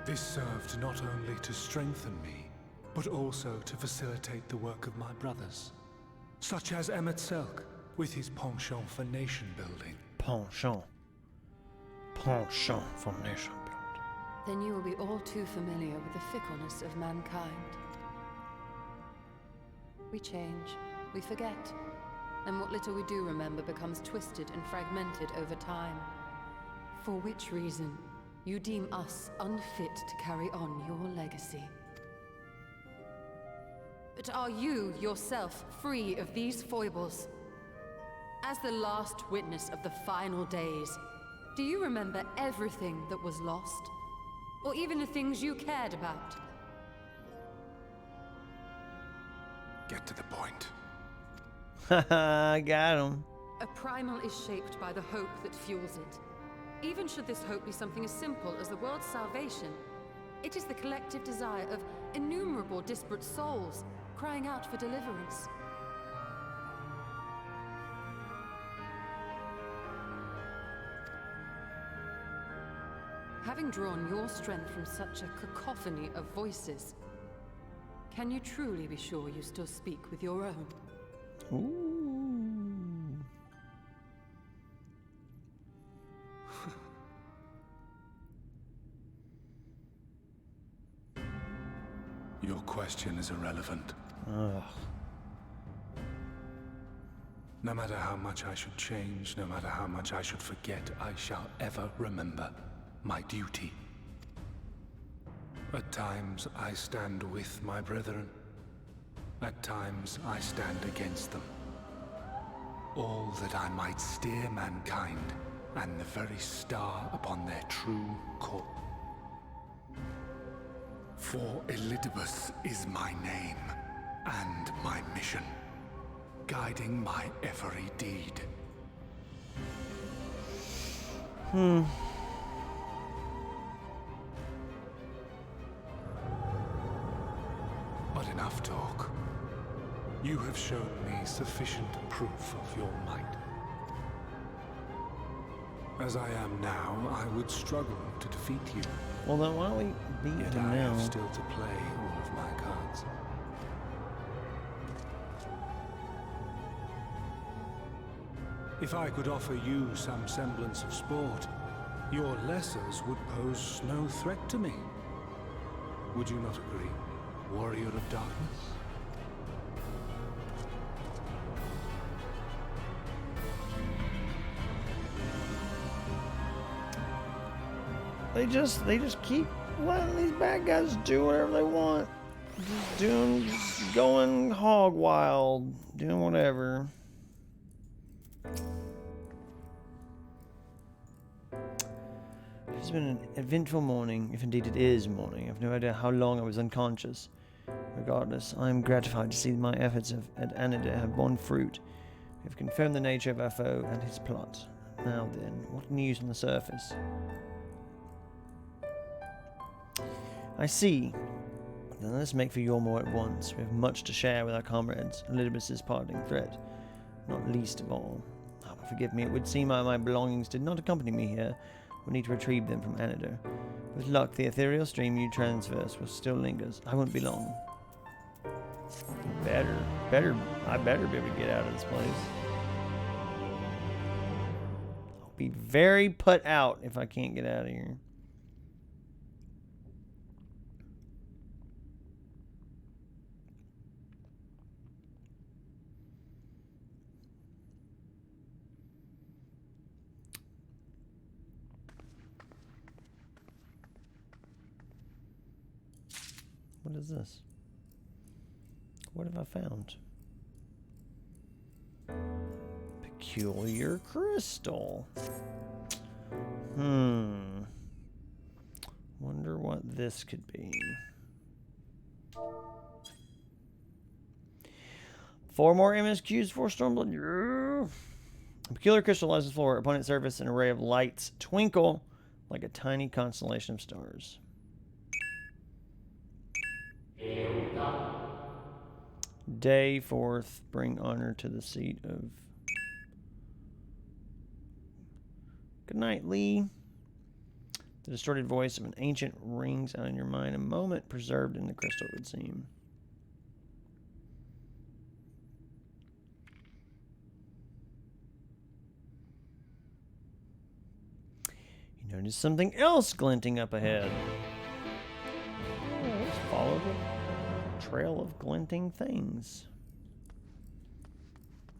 This served not only to strengthen me, but also to facilitate the work of my brothers. Such as Emmet Selk, with his penchant for nation building. Penchant. Penchant for nation building. Then you will be all too familiar with the fickleness of mankind. We change, we forget, and what little we do remember becomes twisted and fragmented over time. For which reason, you deem us unfit to carry on your legacy. But are you yourself free of these foibles? As the last witness of the final days, do you remember everything that was lost? Or even the things you cared about? Get to the point. Haha, got him. A primal is shaped by the hope that fuels it. Even should this hope be something as simple as the world's salvation, it is the collective desire of innumerable disparate souls crying out for deliverance. Having drawn your strength from such a cacophony of voices, can you truly be sure you still speak with your own? Ooh. Your question is irrelevant. Ugh. No matter how much I should change, no matter how much I should forget, I shall ever remember my duty. At times I stand with my brethren. At times I stand against them. All that I might steer mankind and the very star upon their true course. For Elidibus is my name and my mission, guiding my every deed. But enough talk. You have shown me sufficient proof of your might. As I am now, I would struggle to defeat you. Well, then why don't we beat Yet him I now? have still to play all of my cards. If I could offer you some semblance of sport, your lessers would pose no threat to me. Would you not agree, warrior of darkness? They just keep letting these bad guys do whatever they want. Just going hog wild, doing whatever. It's been an eventful morning, if indeed it is morning. I have no idea how long I was unconscious. Regardless, I am gratified to see my efforts at Anida have borne fruit. We have confirmed the nature of our foe and his plot. Now then, what news on the surface? I see. Then let us make for Yormore at once. We have much to share with our comrades. Elidibus's parting threat, not least of all. Oh, forgive me, it would seem my belongings did not accompany me here. We'll need to retrieve them from Anida. With luck, the ethereal stream you transverse will still lingers. I won't be long. I better be able to get out of this place. I'll be very put out if I can't get out of here. What is this? What have I found? Peculiar crystal. Wonder what this could be. 4 more MSQs for Stormblood. Yeah. A peculiar crystal lies on the floor. Upon its surface, an array of lights twinkle like a tiny constellation of stars. Day 4th, bring honor to the seat of... Good night, Lee. The distorted voice of an ancient rings out in your mind. A moment preserved in the crystal, it would seem. You notice something else glinting up ahead. Oh, let's follow the trail of glinting things.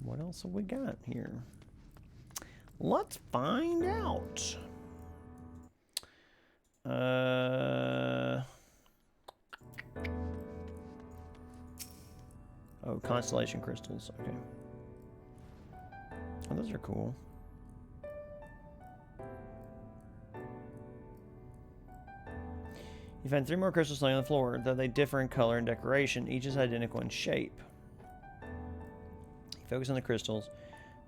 What else have we got here? Let's find out. Oh, Constellation Crystals. Okay. Oh, those are cool. You find 3 more crystals laying on the floor, though they differ in color and decoration. Each is identical in shape. You focus on the crystals,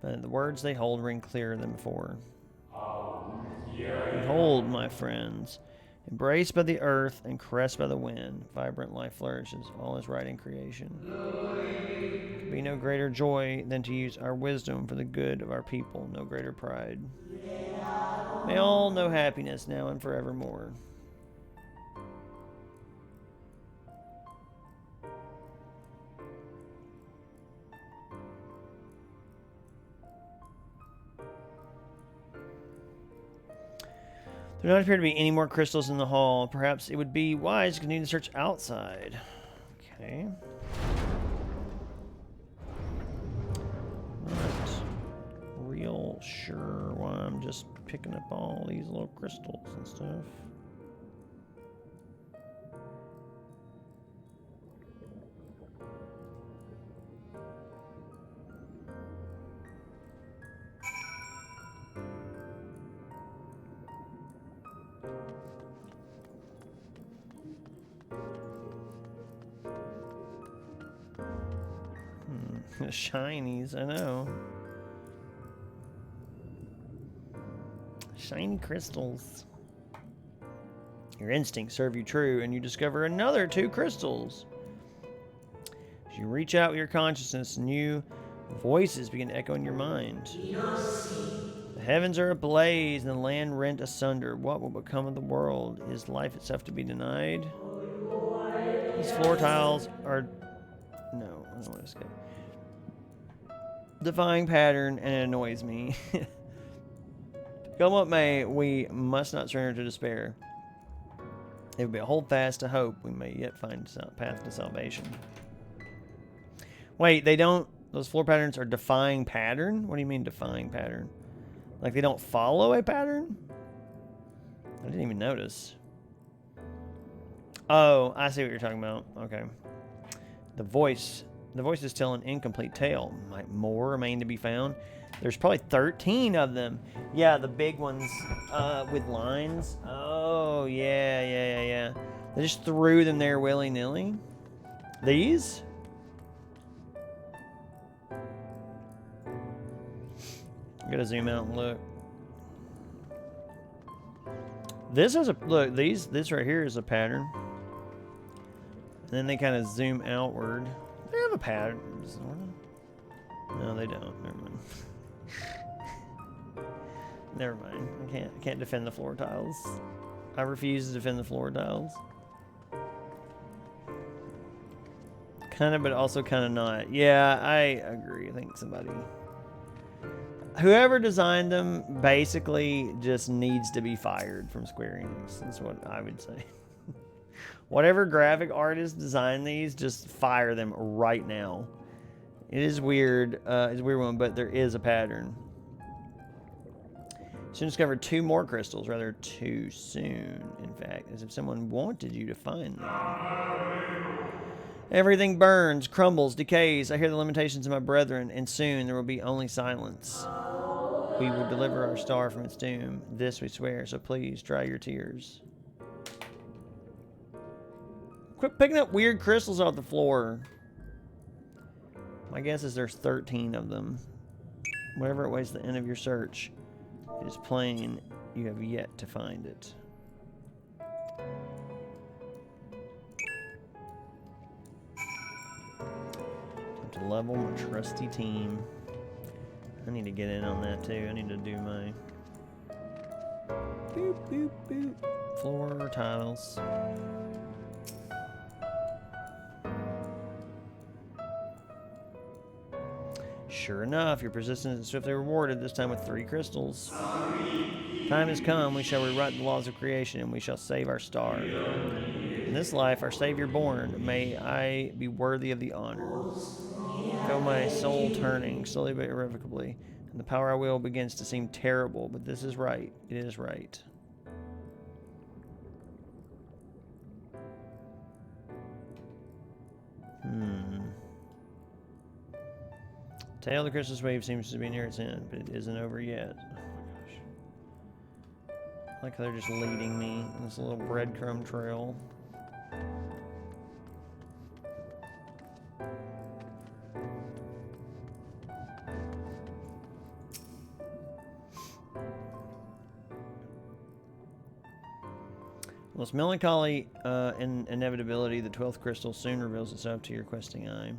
but the words they hold ring clearer than before. Behold, my friends, embraced by the earth and caressed by the wind, vibrant life flourishes. All is right in creation. There could be no greater joy than to use our wisdom for the good of our people. No greater pride. May all know happiness now and forevermore. There do not appear to be any more crystals in the hall. Perhaps it would be wise to continue to search outside. Okay. Not real sure why I'm just picking up all these little crystals and stuff. Shinies, I know. Shiny crystals. Your instincts serve you true, and you discover another 2 crystals. As you reach out with your consciousness, new voices begin to echo in your mind. The heavens are ablaze and the land rent asunder. What will become of the world? Is life itself to be denied? These floor tiles are... No, I don't want to escape. Defying pattern, and it annoys me. Come what may, we must not surrender to despair. It would be a hold fast to hope we may yet find a path to salvation. Wait, they don't... Those floor patterns are defying pattern? What do you mean defying pattern? Like they don't follow a pattern? I didn't even notice. Oh, I see what you're talking about. Okay. The voice is telling an incomplete tale. Might more remain to be found. There's probably 13 of them. Yeah, the big ones with lines. Oh, yeah. They just threw them there willy-nilly. These? I gotta zoom out and look. This is a look. This right here is a pattern. And then they kind of zoom outward. They have a pattern. No, they don't. Never mind. Never mind. I can't defend the floor tiles. I refuse to defend the floor tiles. Kind of, but also kind of not. Yeah, I agree. I think whoever designed them basically just needs to be fired from Square Enix. That's what I would say. Whatever graphic artist designed these, just fire them right now. It is weird. It's a weird one, but there is a pattern. Soon discovered 2 more crystals, rather too soon, in fact, as if someone wanted you to find them. Everything burns, crumbles, decays. I hear the lamentations of my brethren, and soon there will be only silence. We will deliver our star from its doom. This we swear, so please dry your tears. Quit picking up weird crystals off the floor. My guess is there's 13 of them. Whatever it weighs the end of your search, it is plain you have yet to find it. Time to level my trusty team. I need to get in on that too. I need to do my boop, boop, boop. Floor tiles. Sure enough, your persistence is swiftly rewarded, this time with 3 crystals. Time has come, we shall rewrite the laws of creation, and we shall save our star. In this life, our Savior born, may I be worthy of the honor. Feel my soul turning, slowly but irrevocably, and the power I will begins to seem terrible, but this is right. It is right. Tail of the Christmas wave seems to be near its end, but it isn't over yet. Oh my gosh. I like how they're just leading me on this little breadcrumb trail. Most melancholy inevitability, the 12th crystal soon reveals itself to your questing eye.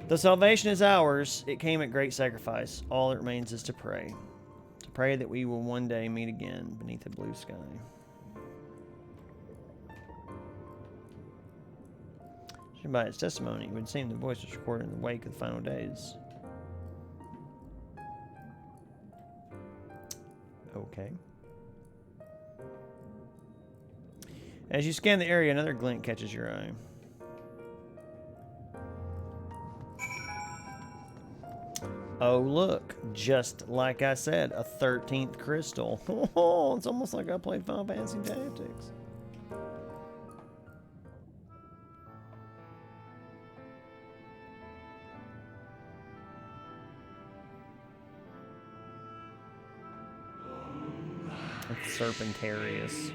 The salvation is ours. It came at great sacrifice. All that remains is to pray. To pray that we will one day meet again beneath a blue sky. By its testimony, it would seem the voice was recorded in the wake of the final days. Okay. As you scan the area, another glint catches your eye. Oh, look. Just like I said, a 13th crystal. Oh, it's almost like I played Final Fantasy Tactics. It's Serpentarius.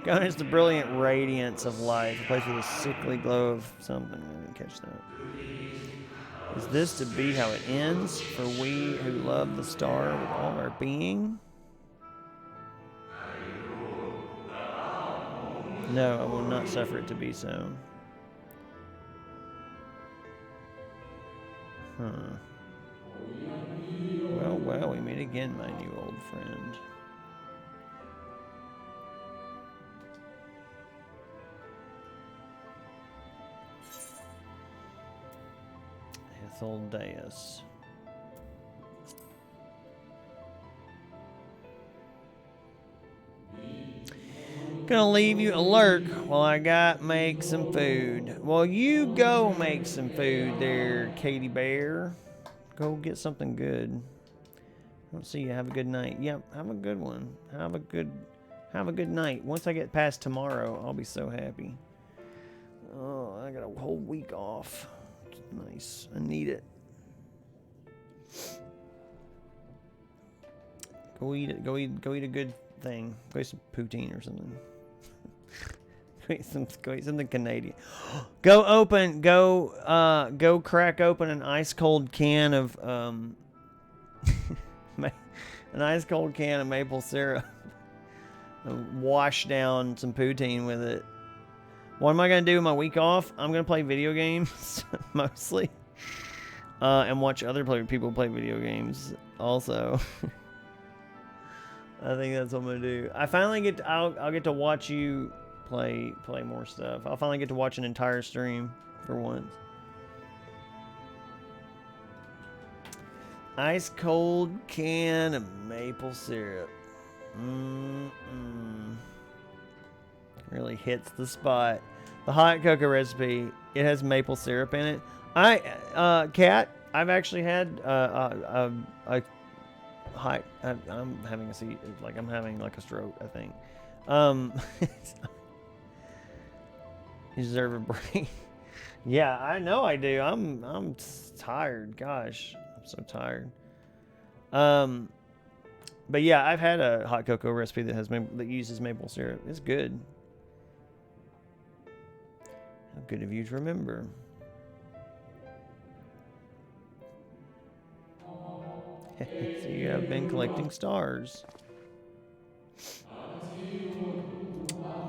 Gone is the brilliant radiance of life, replaced with a sickly glow of something. I didn't catch that. Is this to be how it ends for we who love the star with all our being? No, I will not suffer it to be so. Well, we meet again, my new old friend. Ethel Deus. Gonna leave you alert while I make some food. Well, you go make some food there, Katie Bear. Go get something good. I don't see you. Have a good night. Yep, have a good one. Have a good night. Once I get past tomorrow, I'll be so happy. Oh, I got a whole week off. It's nice. I need it. Go eat it. Go eat a good thing. Go eat some poutine or something. Go eat something Canadian. Go crack open an ice cold can of an ice cold can of maple syrup. And wash down some poutine with it. What am I gonna do with my week off? I'm gonna play video games mostly, and watch other people play video games also. I think that's what I'm gonna do. I finally I'll get to watch you play more stuff. I'll finally get to watch an entire stream for once. Ice cold can of maple syrup. Really hits the spot. The hot cocoa recipe, it has maple syrup in it. Kat, I've actually had I'm having a seat, like I'm having like a stroke, I think. You deserve a break. Yeah, I know I do. I'm tired. Gosh, I'm so tired. But yeah, I've had a hot cocoa recipe that uses maple syrup. It's good. How good of you to remember. So you have been collecting stars.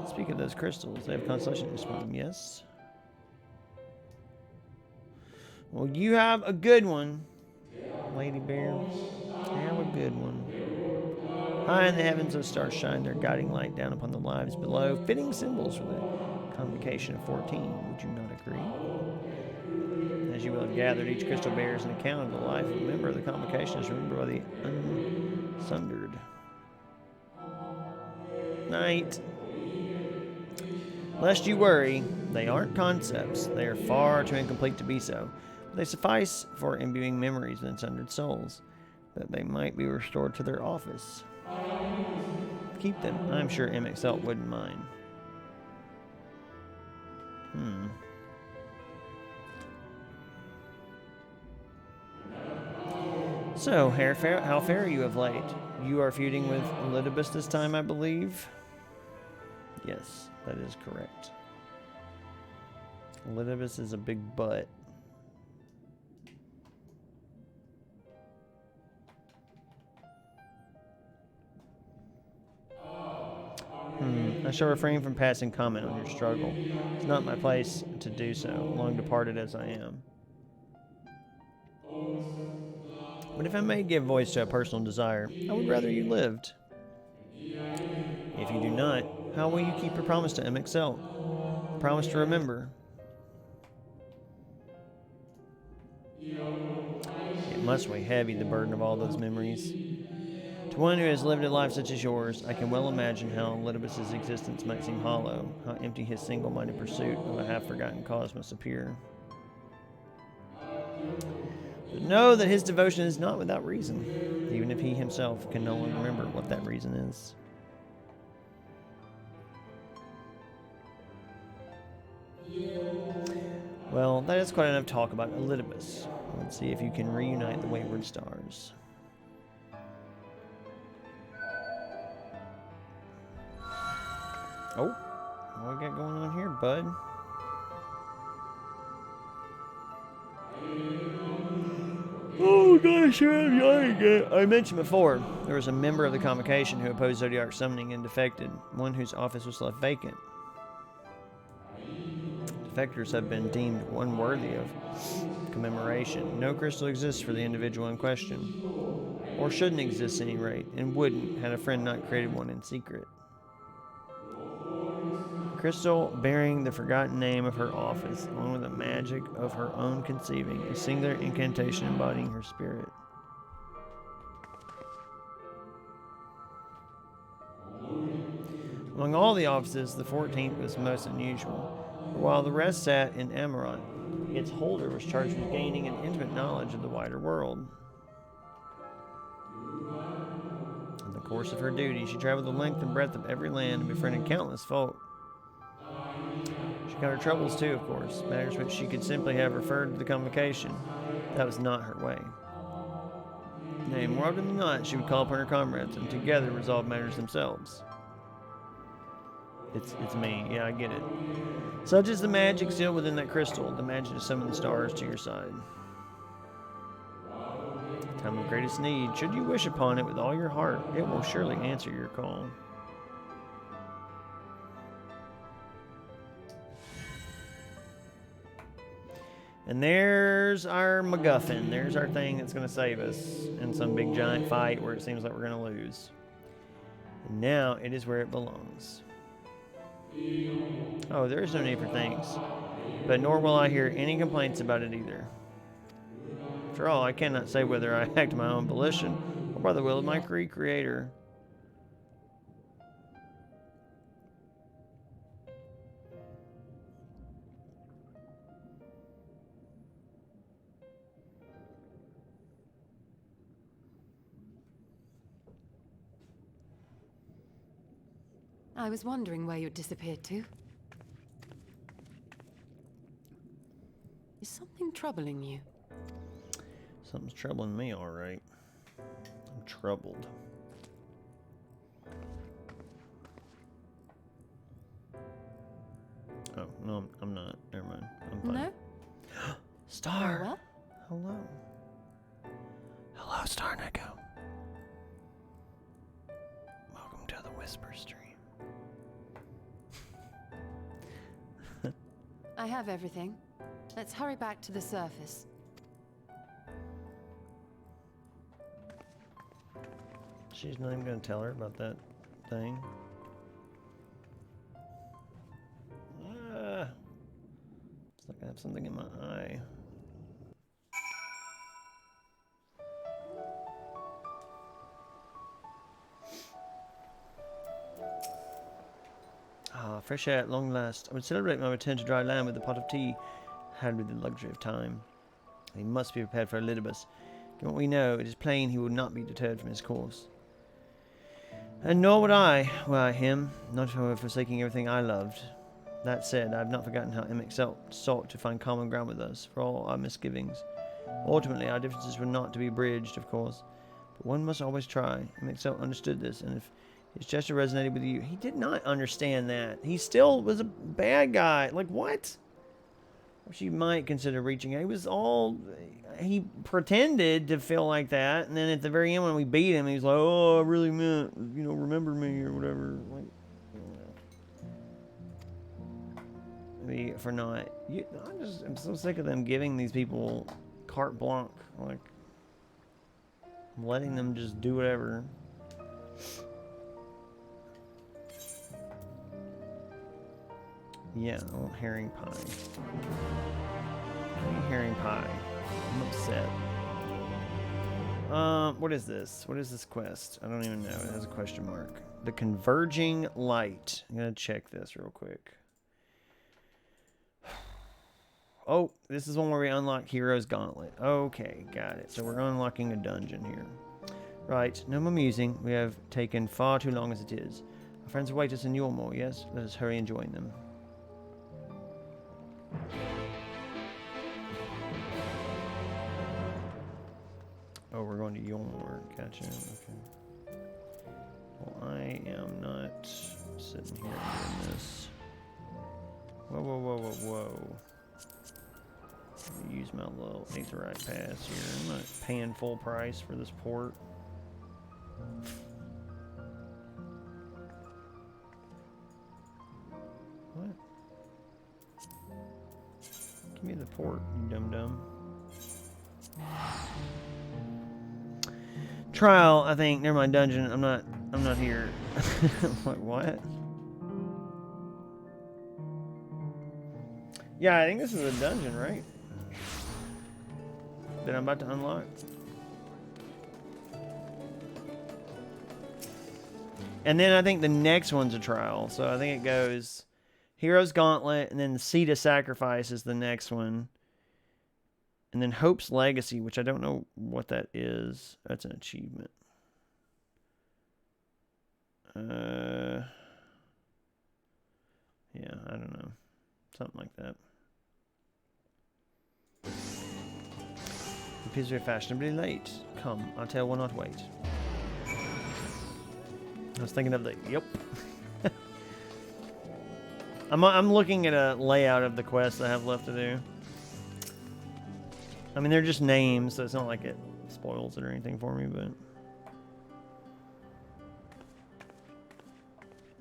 Speak of those crystals, they have Constellation Crystals. Yes. Well, you have a good one, Lady Bear. Have a good one. High in the heavens, those stars shine their guiding light down upon the lives below, fitting symbols for the convocation of 14. Would you not agree? As you will have gathered, each crystal bears an account of the life of a member of the convocation as remembered by the unsundered. Night. Lest you worry, they aren't concepts. They are far too incomplete to be so. But they suffice for imbuing memories in sundered souls, that they might be restored to their office. Keep them. I'm sure MXL wouldn't mind. So, how fare you of late? You are feuding with Elidibus this time, I believe? Yes, that is correct. Elidibus is a big butt. I shall refrain from passing comment on your struggle. It's not my place to do so, long departed as I am. But if I may give voice to a personal desire, I would rather you lived. If you do not, how will you keep your promise to MXL? Promise to remember. It must weigh heavy, the burden of all those memories. To one who has lived a life such as yours, I can well imagine how Elidibus's existence might seem hollow, how empty his single-minded pursuit of a half-forgotten cause must appear. But know that his devotion is not without reason, even if he himself can no longer remember what that reason is. Well, that is quite enough talk about Elidibus. Let's see if you can reunite the wayward stars. Oh, what we got going on here, bud? Oh gosh, I mentioned before, there was a member of the convocation who opposed Zodiac summoning and defected, one whose office was left vacant. Defectors have been deemed unworthy of commemoration. No crystal exists for the individual in question. Or shouldn't exist at any rate, and wouldn't had a friend not created one in secret. A crystal bearing the forgotten name of her office, along with the magic of her own conceiving, a singular incantation embodying her spirit. Among all the offices, the 14th was most unusual, for while the rest sat in Amaranth, its holder was charged with gaining an intimate knowledge of the wider world. In the course of her duty, she traveled the length and breadth of every land and befriended countless folk. She got her troubles too, of course, matters which she could simply have referred to the convocation. That was not her way. Nay, more often than not, she would call upon her comrades and together resolve matters themselves. It's me. Yeah, I get it. Such is the magic sealed within that crystal, the magic to summon the stars to your side. Time of greatest need, should you wish upon it with all your heart, it will surely answer your call. And there's our MacGuffin. There's our thing that's going to save us in some big giant fight where it seems like we're going to lose. And now it is where it belongs. Oh, there is no need for thanks, but nor will I hear any complaints about it either. After all, I cannot say whether I act my own volition or by the will of my Creator. I was wondering where you'd disappeared to. Is something troubling you? Something's troubling me, all right. I'm troubled. Oh, no, I'm not. Never mind. I'm fine. No? Star! Well? Hello. Hello, Star Neko. Welcome to the Whisper Stream. I have everything. Let's hurry back to the surface. She's not even going to tell her about that thing. It's like I have something in my eye. Ah, fresh air at long last. I would celebrate my return to dry land with a pot of tea, had with the luxury of time. He must be prepared for Elidibus. Given what we know, it is plain he will not be deterred from his course. And nor would I, were I him, not for forsaking everything I loved. That said, I have not forgotten how Emic sought to find common ground with us, for all our misgivings. Ultimately, our differences were not to be bridged, of course, but one must always try. Emic understood this, and if his gesture resonated with you, he did not understand that. He still was a bad guy. Like, what? She might consider reaching out. He was all... He pretended to feel like that, and then at the very end when we beat him, he was like, oh, I really meant, you know, remember me or whatever. Like, maybe for not... I'm so sick of them giving these people carte blanche. Like, letting them just do whatever. Yeah, I want herring pie. Give me herring pie. I'm upset. What is this? What is this quest? I don't even know. It has a question mark. The Converging Light. I'm gonna check this real quick. Oh, this is one where we unlock Hero's Gauntlet. Okay, got it. So we're unlocking a dungeon here. Right, no more musing. We have taken far too long as it is. Our friends await us in Yulmore, yes? Let us hurry and join them. Oh, we're going to Yulmore. Gotcha. Okay. Well, I am not sitting here doing this. Whoa, whoa, whoa, whoa, whoa. Let me use my little Aetherite pass here. I'm not paying full price for this port. What? Give me the port, you dum-dum. Trial, I think. Never mind, dungeon. I'm not here. Like, what? Yeah, I think this is a dungeon, right? That I'm about to unlock. And then I think the next one's a trial. So I think it goes Hero's Gauntlet, and then the Seat of Sacrifice is the next one. And then Hope's Legacy, which I don't know what that is. That's an achievement. Yeah, I don't know. Something like that. The pizza fashionably late. Come, our tale will not wait. I was thinking of the... Yep. I'm looking at a layout of the quests I have left to do. I mean, they're just names, so it's not like it spoils it or anything for me, but...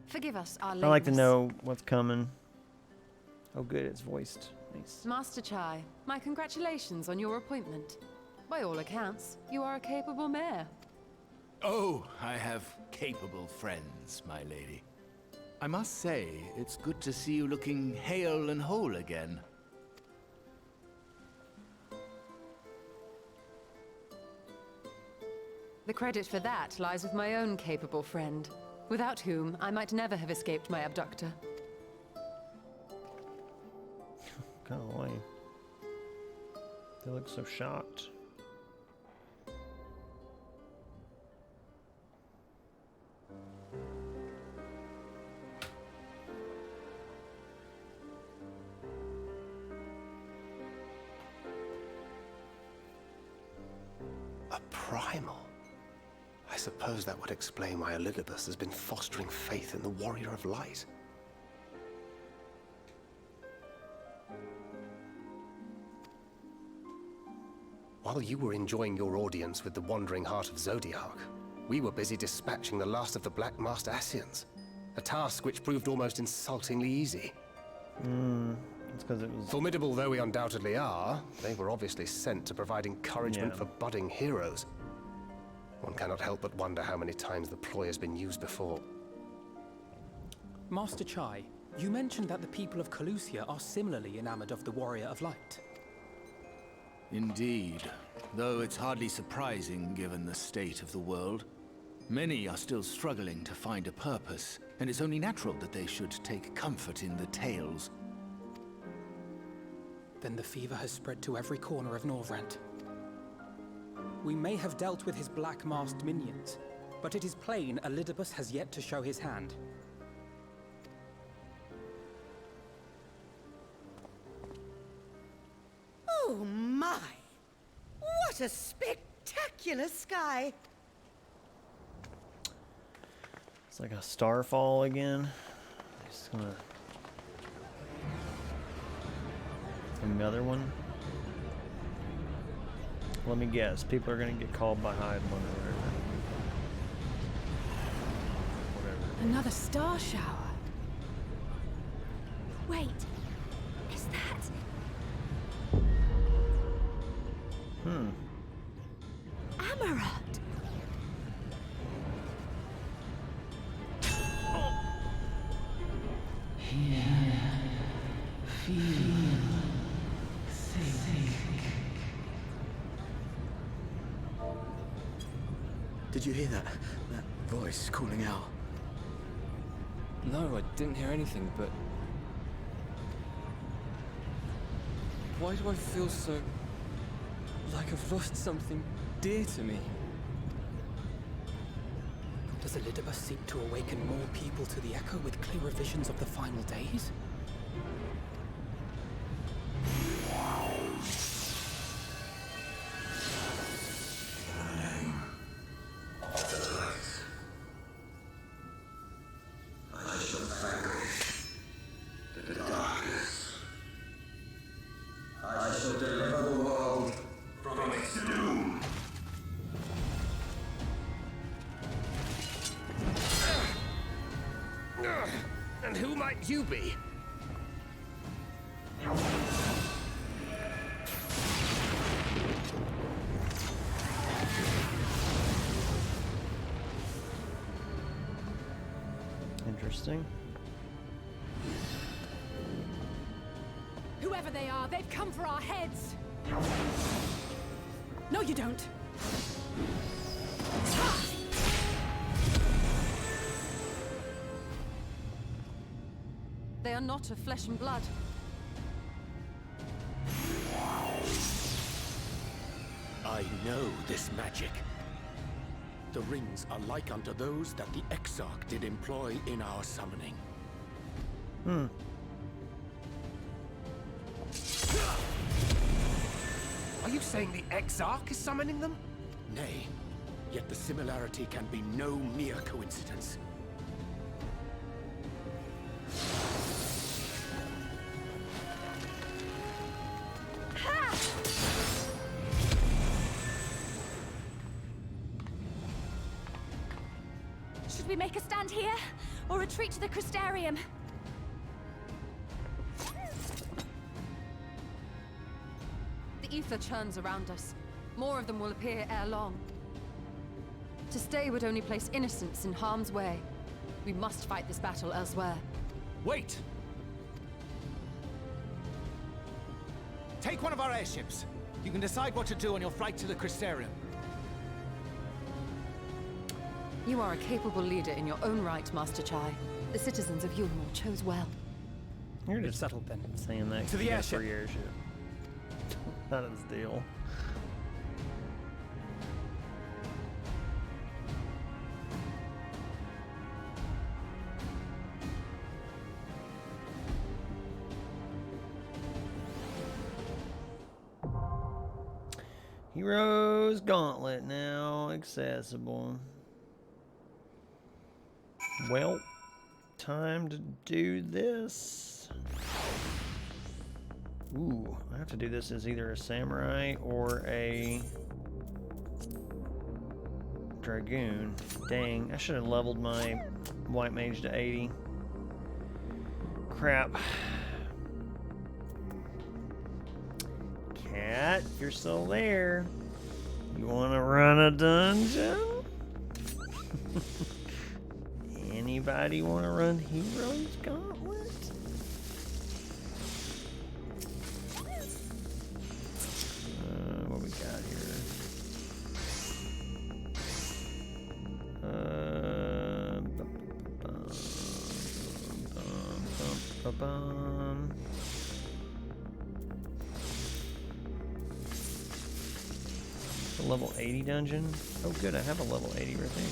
Forgive us our I like to lateness. know what's coming. Oh, good, it's voiced. Nice. Master Chai, my congratulations on your appointment. By all accounts, you are a capable mayor. Oh, I have capable friends, my lady. I must say, it's good to see you looking hale and whole again. The credit for that lies with my own capable friend, without whom I might never have escaped my abductor. Go away. They look so shocked. A primal? I suppose that would explain why Elidibus has been fostering faith in the Warrior of Light. While you were enjoying your audience with the Wandering Heart of Zodiac, we were busy dispatching the last of the Black Master Ascians, a task which proved almost insultingly easy. It's because it was... Formidable though we undoubtedly are, they were obviously sent to provide encouragement for budding heroes. One cannot help but wonder how many times the ploy has been used before. Master Chai, you mentioned that the people of Calusia are similarly enamored of the Warrior of Light. Indeed, though it's hardly surprising given the state of the world. Many are still struggling to find a purpose, and it's only natural that they should take comfort in the tales. Then the fever has spread to every corner of Norvrant. We may have dealt with his black-masked minions, but it is plain Elidibus has yet to show his hand. Oh my! What a spectacular sky! It's like a starfall again. Just gonna... Another one. Let me guess. People are gonna get called by Hyde one or whatever. Another star shower. Wait, is that... Amaranth? Did you hear that? That voice calling out? No, I didn't hear anything, but... Why do I feel so... like I've lost something dear to me? Does Elidibus seek to awaken more people to the Echo with clearer visions of the final days? And who might you be? Interesting. Whoever they are, they've come for our heads! No, you don't! They are not of flesh and blood. I know this magic. The rings are like unto those that the Exarch did employ in our summoning. Are you saying the Exarch is summoning them? Nay, yet the similarity can be no mere coincidence. Should we make a stand here, or retreat to the Crystarium? The ether churns around us. More of them will appear ere long. To stay would only place innocents in harm's way. We must fight this battle elsewhere. Wait! Take one of our airships. You can decide what to do on your flight to the Crystarium. You are a capable leader in your own right, Master Chai. The citizens of Yulmore chose well. You're It's just settled then. saying that To the you got airship. free airship. That is the deal. Heroes Gauntlet now accessible. Well, time to do this. Ooh, I have to do this as either a samurai or a dragoon. Dang, I should have leveled my white mage to 80. Crap. Cat, you're still there. You want to run a dungeon? Anybody want to run Heroes Gauntlet? What we got here? A level 80 dungeon? Oh good, I have a level 80 right there.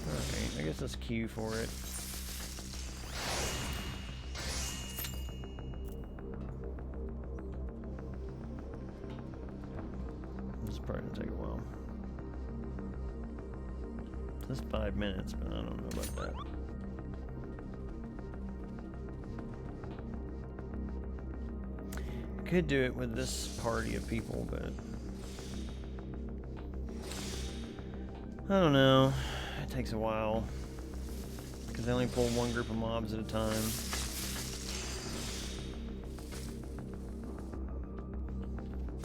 Alright, I guess let's queue for it. This is probably gonna take a while. This is 5 minutes, but I don't know about that. Could do it with this party of people, but I don't know. It takes a while because they only pull one group of mobs at a time.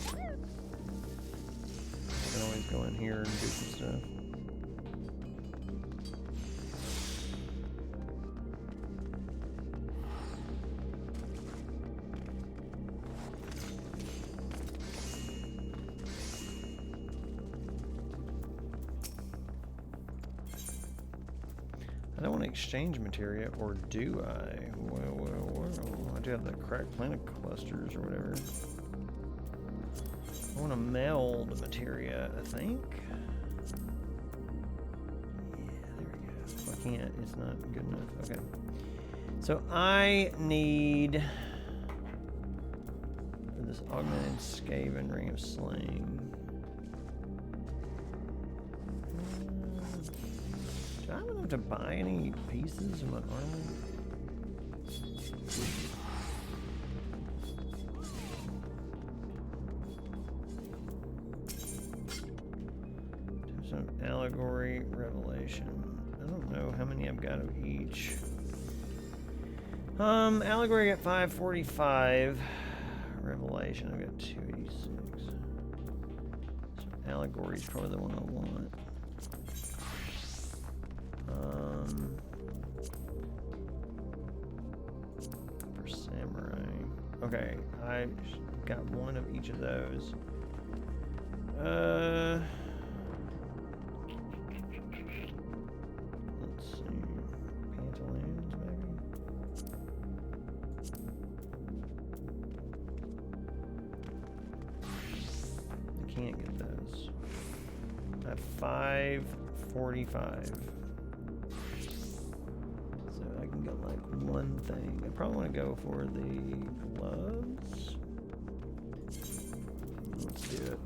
I can always go in here and do some stuff. I don't want to exchange materia, or do I? Well, I do have the cracked planet clusters or whatever. I want to meld materia, I think. Yeah, there we go. I can't, it's not good enough. Okay. So I need this augmented Skaven Ring of Slaying. Do I have enough to buy any pieces of my armor? Some allegory, revelation. I don't know how many I've got of each. Allegory got 545. Revelation I've got 286. So allegory is probably the one I want. For samurai. Okay, I got one of each of those. Let's see. Pantaloons, maybe? I can't get those. I have 545. So I can get like one thing. I probably want to go for the gloves. Let's do it.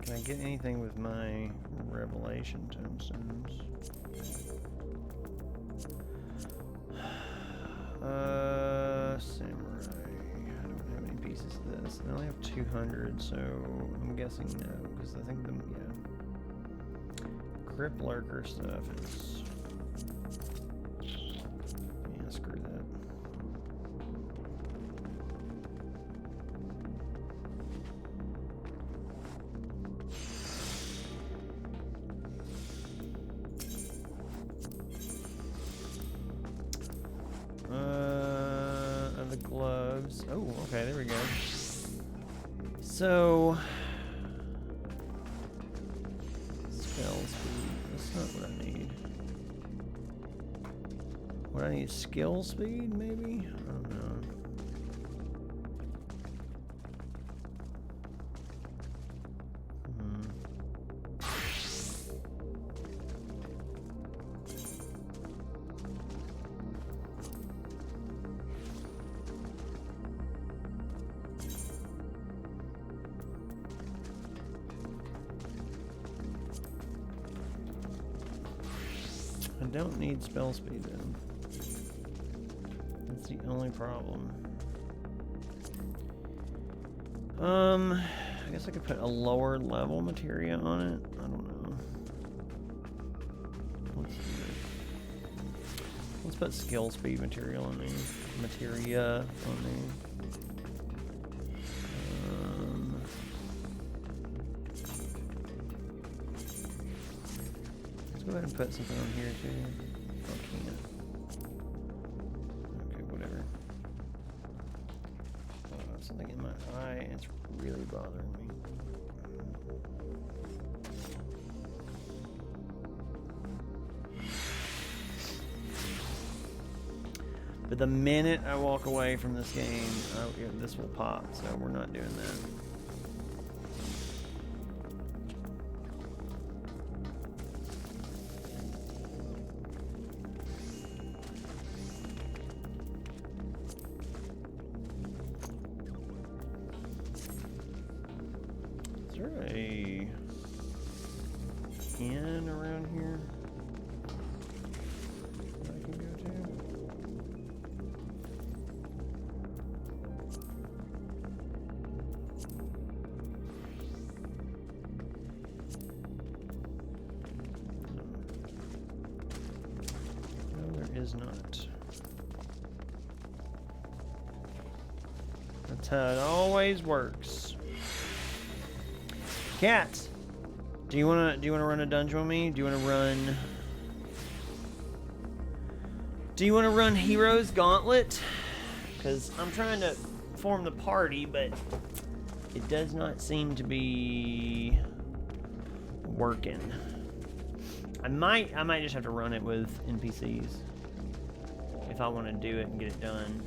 Can I get anything with my revelation tombstones? Samurai. I don't have any pieces of this. I only have 200, so I'm guessing no, because I think yeah. Crypt Lurker stuff is... Yeah, screw that. The gloves. Oh, okay, there we go. So, spell speed. That's not what I need. What I need is skill speed, maybe? I don't know. I don't need spell speed then. That's the only problem. I guess I could put a lower level materia on it. I don't know. Let's do it. Let's put skill speed material on me. Materia on me. Go ahead and put something on here too. Oh, I can't. Okay, whatever. Something in my eye, and it's really bothering me. But the minute I walk away from this game, this will pop, so we're not doing that. Is there a inn around here that I can go to? No, there is not. That's how it always works. Cat, do you wanna run a dungeon with me? Do you wanna run Heroes Gauntlet? Because I'm trying to form the party, but it does not seem to be working. I might just have to run it with NPCs if I want to do it and get it done.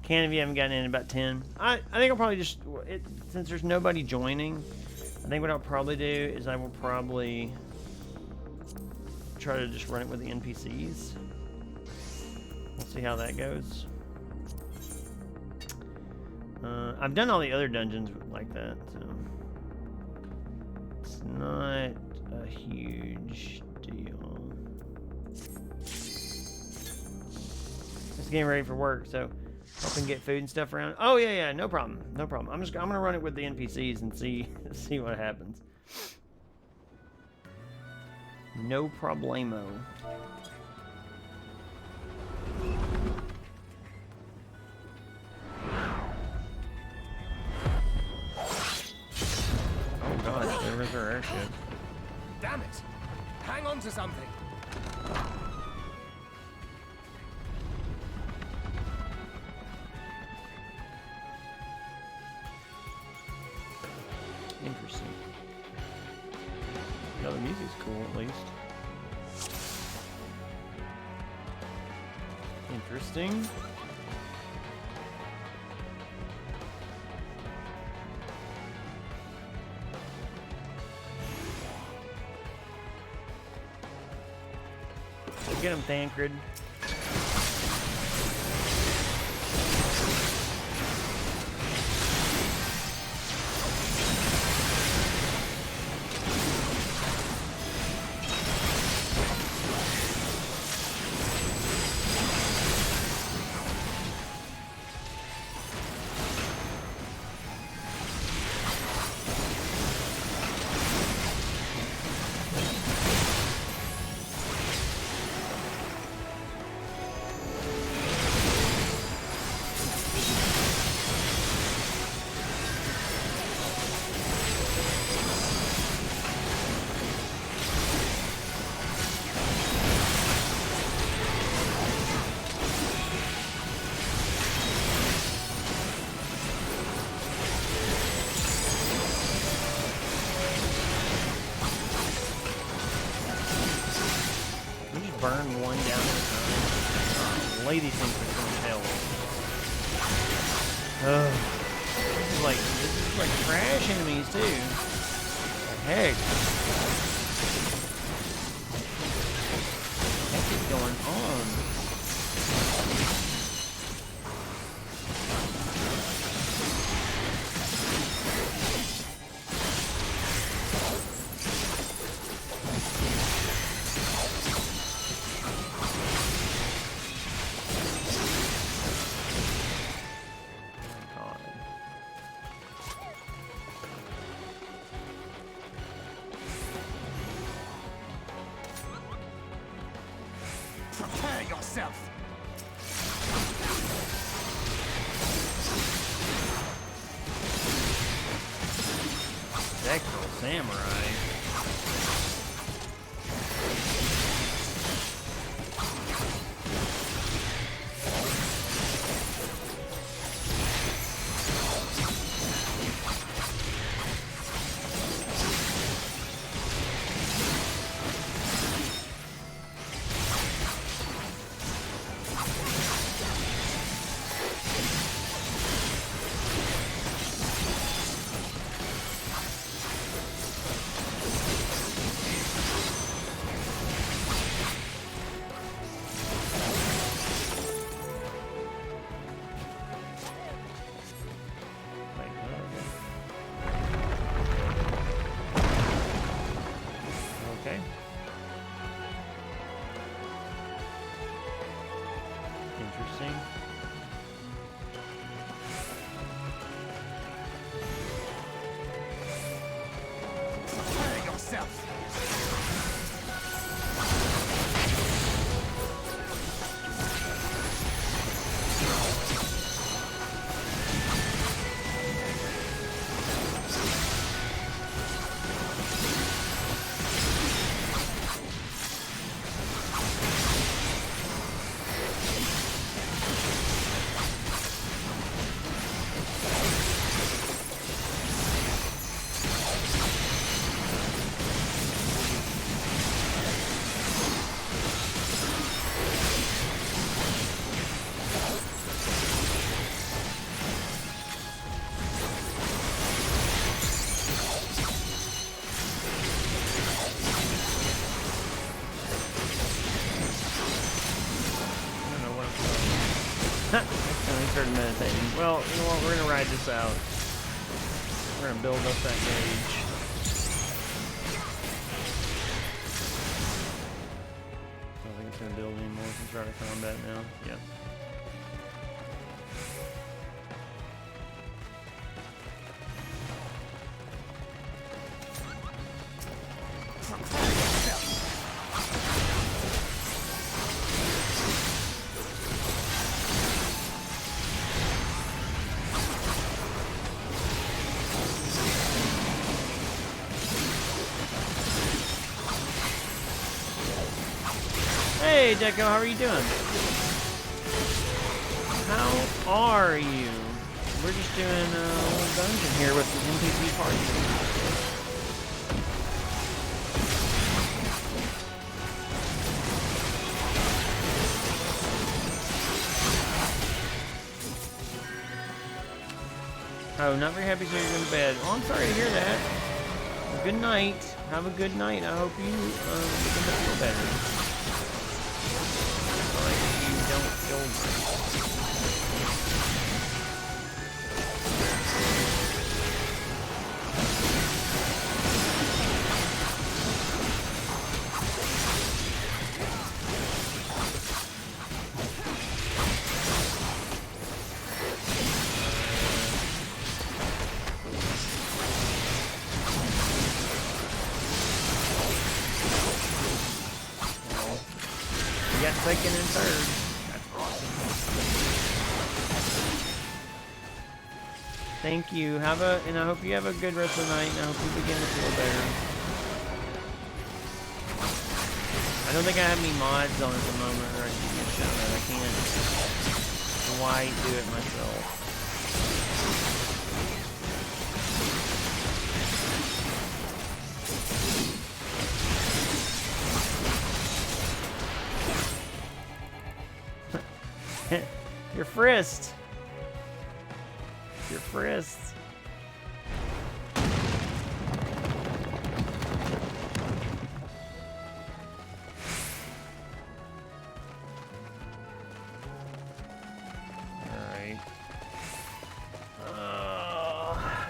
Can if you haven't gotten in about 10. I think I'll probably just, since there's nobody joining, I think what I'll probably do is I will probably try to just run it with the NPCs. We'll see how that goes. I've done all the other dungeons like that, so it's not a huge deal. Just getting ready for work, so helping get food and stuff around. Oh yeah, no problem, no problem. I'm gonna run it with the NPCs and see what happens. No problemo. Oh god, there was our airship. Damn it! Hang on to something! Interesting. No, the music's cool at least. Interesting. Get him, Thancred. Burn one down at a time. Lady things are going to hell. This is like trash enemies too. What the heck? What is going on? Prepare yourself! Spectral Samurai. started meditating. Well, you know what? We're gonna ride this out. We're gonna build up that gauge. I don't think it's gonna build anymore since we're out of combat now. Yeah. Hey, Deco, how are you doing? How are you? We're just doing a little dungeon here with the NPC party. Oh, not very happy so you're going to bed. Oh, I'm sorry to hear that. Good night. Have a good night. I hope you begin to feel better. You don't feel second and third. That's awesome. Thank you. And I hope you have a good rest of the night, and I hope you begin to feel better. I don't think I have any mods on at the moment, or I can get shout out. I can't quite do it myself. You're frisked. You're frisked. Alright.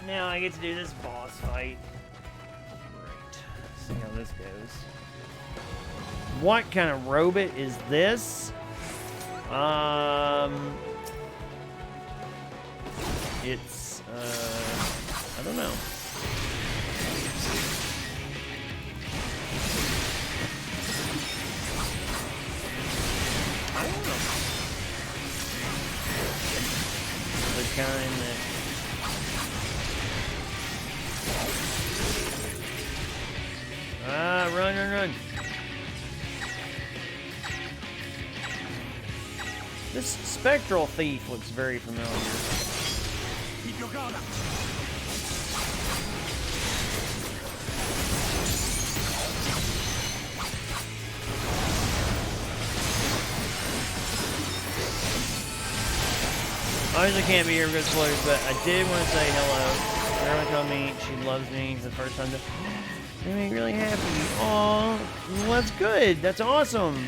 Now I get to do this boss fight. Right. See how this goes. What kind of robot is this? It's, I don't know. I don't know. The kind that... Run, run, run. This spectral thief looks very familiar. Keep your guard up. Obviously can't be here because of Flores, but I did want to say hello. Everyone told me she loves me. It's the first time that made me really happy. Aw, well, that's good. That's awesome.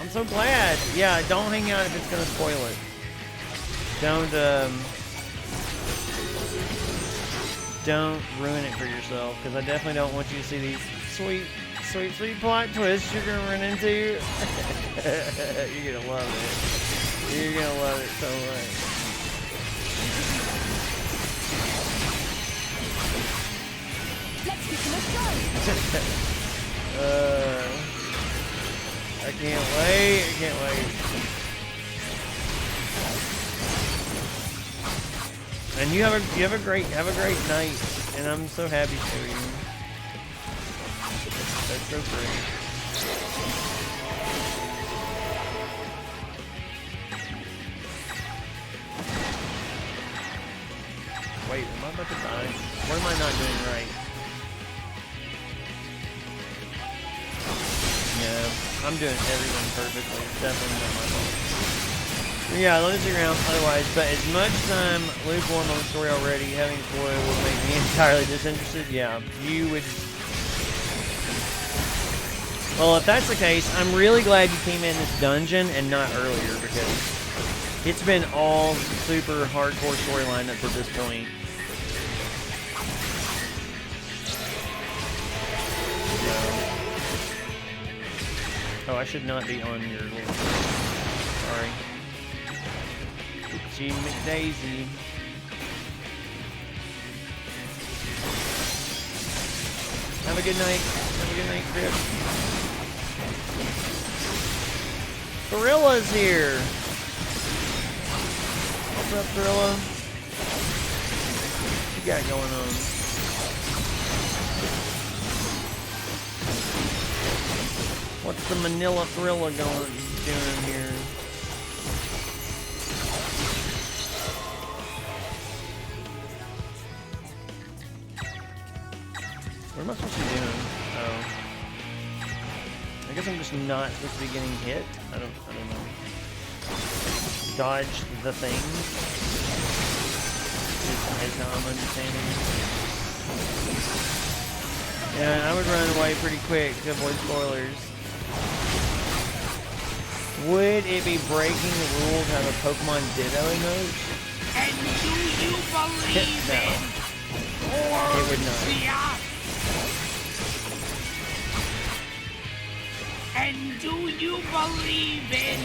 I'm so glad. Yeah, don't hang out if it's gonna spoil it. Don't ruin it for yourself, because I definitely don't want you to see these sweet, sweet, sweet plot twists you're gonna run into. You're gonna love it. You're gonna love it so much. Let's give them a go. I can't wait. I can't wait. And you have a great night, and I'm so happy for you. That's so great. Wait, am I about to die? What am I not doing right? Yeah, I'm doing everything perfectly. It's definitely not my fault. Yeah, let me stick around otherwise, but as much as I'm lukewarm on the story already, having spoil would make me entirely disinterested. Yeah, you would. Well, if that's the case, I'm really glad you came in this dungeon and not earlier, because It's been all super hardcore storyline up to this point. Oh, I should not be on your little... Sorry. Gee McDaisy. Have a good night. Have a good night, Crip. Gorilla's here. What's up, Gorilla? What you got going on? What's the Manila Gorilla doing here? What am I supposed to be doing? Oh. I guess I'm just not supposed to be getting hit. I don't know. Dodge the thing. Is how I'm understanding. Yeah, I would run away pretty quick to avoid spoilers. Would it be breaking the rules to have a Pokemon Ditto emote? And do you believe No. It would not. And do you believe in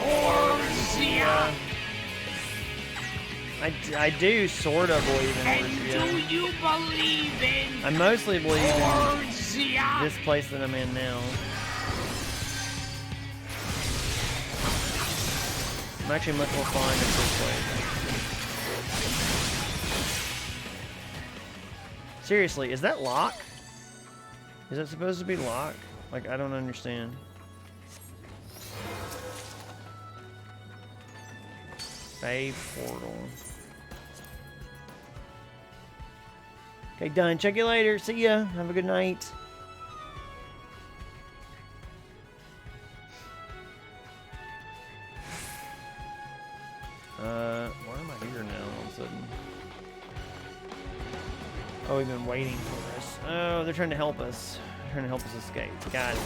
Orsia? I do sort of believe in And Orsia. do you believe in I mostly believe in Orsia? this place that I'm in now. I'm actually much more fond of this place. Seriously, is that lock? Is that supposed to be lock? Like, I don't understand. Bay portal. Okay, done. Check you later. See ya. Have a good night. Why am I here now all of a sudden? Oh, we've been waiting for this. Oh, they're trying to help us. They're trying to help us escape. Got it.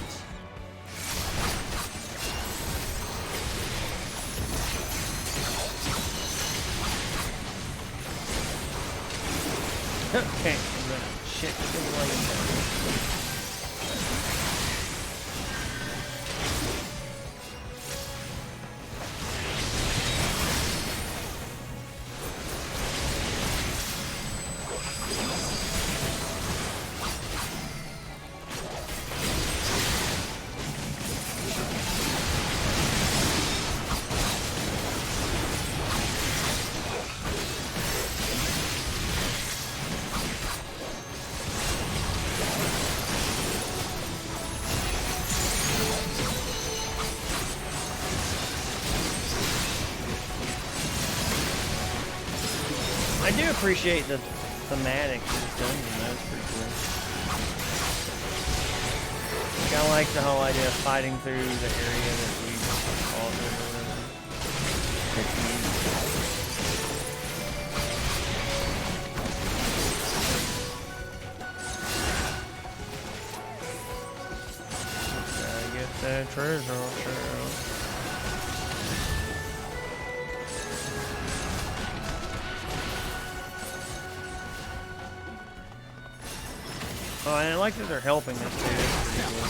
Okay, shit, good light. I do appreciate the thematic of this dungeon, though. It's pretty cool. Like, I like the whole idea of fighting through the area that we fought through or whatever. It's neat. Gotta get that treasure chest. Oh, and I like that they're helping us too. That's pretty cool.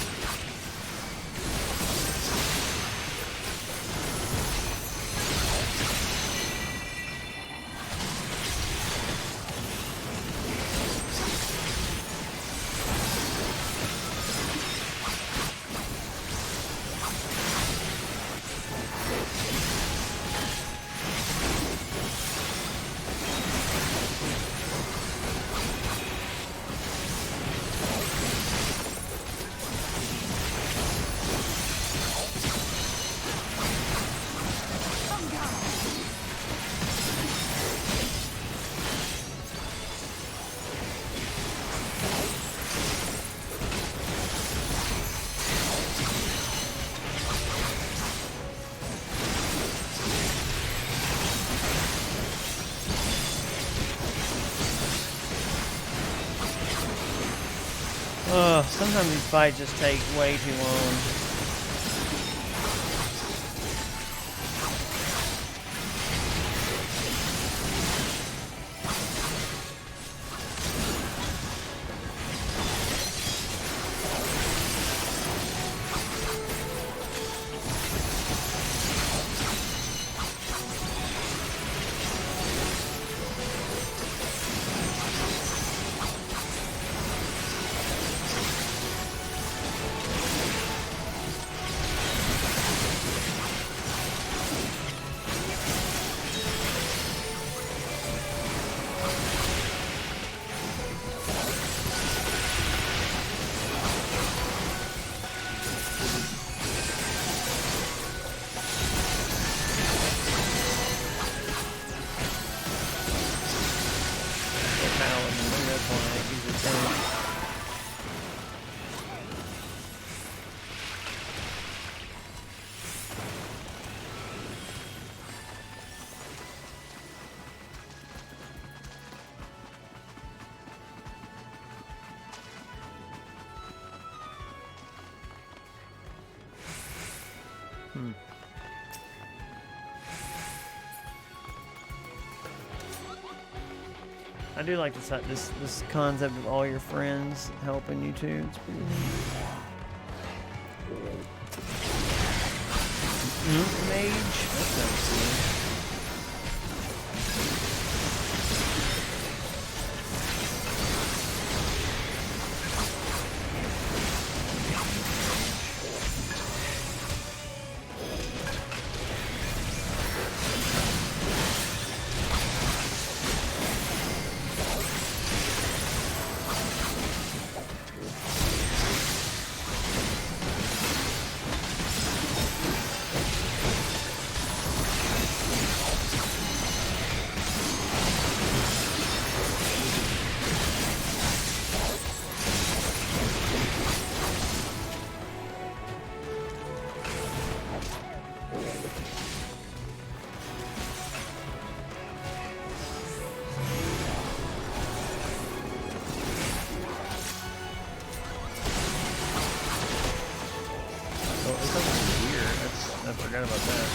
Sometimes these fights just take way too long. I do like this concept of all your friends helping you too. It's pretty neat. Mage. That sounds cool. I forgot about that.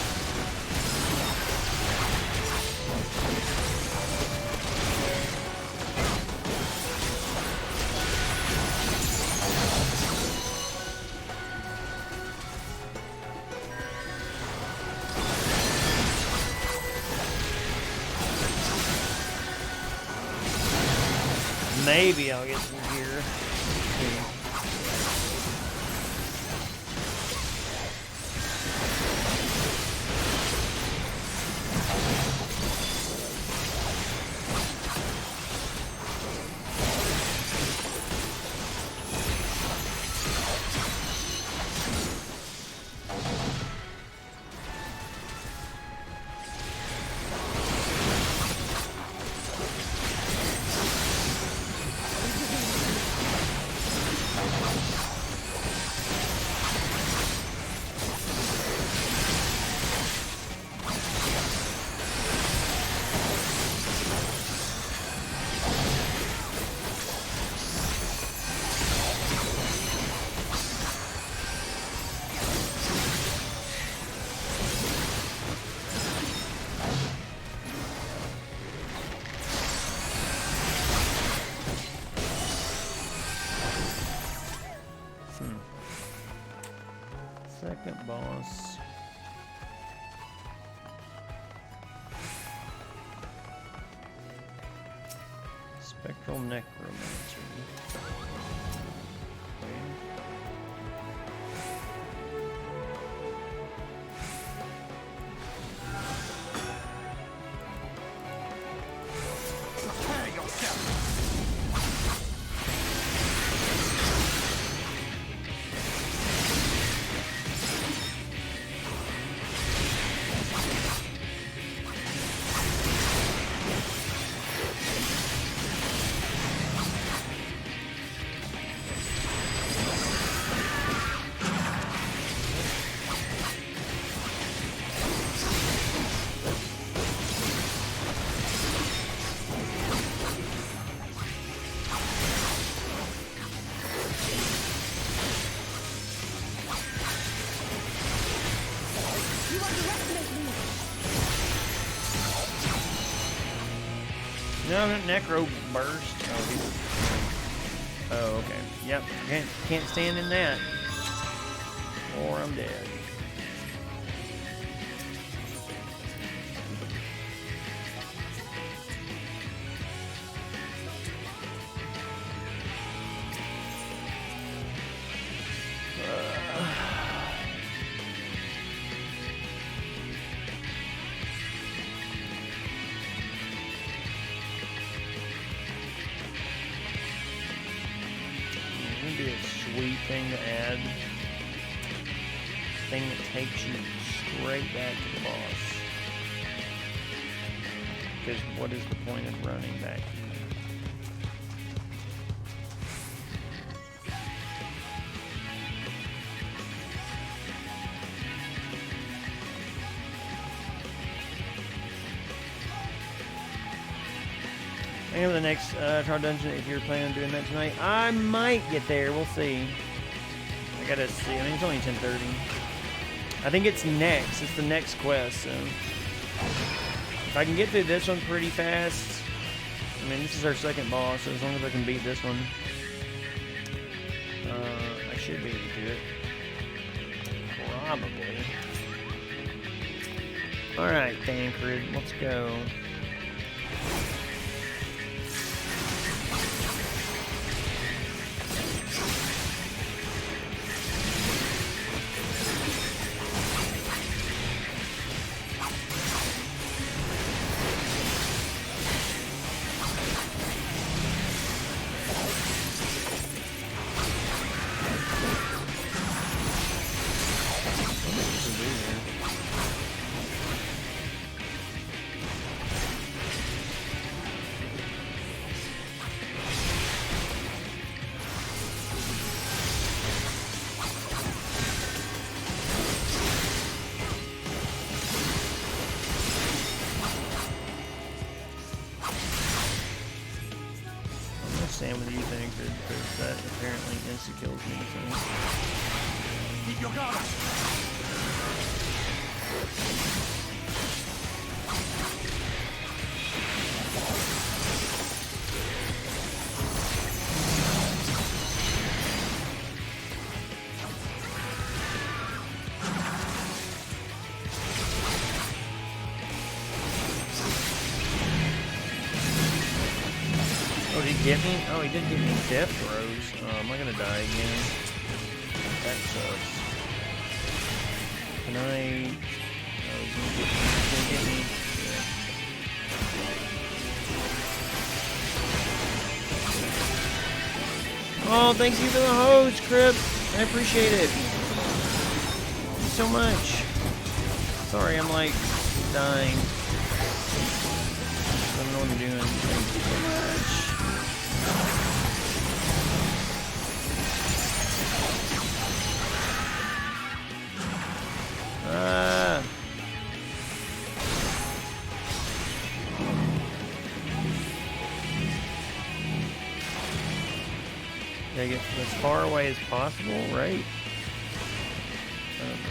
Maybe I'll get some gear. Second boss. Spectral Necromancer. No, Necro Burst. Oh, okay. Yep, can't stand in that. Or I'm dead. Be a sweet thing to add. Thing that takes you straight back to the boss. Because what is the point of running back here? I think of the next Trial Dungeon, if you're planning on doing that tonight, I might get there. We'll see. I gotta see. I mean, it's only 10:30. I think it's next. It's the next quest, so if I can get through this one pretty fast, I mean, this is our second boss, so as long as I can beat this one, I should be able to do it. Probably. Alright, Thancred, let's go. Stand with you, Thancred, because that apparently insta-kills me, so. Keep your guard up! Oh, did he get me? Oh, he did get me death throws. Oh, am I gonna die again? That sucks. Can I... Oh, he's gonna get me. Yeah. Oh, thank you for the hose, Crip. I appreciate it. Thank you so much. Sorry, I'm like dying. I don't know what I'm doing. Thank you so much. Gotta get as far away as possible, right? I don't know.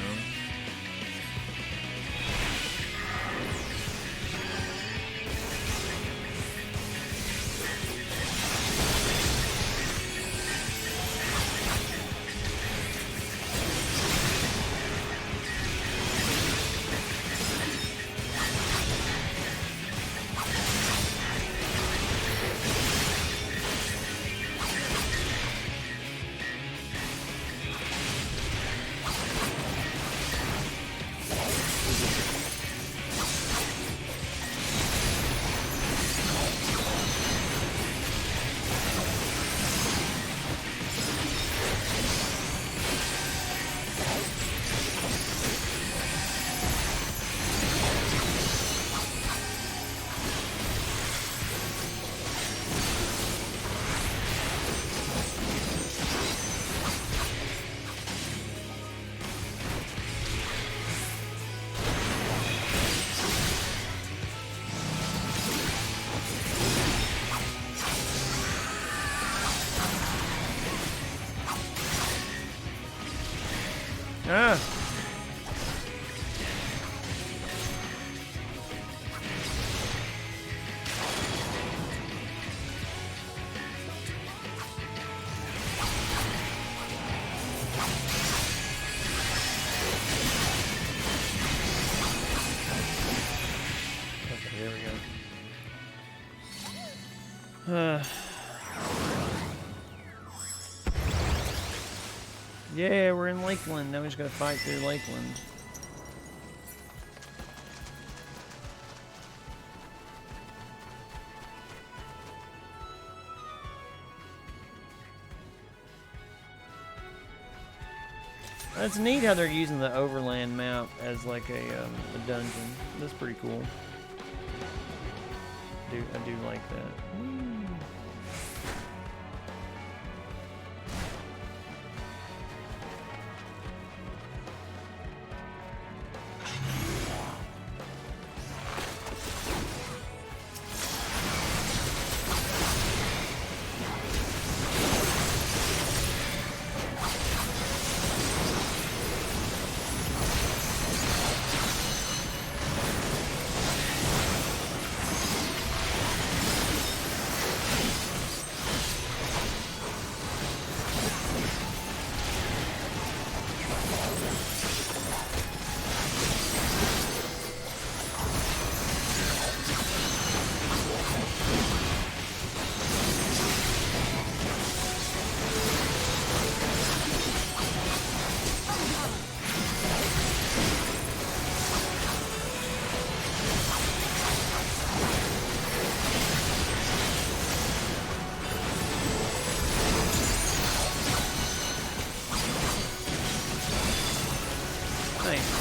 Ah! Okay, there we go. Yeah, we're in Lakeland. Now we just gotta fight through Lakeland. That's neat how they're using the overland map as like a dungeon. That's pretty cool. I do like that.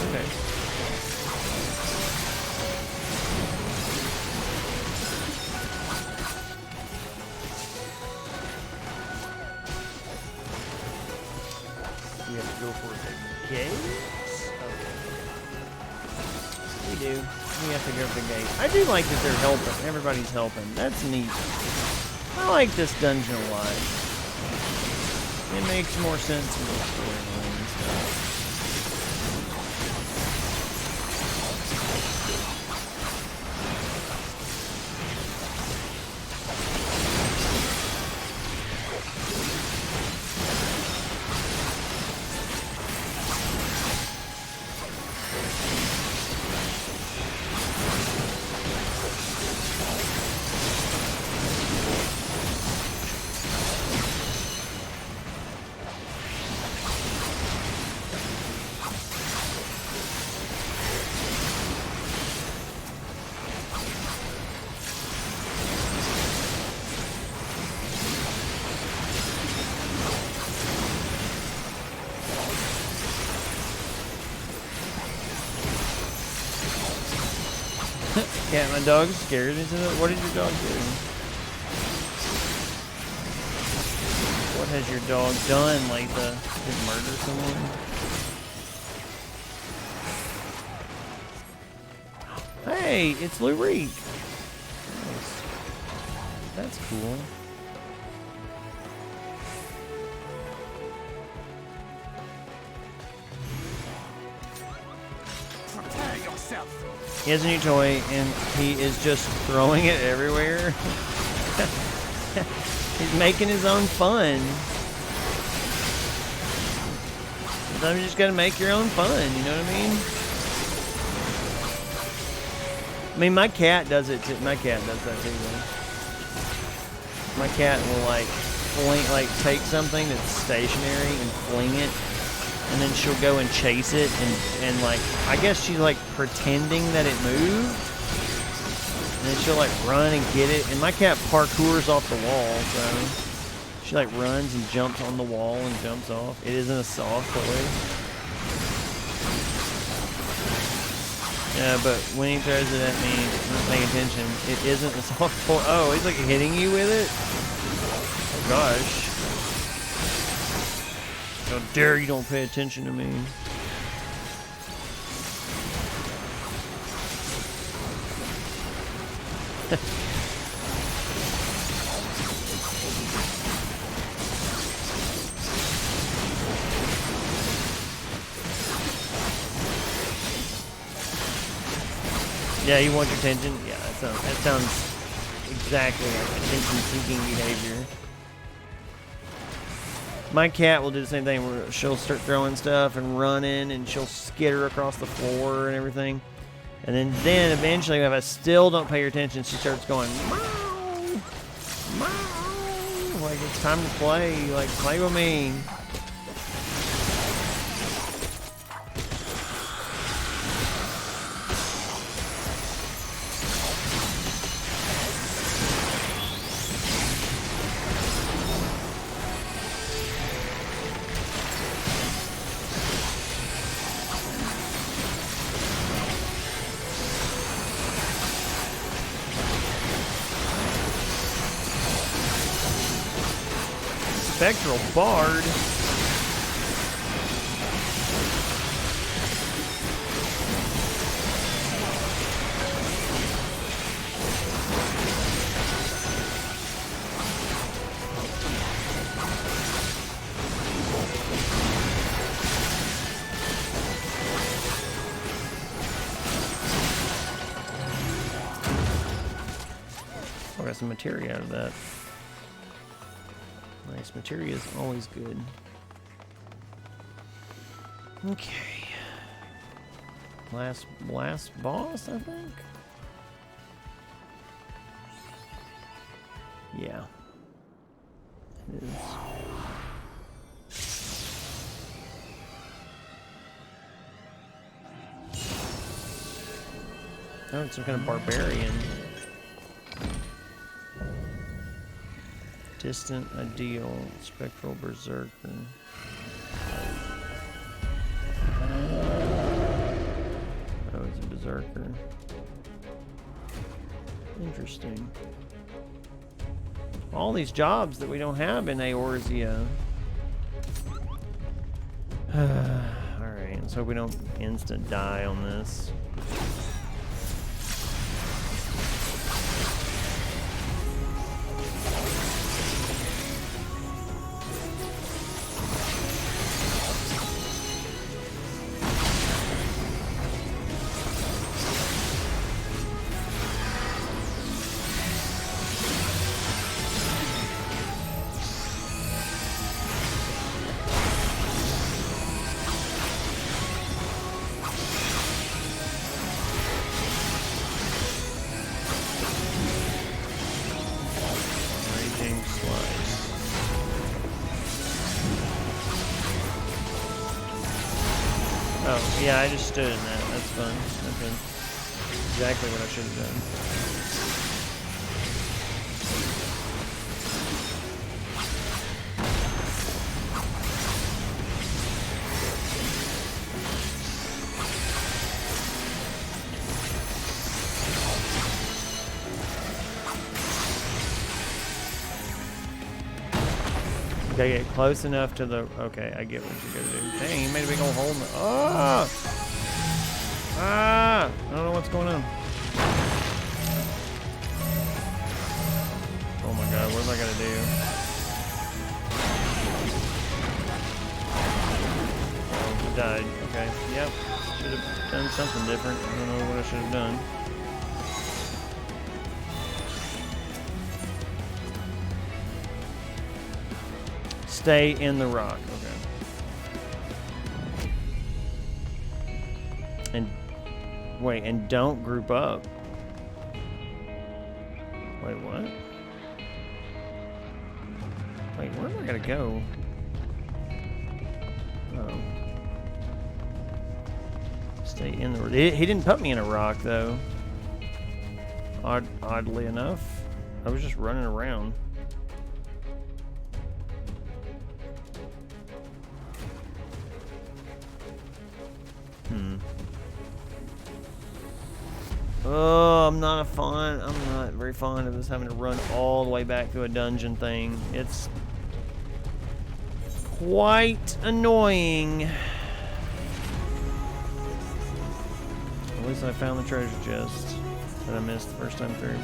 Okay. We have to go for the gates? Okay. We do. We have to go for the gate. I do like that they're helping. Everybody's helping. That's neat. I like this dungeon a lot. It makes more sense with the storyline and stuff. Yeah, my dog's scared. What did your dog do? What has your dog done, Latha? Did it murder someone? Hey, it's Lurik. Nice. That's cool. Prepare yourself. He has a new toy, and he is just throwing it everywhere. He's making his own fun. Sometimes you just gotta make your own fun, you know what I mean? I mean, my cat does it too. My cat does that too, though. My cat will, take something that's stationary and fling it. And then she'll go and chase it, and I guess she's pretending that it moved. And then she'll run and get it. And my cat parkours off the wall, so she runs and jumps on the wall and jumps off. It isn't a soft toy. Yeah, but when he throws it at me, I'm not paying attention. It isn't a soft toy. Oh, he's hitting you with it? Oh gosh. How dare you don't pay attention to me. Yeah, you want your attention? Yeah, that sounds exactly like attention-seeking behavior. My cat will do the same thing where she'll start throwing stuff and running, and she'll skitter across the floor and everything. And then eventually, if I still don't pay her attention, she starts going, meow, meow. It's time to play. Play with me. Spectral Bard. I got some materia out of that. Nice. Materia is always good. Okay. Last boss, I think? Yeah. It is. Oh, it's some kind of barbarian. Distant Ideal, Spectral Berserker. Berserker. Interesting. All these jobs that we don't have in Eorzea. Alright, let's hope we don't instant die on this. Oh, yeah, I just stood in that. That's fun. Okay. Exactly what I should have done. Gotta get close enough to the... Okay, I get what you gotta do. Dang, you made a big old hole in the... Ah! Ah! I don't know what's going on. Oh my god, what am I gonna do? Oh, I died. Okay, yep. Should have done something different. I don't know what I should have done. Stay in the rock, okay. And wait, and don't group up. Wait, what? Wait, where am I gonna go? Oh. Stay in the... He didn't put me in a rock, though. Oddly enough. I was just running around. Oh, I'm not very fond of us having to run all the way back to a dungeon thing. It's quite annoying. At least I found the treasure chest that I missed the first time through.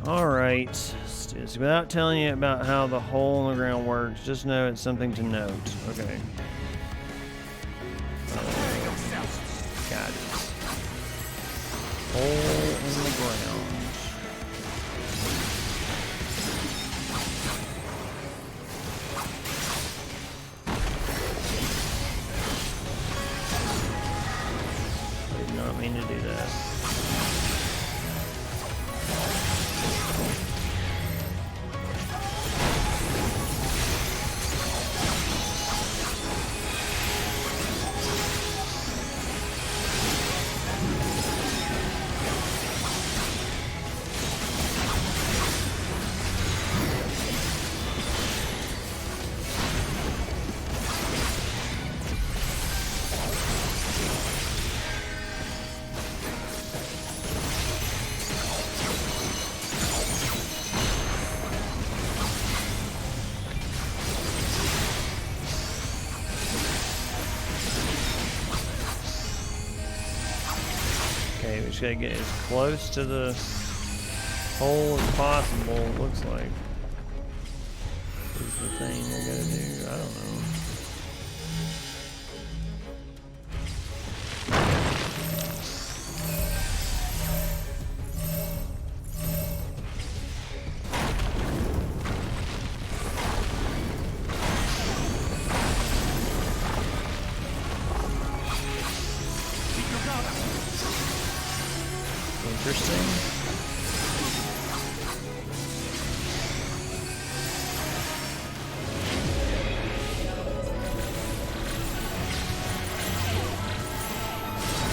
Alright, so without telling you about how the hole in the ground works, just know it's something to note. Okay. Got it. Hole in the ground. I did not mean to do that. Okay, we just gotta get as close to the hole as possible, it looks like. Is the thing I gotta do? I don't know. Interesting.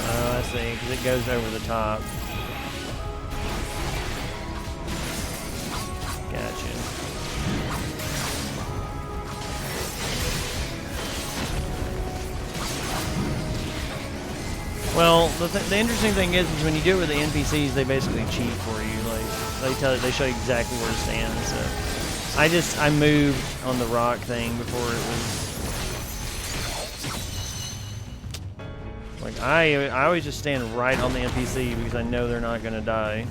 Oh, I see, because it goes over the top. Gotcha. Well, the interesting thing is when you do it with the NPCs, they basically cheat for you. Like they show you exactly where to stand. So I moved on the rock thing before it was like I always just stand right on the NPC because I know they're not gonna die.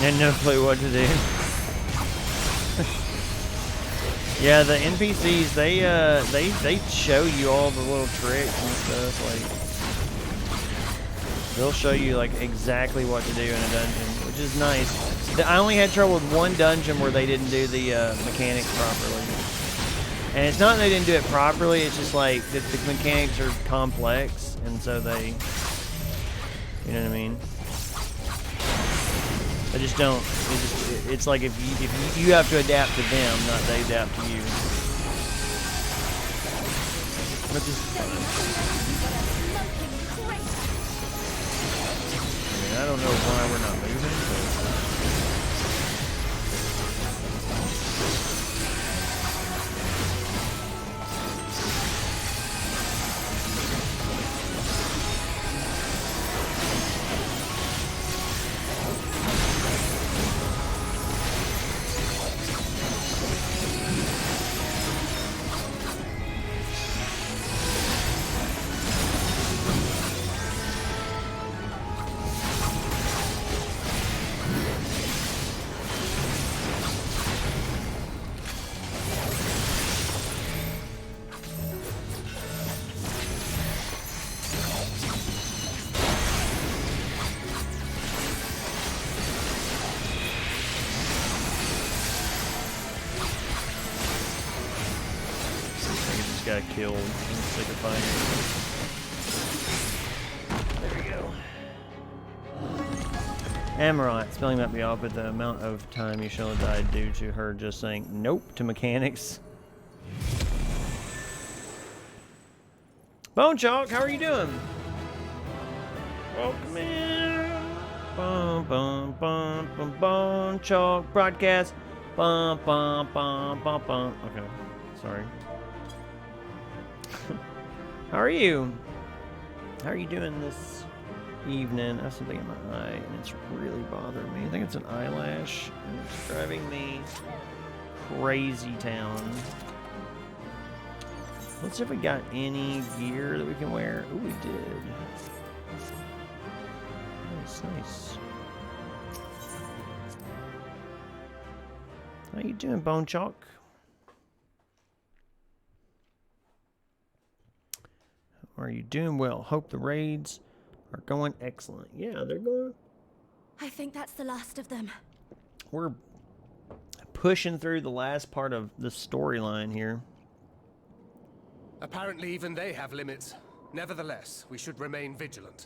And no clue what to do. Yeah, the NPCs they show you all the little tricks and stuff. Like they'll show you like exactly what to do in a dungeon, which is nice. I only had trouble with one dungeon where they didn't do the mechanics properly. And it's not that they didn't do it properly. It's just like the mechanics are complex, and so they, you know what I mean. I just don't. It's like if you have to adapt to them, not they adapt to you. Which is fun. I mean, I don't know why we're not moving. Got killed. I'm sick of fighting. There we go. Amaranth. Spelling might be off, but the amount of time you shall have died due to her just saying nope to mechanics. Bone Chalk, how are you doing? Welcome in. Bum bum bum bum Bone Chalk broadcast. Bum bum bum bum bum. Okay, sorry. How are you? How are you doing this evening? I have something in my eye and it's really bothering me. I think it's an eyelash and it's driving me crazy town. Let's see if we got any gear that we can wear. Oh, we did. Nice, nice. How you doing, Bone Chalk? Are you doing well? Hope the raids are going excellent. Yeah, they're going. I think that's the last of them. We're pushing through the last part of the storyline here. Apparently even they have limits. Nevertheless, we should remain vigilant.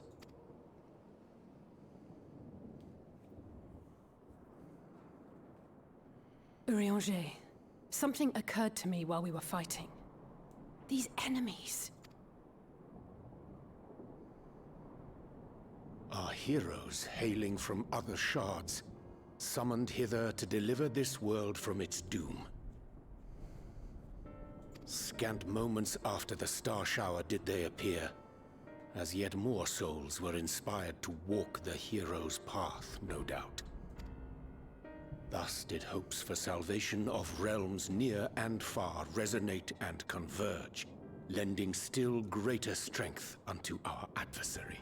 Urianger, something occurred to me while we were fighting. These enemies. Our heroes hailing from other shards. summoned hither to deliver this world from its doom. Scant moments after the star shower did they appear, as yet more souls were inspired to walk the hero's path, no doubt. Thus did hopes for salvation of realms near and far resonate and converge, lending still greater strength unto our adversary.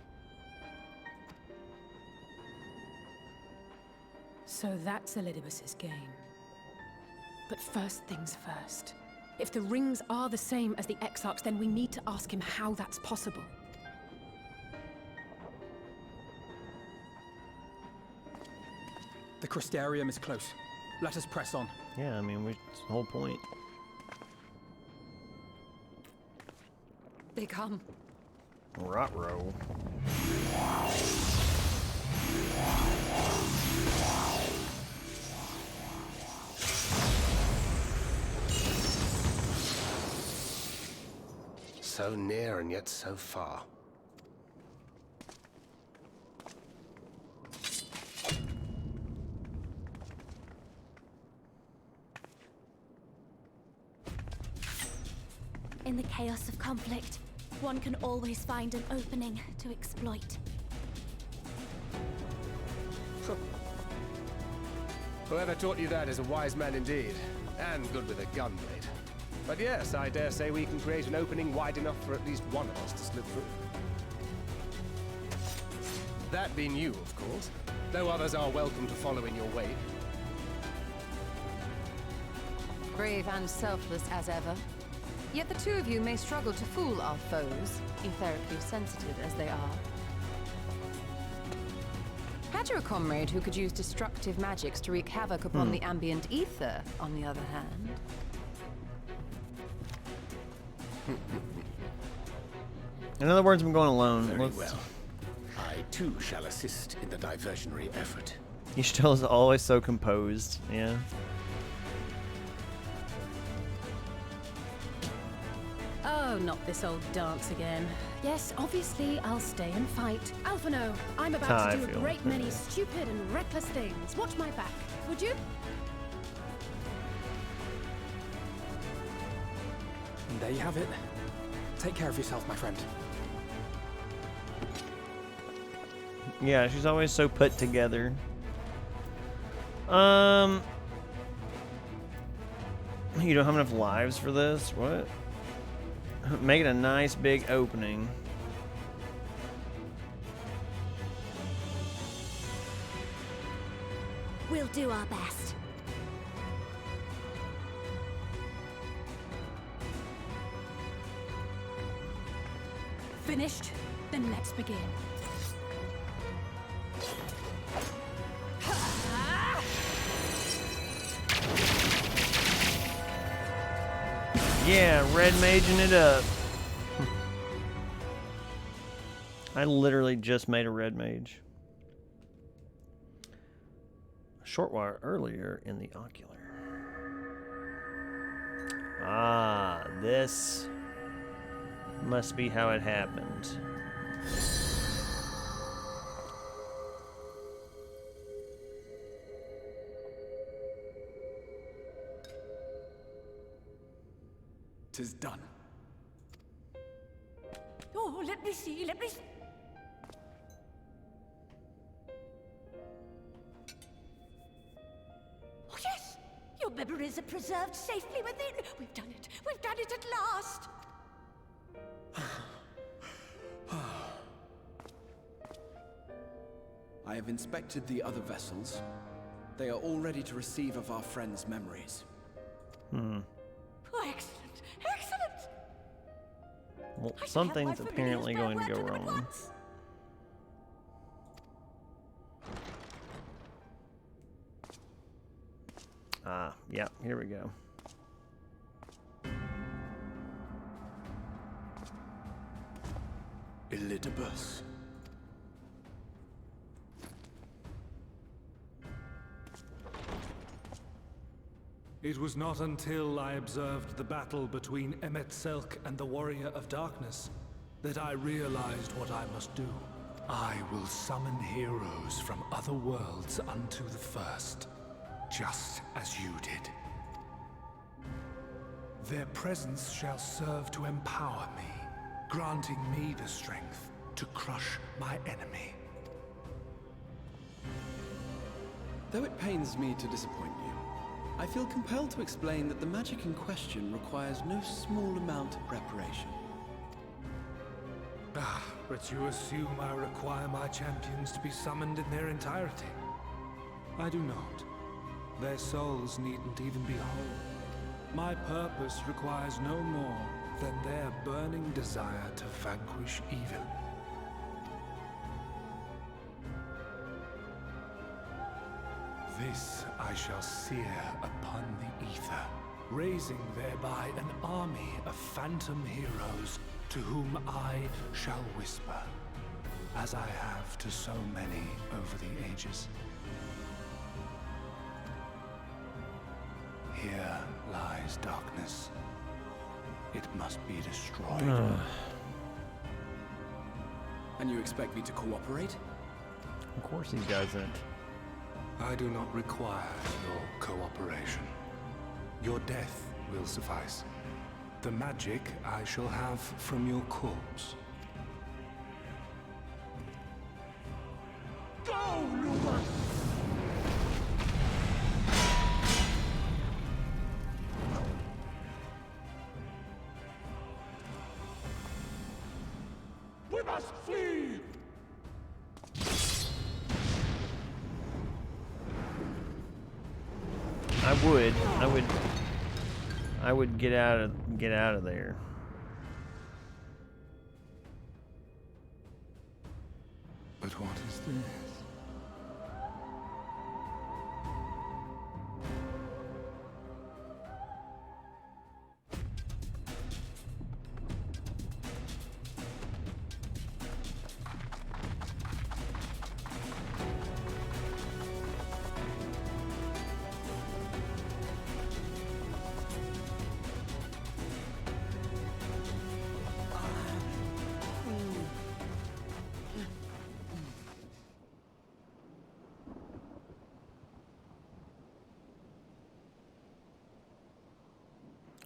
So that's Elidibus's game. But first things first. If the rings are the same as the Exarchs, then we need to ask him how that's possible. The Crystarium is close. Let us press on. Yeah, I mean, it's the whole point. They come. Rot-row. So near and yet so far. In the chaos of conflict, one can always find an opening to exploit. Whoever taught you that is a wise man indeed, and good with a gun blade. But yes, I dare say we can create an opening wide enough for at least one of us to slip through. That being you, of course, though others are welcome to follow in your wake. Brave and selfless as ever. Yet the two of you may struggle to fool our foes, etherically sensitive as they are. Had you a comrade who could use destructive magics to wreak havoc upon the ambient ether, on the other hand? In other words, I'm going alone. Very well. I too shall assist in the diversionary effort. Ishtel is always so composed, yeah. Oh, not this old dance again. Yes, obviously I'll stay and fight. Alphino, I'm about to do a great many stupid and reckless things. Watch my back, would you? And there you have it. Take care of yourself, my friend. Yeah, she's always so put together. You don't have enough lives for this? What? Make it a nice big opening. We'll do our best. Finished? Then let's begin. Yeah, red maging it up. I literally just made a red mage. A short while earlier in the ocular. Ah, this must be how it happened. Tis done. Oh, let me see, let me see. Oh, yes! Your memories are preserved safely within. We've done it. We've done it at last. I have inspected the other vessels. They are all ready to receive of our friends' memories. Oh, excellent. Excellent! Well, something's apparently going to go wrong. Ah, yeah, here we go. Elidibus. It was not until I observed the battle between Emmet Selk and the Warrior of Darkness that I realized what I must do. I will summon heroes from other worlds unto the first, just as you did. Their presence shall serve to empower me, granting me the strength to crush my enemy. Though it pains me to disappoint you, I feel compelled to explain that the magic in question requires no small amount of preparation. Ah, but you assume I require my champions to be summoned in their entirety. I do not. Their souls needn't even be whole. My purpose requires no more than their burning desire to vanquish evil. This I shall sear upon the ether, raising thereby an army of phantom heroes to whom I shall whisper, as I have to so many over the ages. Here lies darkness. It must be destroyed. And you expect me to cooperate? Of course he doesn't. I do not require your cooperation. Your death will suffice. The magic I shall have from your corpse. Go, Lupus! We must flee! I would get out of there. But what is this?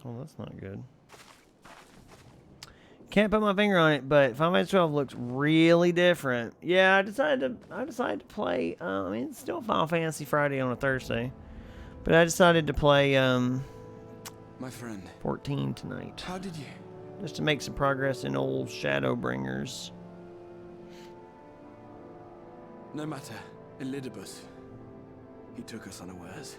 Oh, that's not good. Can't put my finger on it, but Final Fantasy 12 looks really different. Yeah, I decided to play. I mean, it's still Final Fantasy Friday on a Thursday, but I decided to play my friend 14 tonight. How did you? Just to make some progress in old Shadowbringers. No matter, Elidibus, he took us unawares.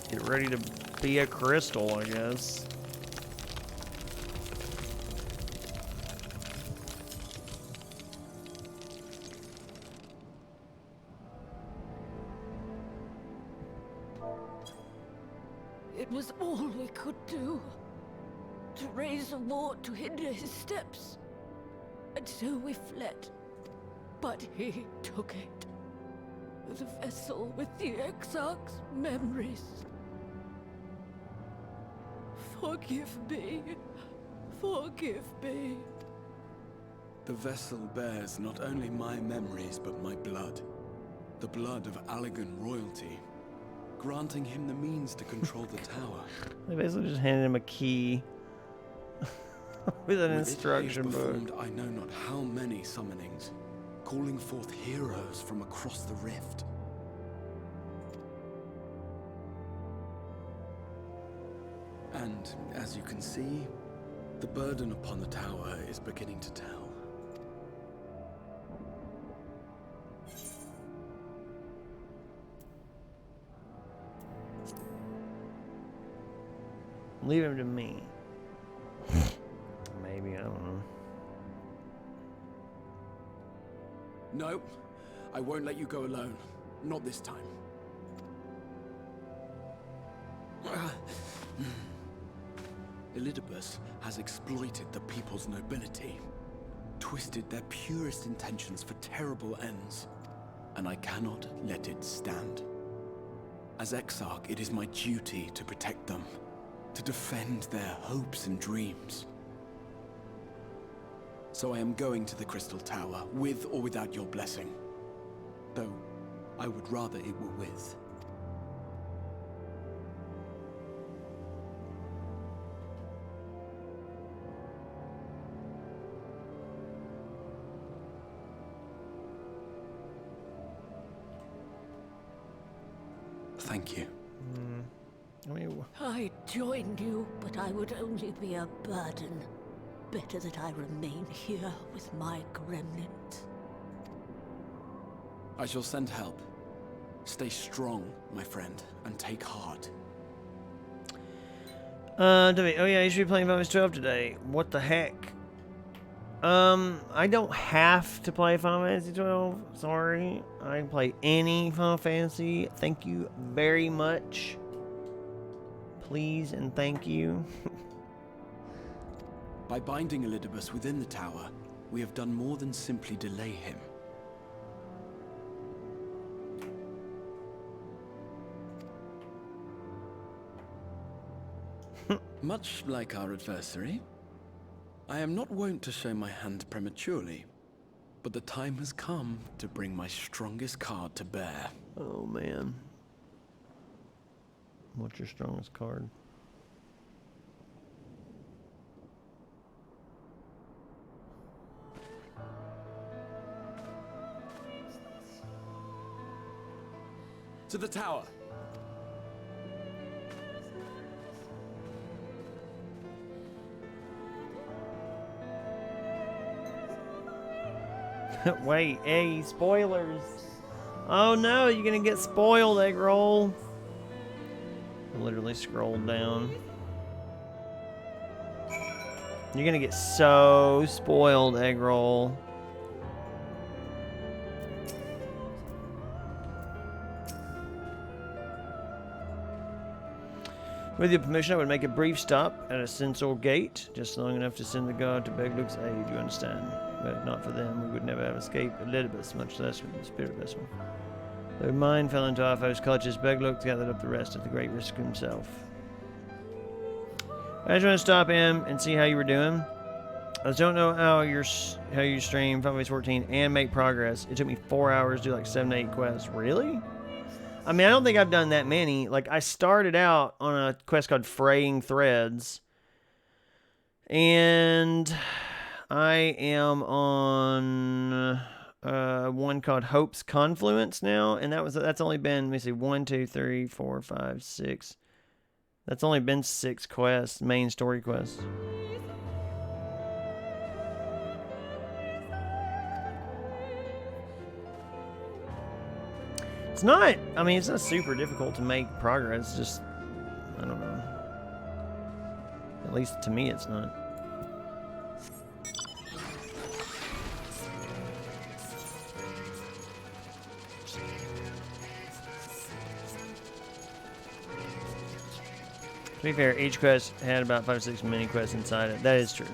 Get ready to be a crystal, I guess. It was all we could do. To raise a ward to hinder his steps. And so we fled. But he took it. The vessel with the Exarch's memories. Forgive me. Forgive me. The vessel bears not only my memories, but my blood. The blood of Allegan royalty. Granting him the means to control the tower. They basically just handed him a key. With an instruction book. Performed I know not how many summonings. Calling forth heroes from across the rift. And, as you can see, the burden upon the tower is beginning to tell. Leave him to me. Maybe, I don't know. No, I won't let you go alone. Not this time. Elidibus has exploited the people's nobility, twisted their purest intentions for terrible ends. and I cannot let it stand. As Exarch, it is my duty to protect them, to defend their hopes and dreams. So I am going to the Crystal Tower, with or without your blessing. Though, I would rather it were with. Thank you. I'd join you, but I would only be a burden. Better that I remain here with my gremlins. I shall send help. Stay strong, my friend, and take heart. Oh yeah, you should be playing Final Fantasy 12 today. What the heck? I don't have to play Final Fantasy 12. Sorry. I can play any Final Fantasy. Thank you very much. Please and thank you. By binding Elidibus within the tower, we have done more than simply delay him. Much like our adversary, I am not wont to show my hand prematurely, but the time has come to bring my strongest card to bear. Oh man. What's your strongest card? To the tower! Wait, hey, spoilers. Oh no, you're gonna get spoiled, egg roll. Literally scrolled down. You're gonna get so spoiled, egg roll. With your permission, I would make a brief stop at a censor gate, just long enough to send the guard to beg Luke's aid, you understand? But not for them, we would never have escaped Elidibus, much less with the spirit vessel. Though mine fell into our foe's clutches, Begluk gathered up the rest at the great risk himself. I just want to stop in and see how you were doing. I just don't know how you stream 5v14 and make progress. It took me 4 hours to do like 7 to 8 quests. Really? I mean, I don't think I've done that many. Like, I started out on a quest called Fraying Threads. And I am on one called Hope's Confluence now. And that's only been, let me see, 1, 2, 3, 4, 5, 6. That's only been 6 quests, main story quests. It's not, I mean, it's not super difficult to make progress, it's just, I don't know. At least to me, it's not. To be fair, each quest had about 5 or 6 mini quests inside it. That is true.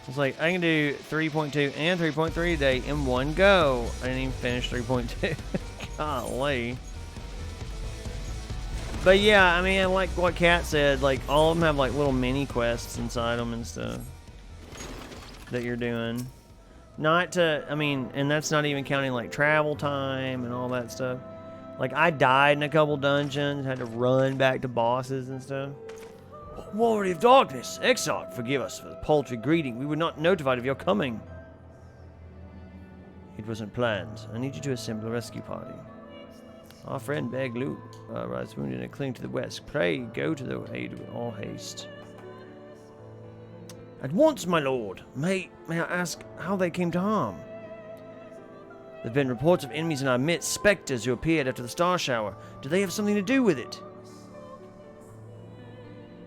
It's like, I can do 3.2 and 3.3 today in one go. I didn't even finish 3.2. Golly. But yeah, I mean, like what Kat said, like, all of them have like little mini quests inside them and stuff that you're doing. Not to, I mean, and that's not even counting like travel time and all that stuff. Like, I died in a couple dungeons, had to run back to bosses and stuff. Warrior of Darkness, Exarch, forgive us for the paltry greeting. We were not notified of your coming. It wasn't planned. I need you to assemble a rescue party. Our friend Beg Luke lies wounded and cling to the west. Pray, go to the aid with all haste. At once, my lord. May I ask how they came to harm? There have been reports of enemies in our midst, specters who appeared after the star shower. Do they have something to do with it?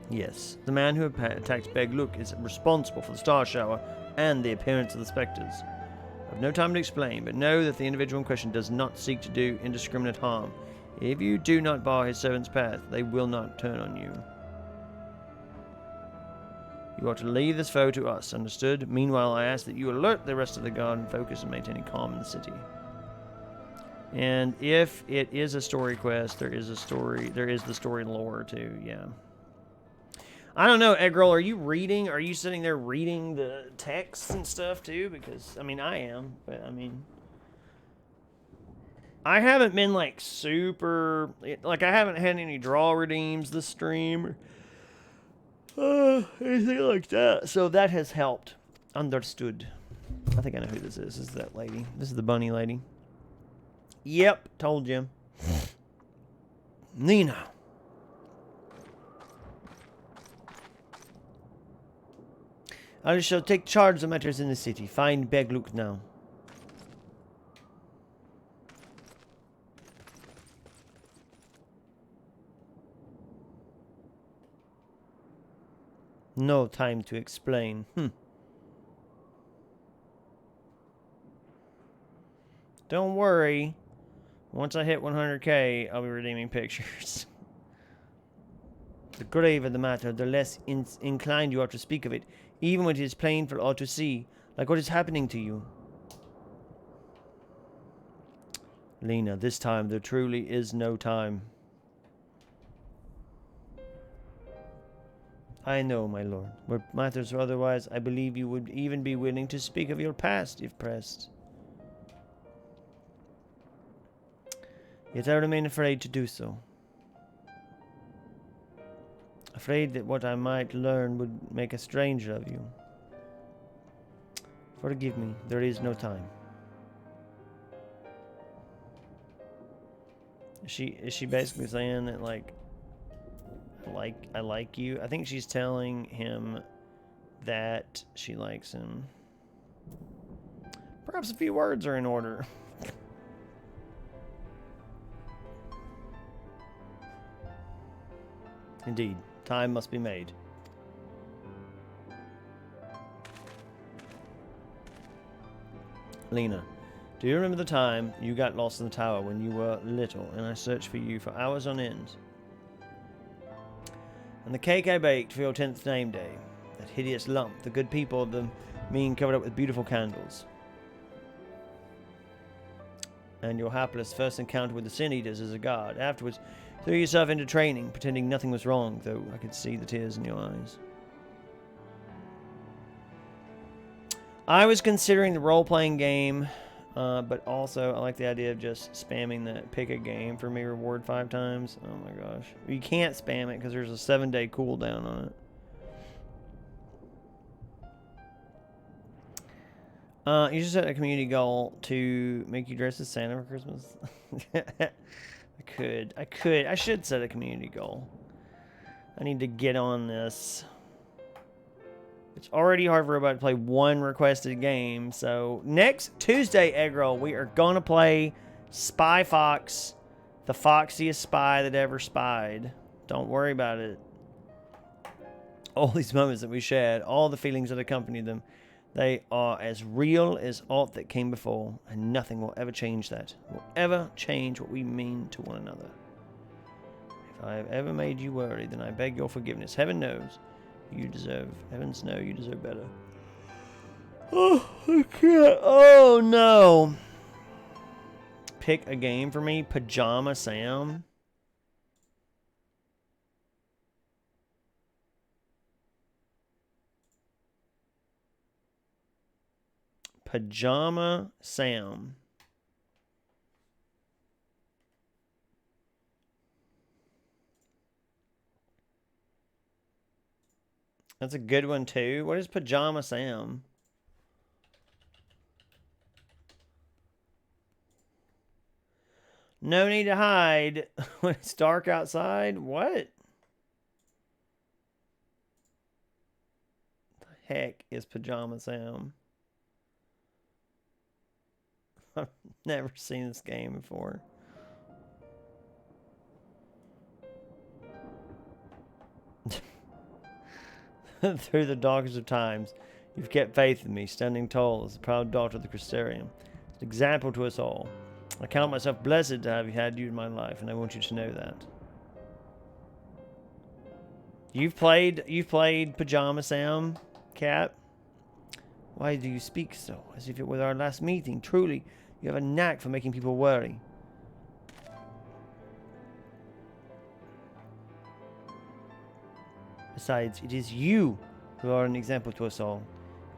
Yes, the man who attacked Beg Luke is responsible for the star shower and the appearance of the specters. I have no time to explain, but know that the individual in question does not seek to do indiscriminate harm. If you do not bar his servant's path, they will not turn on you. You are to leave this foe to us, understood? Meanwhile, I ask that you alert the rest of the guard and focus on maintaining calm in the city. And if it is a story quest, there is the story lore too, yeah. I don't know, Eggroll, are you sitting there reading the texts and stuff too? Because, I mean, I am, but I mean, I haven't been like super, like I haven't had any draw redeems this stream or anything like that. So that has helped. Understood. I think I know who this is. This is that lady. This is the bunny lady. Yep, told you. Nina. I shall take charge of matters in the city. Find Begluk now. No time to explain. Don't worry. Once I hit 100k, I'll be redeeming pictures. The graver the matter, the less inclined you are to speak of it, even when it is plain for all to see, like what is happening to you. Lena, this time there truly is no time. I know, my lord. Where matters are otherwise, I believe you would even be willing to speak of your past, if pressed. Yet I remain afraid to do so. Afraid that what I might learn would make a stranger of you. Forgive me, there is no time. Is she basically saying that, like, I like you? I think she's telling him that she likes him. Perhaps a few words are in order. Indeed, time must be made. Lena, do you remember the time you got lost in the tower when you were little and I searched for you for hours on end? And the cake I baked for your 10th name day, that hideous lump, the good people of the mean covered up with beautiful candles. And your hapless first encounter with the Sin Eaters as a guard. Afterwards, threw yourself into training, pretending nothing was wrong, though I could see the tears in your eyes. I was considering the role-playing game, but also I like the idea of just spamming the pick a game for me reward 5 times. Oh my gosh. You can't spam it because there's a 7-day cooldown on it. You should set a community goal to make you dress as Santa for Christmas. I should set a community goal. I need to get on this. It's already hard for everybody to play one requested game. So next Tuesday, Eggroll, we are going to play Spy Fox, the foxiest spy that ever spied. Don't worry about it. All these moments that we shared, all the feelings that accompanied them, they are as real as aught that came before, and nothing will ever change that. Will ever change what we mean to one another. If I have ever made you worry, then I beg your forgiveness. Heaven knows. Heavens know you deserve better. Oh, I can't. Oh, no. Pick a game for me. Pajama Sam. Pajama Sam. That's a good one, too. What is Pajama Sam? No need to hide when it's dark outside? What? The heck is Pajama Sam? I've never seen this game before. Through the darkest of times, you've kept faith in me, standing tall as the proud daughter of the Crystarium. It's an example to us all. I count myself blessed to have had you in my life, and I want you to know that. You've played Pajama Sam, Cat? Why do you speak so, as if it were our last meeting? Truly, you have a knack for making people worry. Besides, it is you who are an example to us all.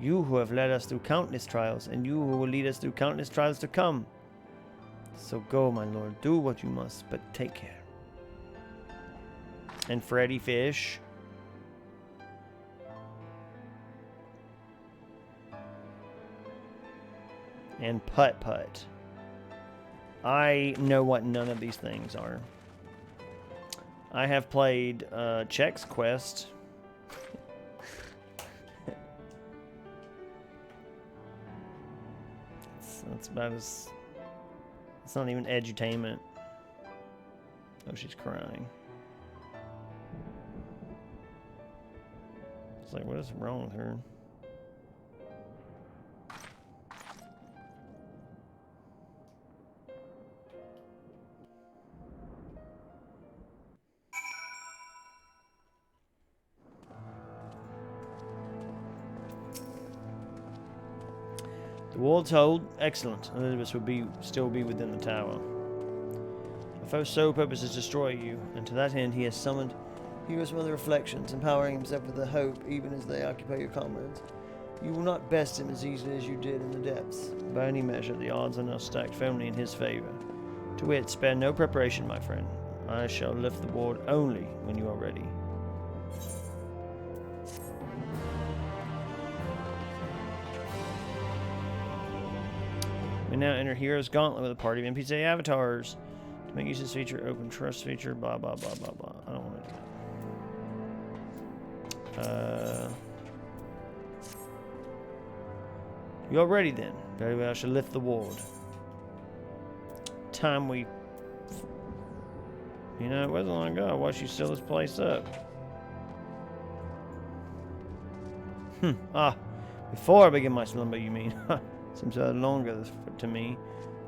You who have led us through countless trials, and you who will lead us through countless trials to come. So go, my lord, do what you must, but take care. And Freddy Fish. And Putt Putt. I know what none of these things are. I have played Chex Quest. That's about as... It's not even edutainment. Oh, she's crying. It's like, what is wrong with her? The wards hold. Excellent. Elizabeth will still be within the tower. A foe's sole purpose is to destroy you, and to that end he has summoned heroes from other reflections, empowering himself with the hope even as they occupy your comrades. You will not best him as easily as you did in the depths. By any measure, the odds are now stacked firmly in his favor. To wit, spare no preparation, my friend. I shall lift the ward only when you are ready. We now enter Hero's Gauntlet with a party of NPC avatars. To make use of this feature, open trust feature, blah, blah, blah, blah, blah. I don't want to do that. You all ready then? Very well, I shall lift the ward. Time we... You know, it wasn't long ago I watched you seal this place up. Before I begin my slumber, you mean? Seems a little longer to me.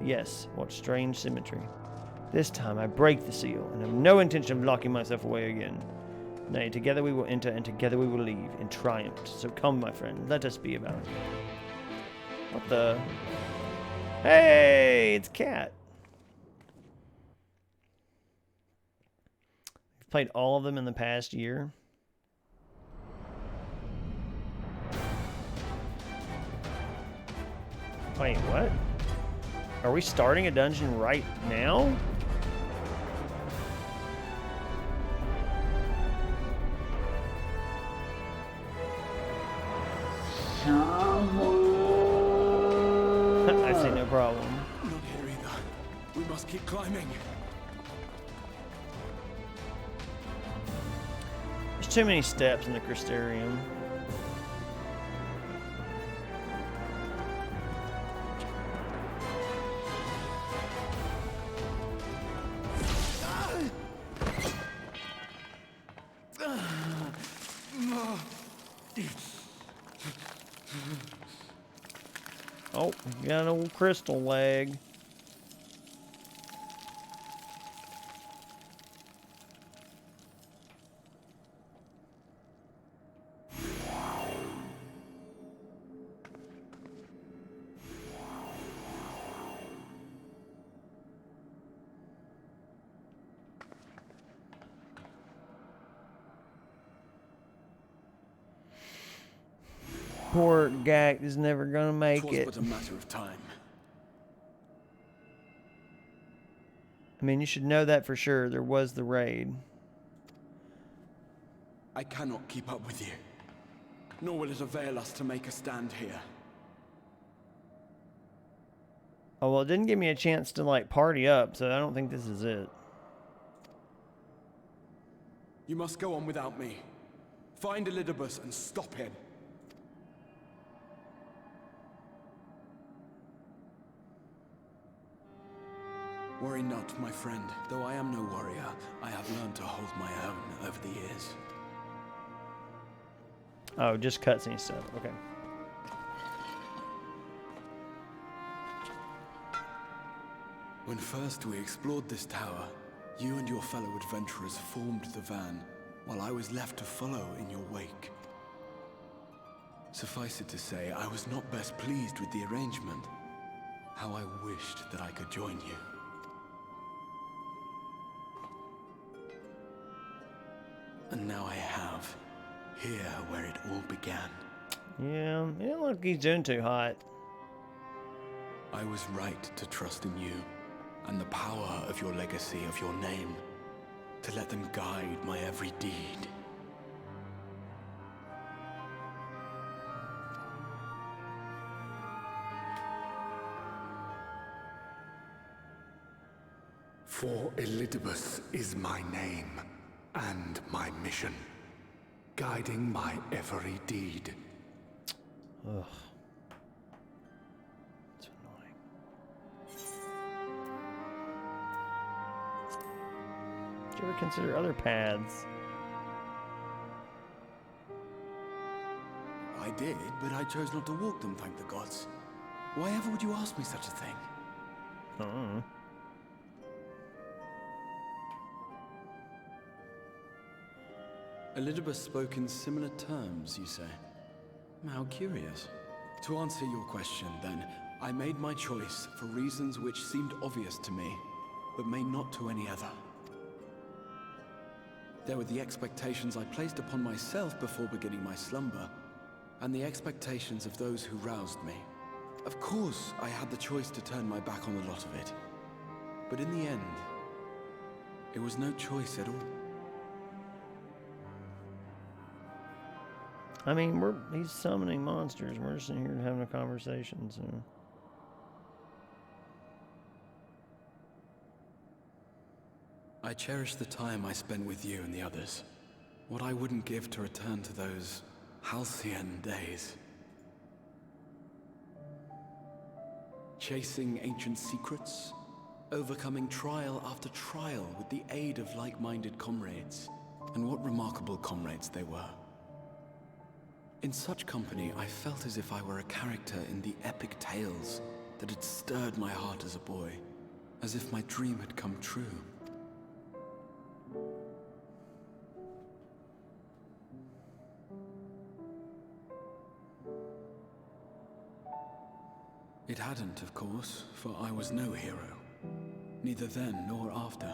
Yes, what strange symmetry. This time I break the seal, and have no intention of locking myself away again. Nay, together we will enter, and together we will leave, in triumph. So come, my friend, let us be about it. What the... Hey, it's Cat. I've played all of them in the past year. Wait, what? Are we starting a dungeon right now? I see no problem. Not here either. We must keep climbing. There's too many steps in the Crystarium. Oh, you got an old crystal leg. Poor Gak is never gonna make it. But a matter of time. I mean, you should know that for sure. There was the raid. I cannot keep up with you. Nor will it avail us to make a stand here. Oh, well, it didn't give me a chance to, like, party up, so I don't think this is it. You must go on without me. Find Elidibus and stop him. Worry not, my friend. Though I am no warrior, I have learned to hold my own over the years. Oh, just cutscene stuff. Okay. When first we explored this tower, you and your fellow adventurers formed the van, while I was left to follow in your wake. Suffice it to say, I was not best pleased with the arrangement. How I wished that I could join you. And now I have. here where it all began. Yeah, it don't look like he's doing too hot. I was right to trust in you, and the power of your legacy, of your name, to let them guide my every deed. For Elidibus is my name, and my mission, guiding my every deed. Ugh. It's annoying. Did you ever consider other paths? I did, but I chose not to walk them, thank the gods. Why ever would you ask me such a thing? I don't know. Elidibus spoke in similar terms, you say? How curious. To answer your question, then, I made my choice for reasons which seemed obvious to me, but may not to any other. There were the expectations I placed upon myself before beginning my slumber, and the expectations of those who roused me. Of course, I had the choice to turn my back on a lot of it, but in the end, it was no choice at all. I mean, he's summoning monsters. We're just in here having a conversation, so. I cherish the time I spent with you and the others. What I wouldn't give to return to those halcyon days. Chasing ancient secrets, overcoming trial after trial with the aid of like-minded comrades. And what remarkable comrades they were. In such company, I felt as if I were a character in the epic tales that had stirred my heart as a boy, as if my dream had come true. It hadn't, of course, for I was no hero, neither then nor after.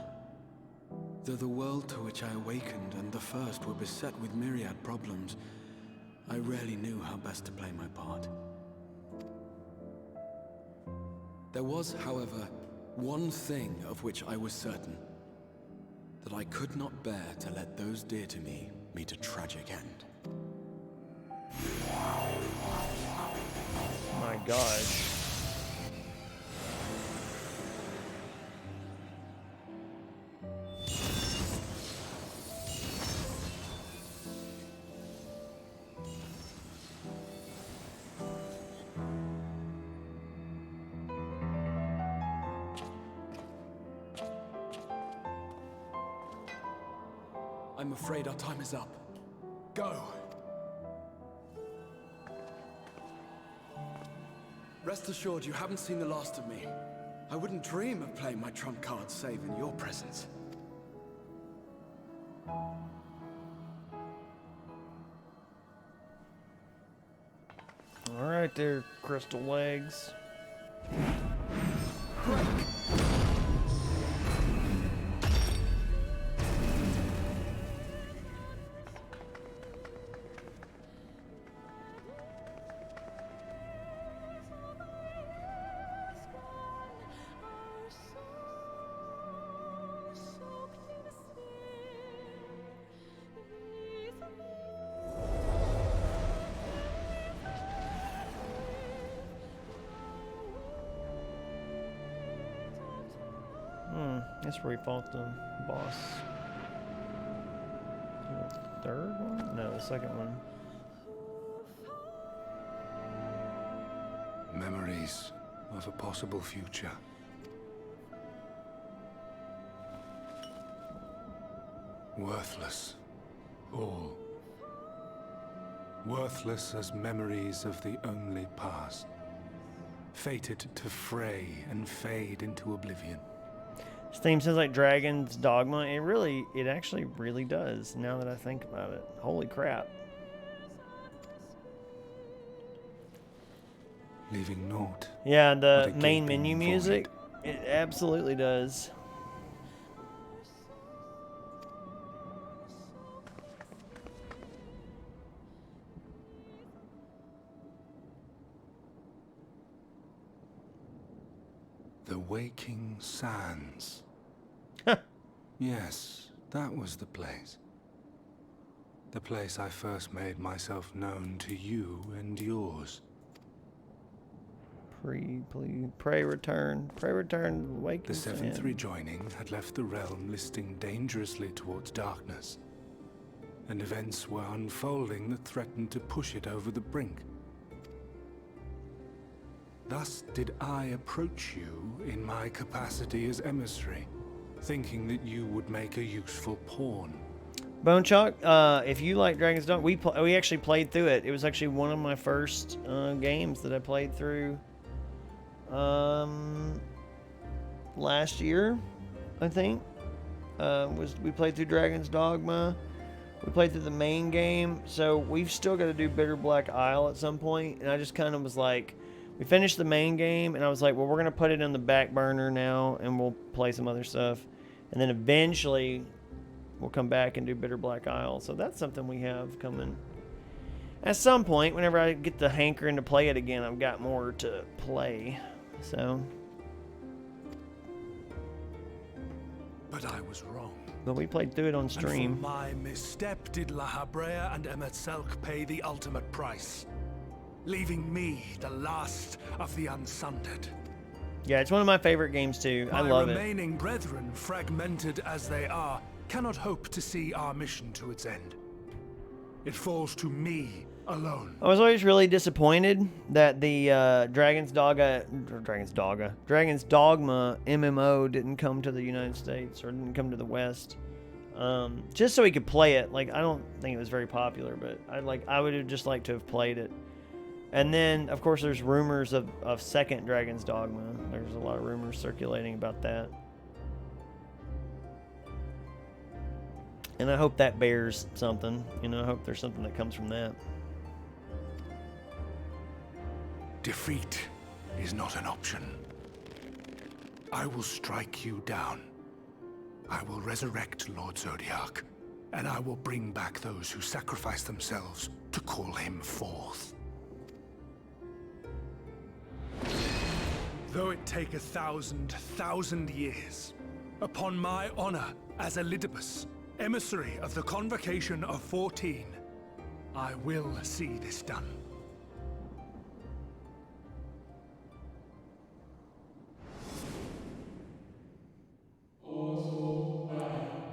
Though the world to which I awakened and the first were beset with myriad problems, I rarely knew how best to play my part. There was, however, one thing of which I was certain, that I could not bear to let those dear to me meet a tragic end. My gosh. I'm afraid our time is up. Go! Rest assured you haven't seen the last of me. I wouldn't dream of playing my trump card save in your presence. Alright there, crystal legs. That's where he fought the boss. The third one? No, the second one. Memories of a possible future. Worthless. All. Worthless as memories of the only past. Fated to fray and fade into oblivion. This theme sounds like Dragon's Dogma. It actually really does, now that I think about it. Holy crap. Leaving naught. Yeah, the main menu music, it absolutely does. The Waking Sands. Yes, that was the place. The place I first made myself known to you and yours. Pray return to the Waking The seventh Sands. rejoining had left the realm listing dangerously towards darkness, and events were unfolding that threatened to push it over the brink. Thus did I approach you in my capacity as emissary, thinking that you would make a useful pawn. Bone Chalk, if you like Dragon's Dogma, we actually played through it. It was actually one of my first games that I played through last year, I think. We played through Dragon's Dogma. We played through the main game, so we've still got to do Bitter Black Isle at some point. And I just kind of was like, we finished the main game, and I was like, well, we're gonna put it on the back burner now, and we'll play some other stuff, and then eventually we'll come back and do Bitter Black Isle. So that's something we have coming. At some point, whenever I get the hankering to play it again, I've got more to play. So. But I was wrong. But we played through it on stream. And for my misstep did La Habrea and Emet-Selch pay the ultimate price, leaving me the last of the Unsundered. Yeah, it's one of my favorite games too. I love it. My remaining brethren, fragmented as they are, cannot hope to see our mission to its end. It falls to me alone. I was always really disappointed that the Dragon's Dogma MMO didn't come to the United States or didn't come to the West. Just so we could play it. Like, I don't think it was very popular, but I would have just liked to have played it. And then, of course, there's rumors of second Dragon's Dogma. There's a lot of rumors circulating about that. And I hope that bears something. You know, I hope there's something that comes from that. Defeat is not an option. I will strike you down. I will resurrect Lord Zodiac, and I will bring back those who sacrifice themselves to call him forth. Though it take 1,000 years, upon my honor as Elidibus, emissary of the Convocation of 14, I will see this done.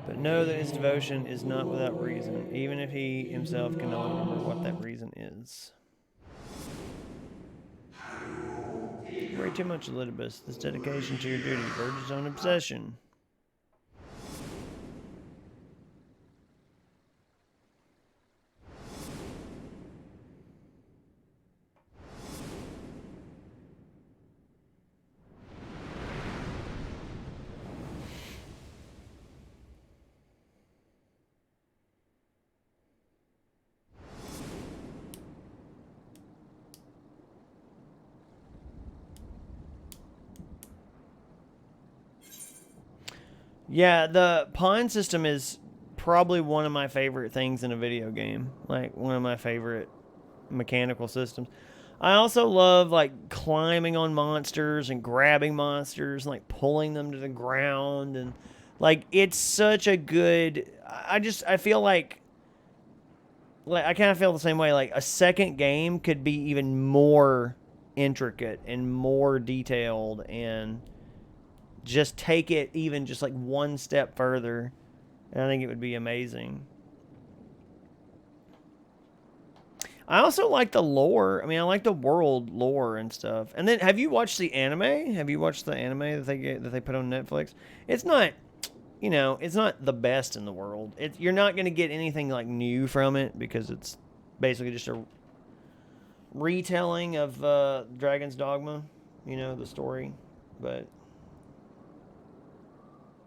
But know that his devotion is not without reason, even if he himself cannot remember what that reason is. Worry too much, Elidibus. This dedication to your duty verges on obsession. Yeah, the pawn system is probably one of my favorite things in a video game. Like, one of my favorite mechanical systems. I also love, like, climbing on monsters and grabbing monsters and, like, pulling them to the ground. And, like, it's such a good... I feel like I kind of feel the same way. Like, a second game could be even more intricate and more detailed and... just take it even just like one step further, and I think it would be amazing. I also like the lore. I mean, I like the world lore and stuff. And then, have you watched the anime? Have you watched the anime that they put on Netflix? It's not, you know, it's not the best in the world. You're not going to get anything like new from it because it's basically just a retelling of Dragon's Dogma, you know, the story, but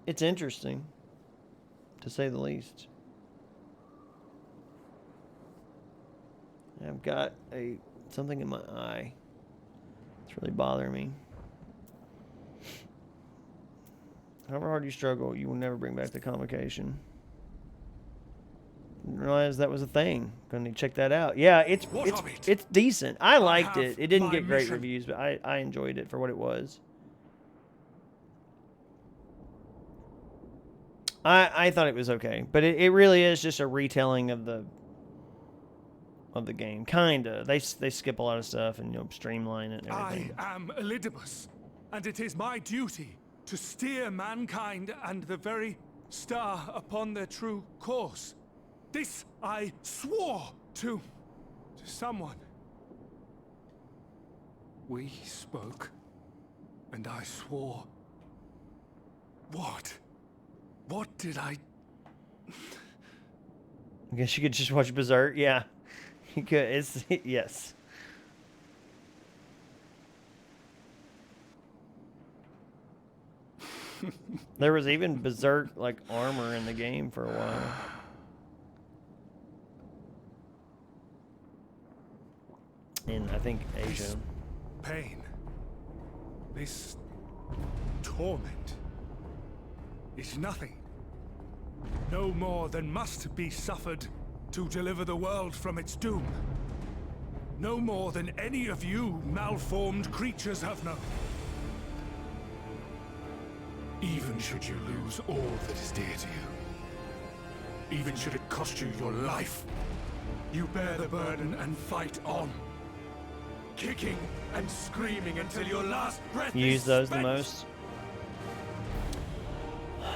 it's interesting, to say the least. I've got something in my eye. It's really bothering me. However hard you struggle, you will never bring back the convocation. Didn't realize that was a thing. Gonna check that out. Yeah, it's decent. I liked it. It didn't get great reviews, but I enjoyed it for what it was. I thought it was okay, but it really is just a retelling of the game, kinda. They skip a lot of stuff and streamline it and everything. I am Elidibus, and it is my duty to steer mankind and the very star upon their true course. This I swore to someone. We spoke, and I swore. What? What did I... I guess you could just watch Berserk. Yeah, you could. It's yes. There was even Berserk like armor in the game for a while. In I think Asia. This pain, this torment, is nothing. No more than must be suffered to deliver the world from its doom. No more than any of you malformed creatures have known. Even should you lose all that is dear to you, even should it cost you your life, you bear the burden and fight on. Kicking and screaming until your last breath You use those spent. the most?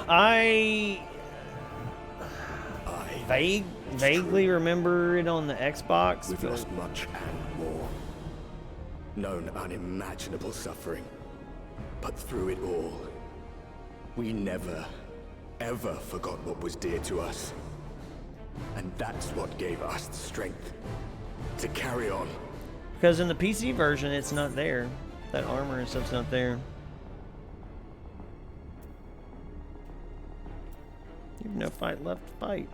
I vaguely remember it on the Xbox. We've lost much and more. Known unimaginable suffering. But through it all, we never, ever forgot what was dear to us. And that's what gave us the strength to carry on. Because in the PC version, it's not there. That armor and stuff's not there. You have no fight left to fight.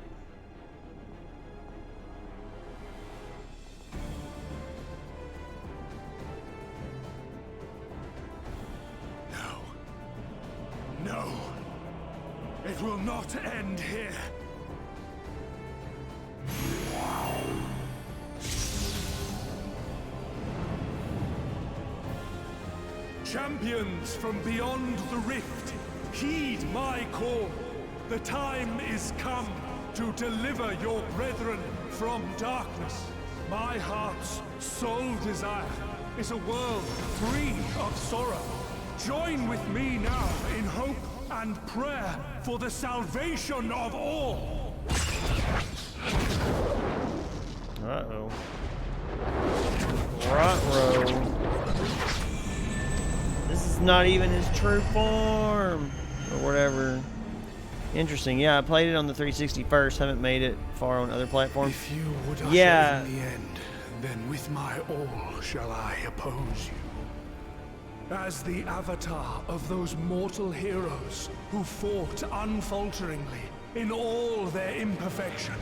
No. It will not end here. Champions from beyond the rift, heed my call. The time is come to deliver your brethren from darkness. My heart's sole desire is a world free of sorrow. Join with me now in hope and prayer for the salvation of all. Uh-oh. Ruh-roh. This is not even his true form. Or whatever. Interesting. Yeah, I played it on the 360 first. Haven't made it far on other platforms. If you would usher yeah. in the end, then with my all shall I oppose you. As the avatar of those mortal heroes who fought unfalteringly in all their imperfection.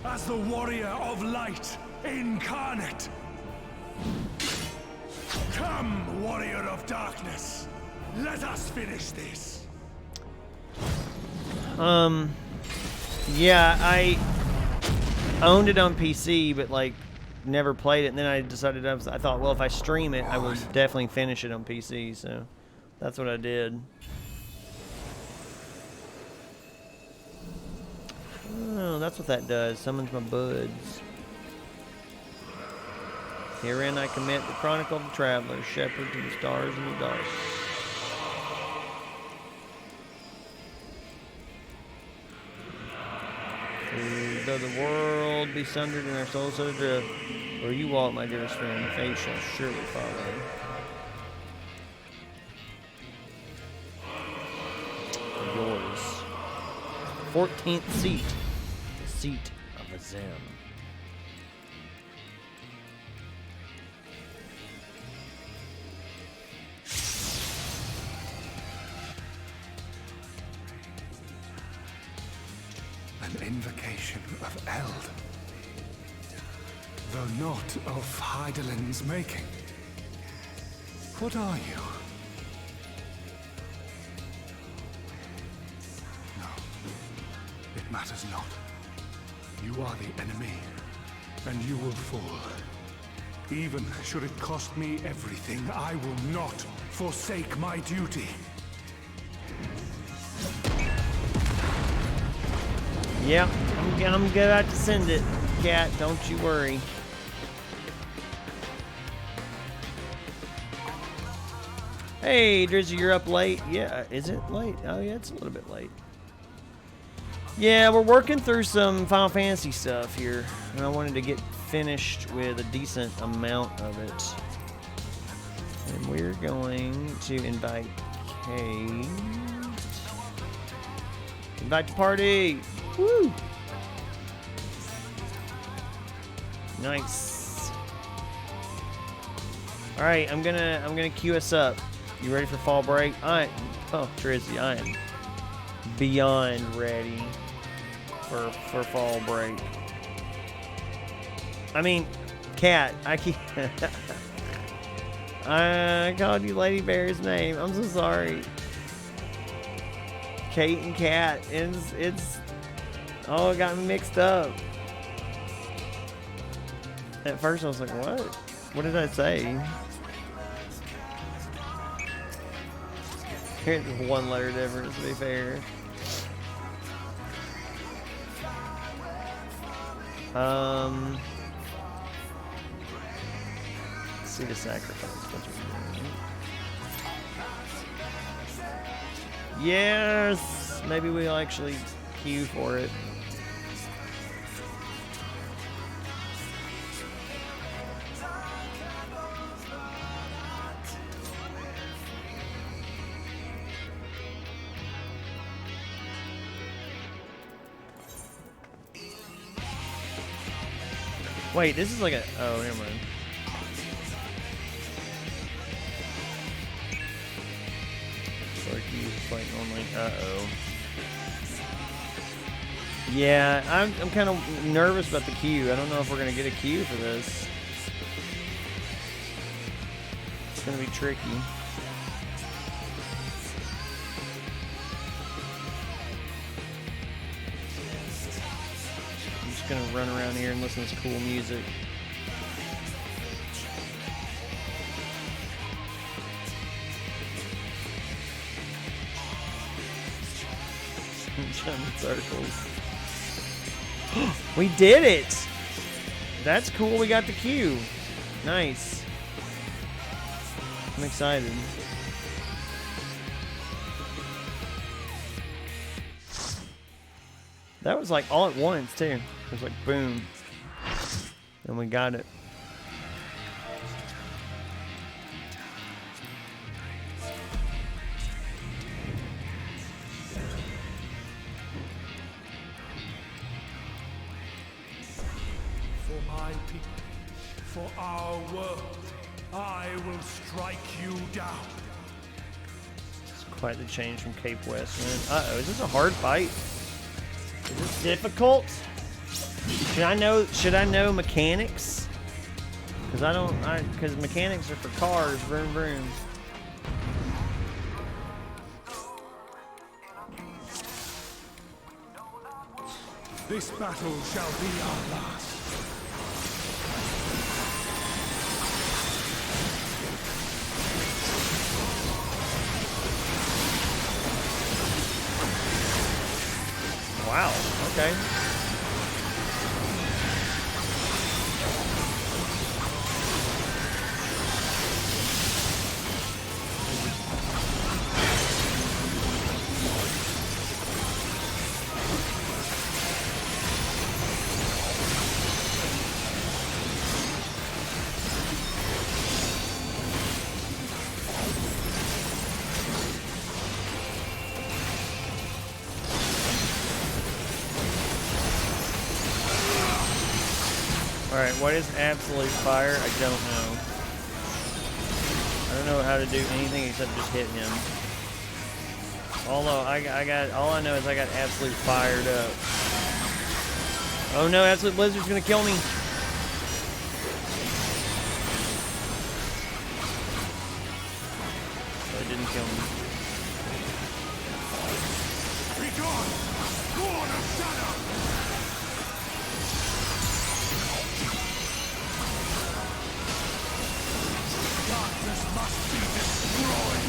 As the warrior of light incarnate. Come, warrior of darkness. Let us finish this. Yeah, I owned it on PC, but like never played it, and then I decided I thought, well, if I stream it, I will definitely finish it on PC, so that's what I did. Oh, that's what that does. Summons my buds. Herein I commit the chronicle of the traveler, shepherd to the stars and the dark. Though the world be sundered and our souls set adrift, where you walk, my dearest friend, fate shall surely follow. Yours. 14th seat. The seat of Azem. An invocation of Eld. Though not of Hydaelyn's making. What are you? No. It matters not. You are the enemy, and you will fall. Even should it cost me everything, I will not forsake my duty. Yep, I'm about to send it, Cat. Don't you worry. Hey, Drizzy, you're up late. Yeah, is it late? Oh, yeah, it's a little bit late. Yeah, we're working through some Final Fantasy stuff here, and I wanted to get finished with a decent amount of it. And we're going to invite Kate. Invite to party. Woo! Nice. All right, I'm gonna queue us up. You ready for fall break? Oh, Drizzy, I am beyond ready for fall break. I mean, Cat, I called you Lady Bear's name. I'm so sorry. Kate and Cat. It's it got me mixed up. At first I was like, what? What did I say? Here's one letter difference, to be fair. Let's see the sacrifice. What's we doing? Yes! Maybe we'll actually queue for it. Wait, this is like a... Oh, never mind. Sorry, queue playing only. Uh-oh. Yeah, I'm kind of nervous about the queue. I don't know if we're going to get a queue for this. It's going to be tricky. Gonna run around here and listen to cool music. Jump in circles. We did it! That's cool, we got the queue. Nice. I'm excited. That was like all at once too. It was like boom. And we got it. For my people, for our world, I will strike you down. It's quite the change from Cape West, man. Uh-oh, is this a hard fight? Is this difficult? Should I know mechanics? Because mechanics are for cars, vroom vroom. This battle shall be our last. Wow, okay. Alright, what is absolute fire? I don't know. I don't know how to do anything except just hit him. Although all I know is I got absolute fired up. Oh no, Absolute Blizzard's gonna kill me. So it didn't kill me. Be gone! Born of Shadow! Darkness must be destroyed!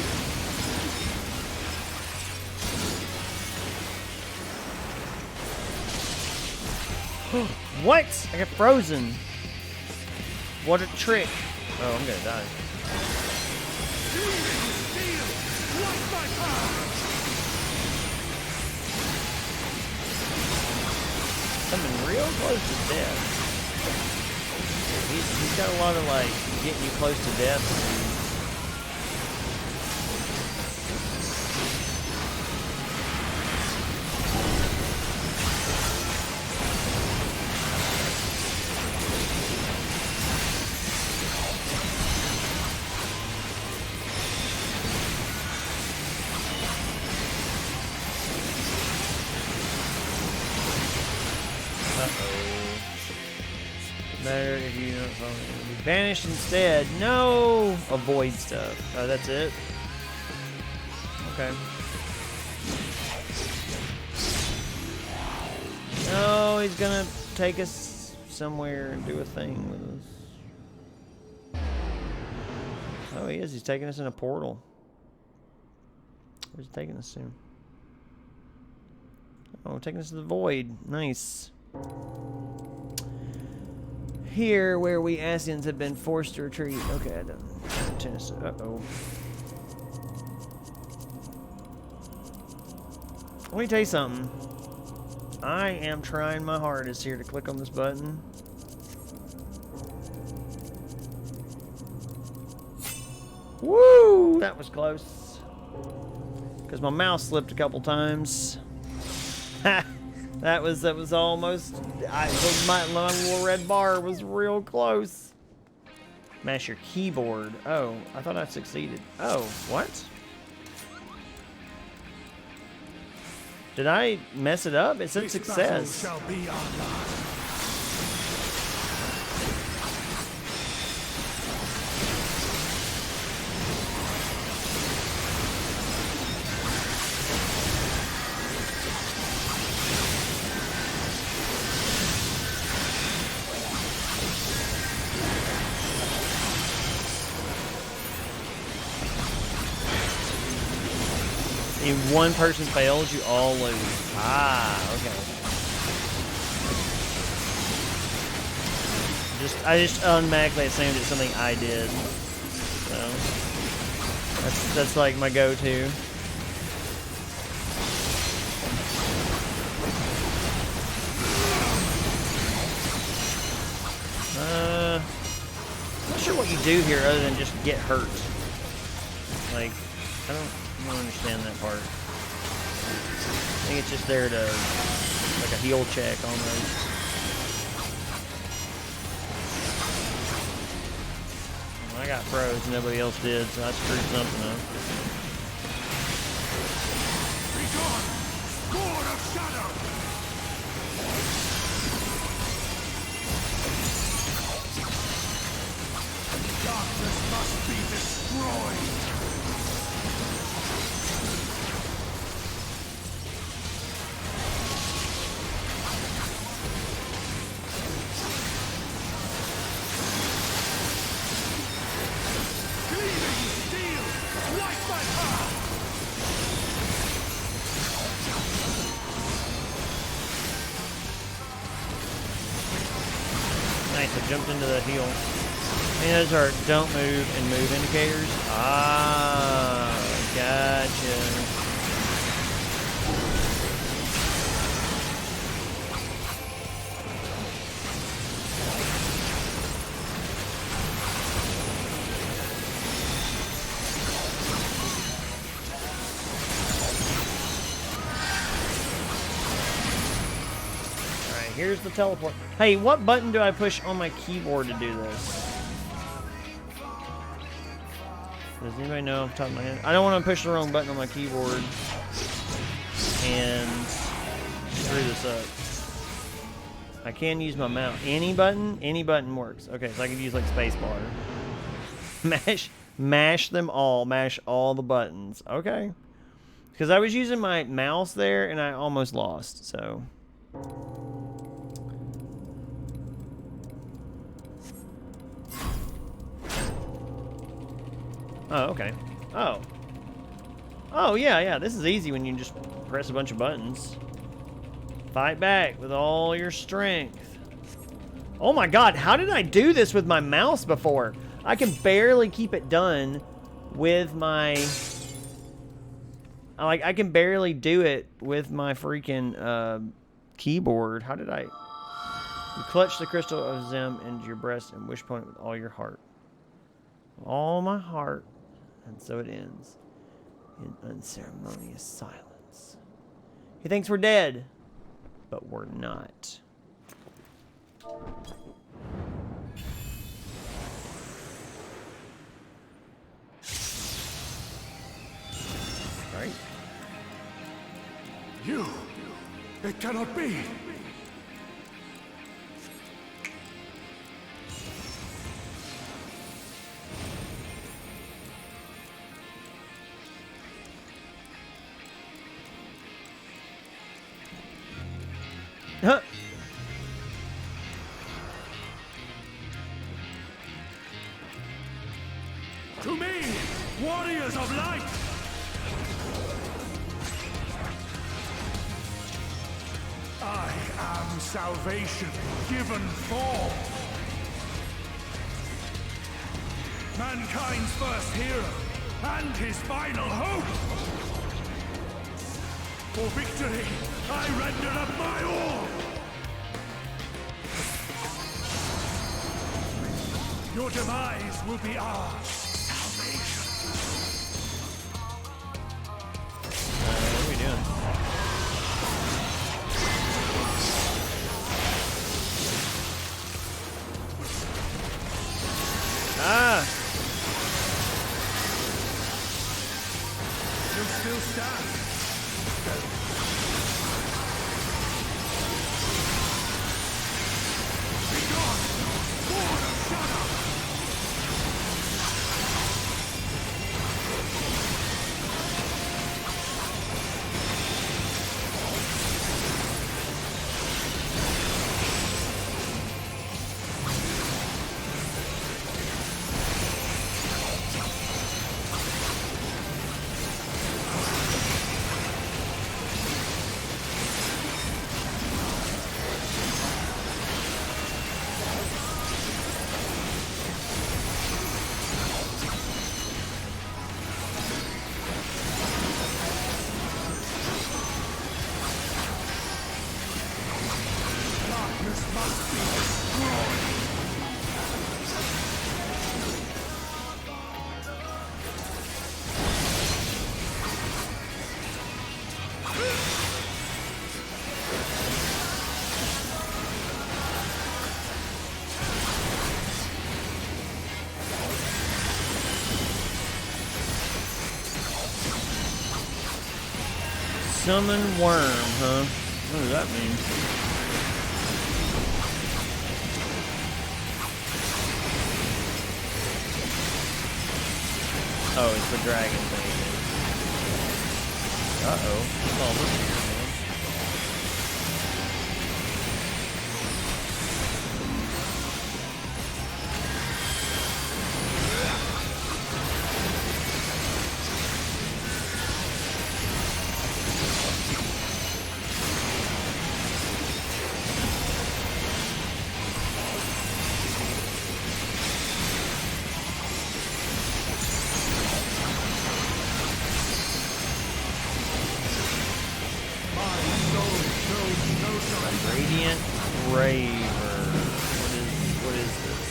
What? I got frozen. What a trick. Oh, I'm gonna die. Coming real close to death. He's got a lot of, like, getting you close to death. Matter if you don't follow me. Vanish instead. No! Avoid stuff. Oh, that's it? Okay. No, he's gonna take us somewhere and do a thing with us. Oh, he is. He's taking us in a portal. Where's he taking us to? Oh, taking us to the void. Nice. Here, where we Ascians have been forced to retreat. Okay, I don't. Uh-oh. Let me tell you something. I am trying my hardest here to click on this button. Woo! That was close. Because my mouse slipped a couple times. Ha! That was almost. My little red bar was real close. Mash your keyboard. Oh, I thought I succeeded. Oh, what? Did I mess it up? It said success. Shall be our last. If one person fails, you all lose. Ah, okay. I just automatically assumed it's something I did. So that's like my go-to. I'm not sure what you do here other than just get hurt. Like, I don't understand that part. I think it's just there to, like a heal check almost. Well, I got froze, nobody else did, so I screwed something up. Begone, Lord of Shadow! Darkness must be destroyed! Nice, I jumped into the heal. And those are don't move and move indicators. Ah, gotcha. Here's the teleport. Hey, what button do I push on my keyboard to do this? Does anybody know off the top of my head? I don't want to push the wrong button on my keyboard and screw this up. I can use my mouse. Any button works. Okay, so I could use like spacebar. Mash them all. Mash all the buttons. Okay. Because I was using my mouse there and I almost lost, so. Oh, okay. Oh. Oh, yeah, this is easy when you just press a bunch of buttons. Fight back with all your strength. Oh my god, how did I do this with my mouse before? I can barely keep it done with my... I can barely do it with my freaking keyboard. How did I... You clutch the crystal of Zem into your breast and wish point it with all your heart. All my heart. And so it ends in unceremonious silence. He thinks we're dead, but we're not. Right? You! It cannot be! Huh. To me, warriors of light! I am salvation given form. Mankind's first hero and his final hope. For victory, I render up my all! Your demise will be our salvation. What are we doing? Ah! You still stand. Summon worm, huh? What does that mean? Oh, it's the dragon thing. Uh-oh. What's all this here, man? Radiant Raver. What is this?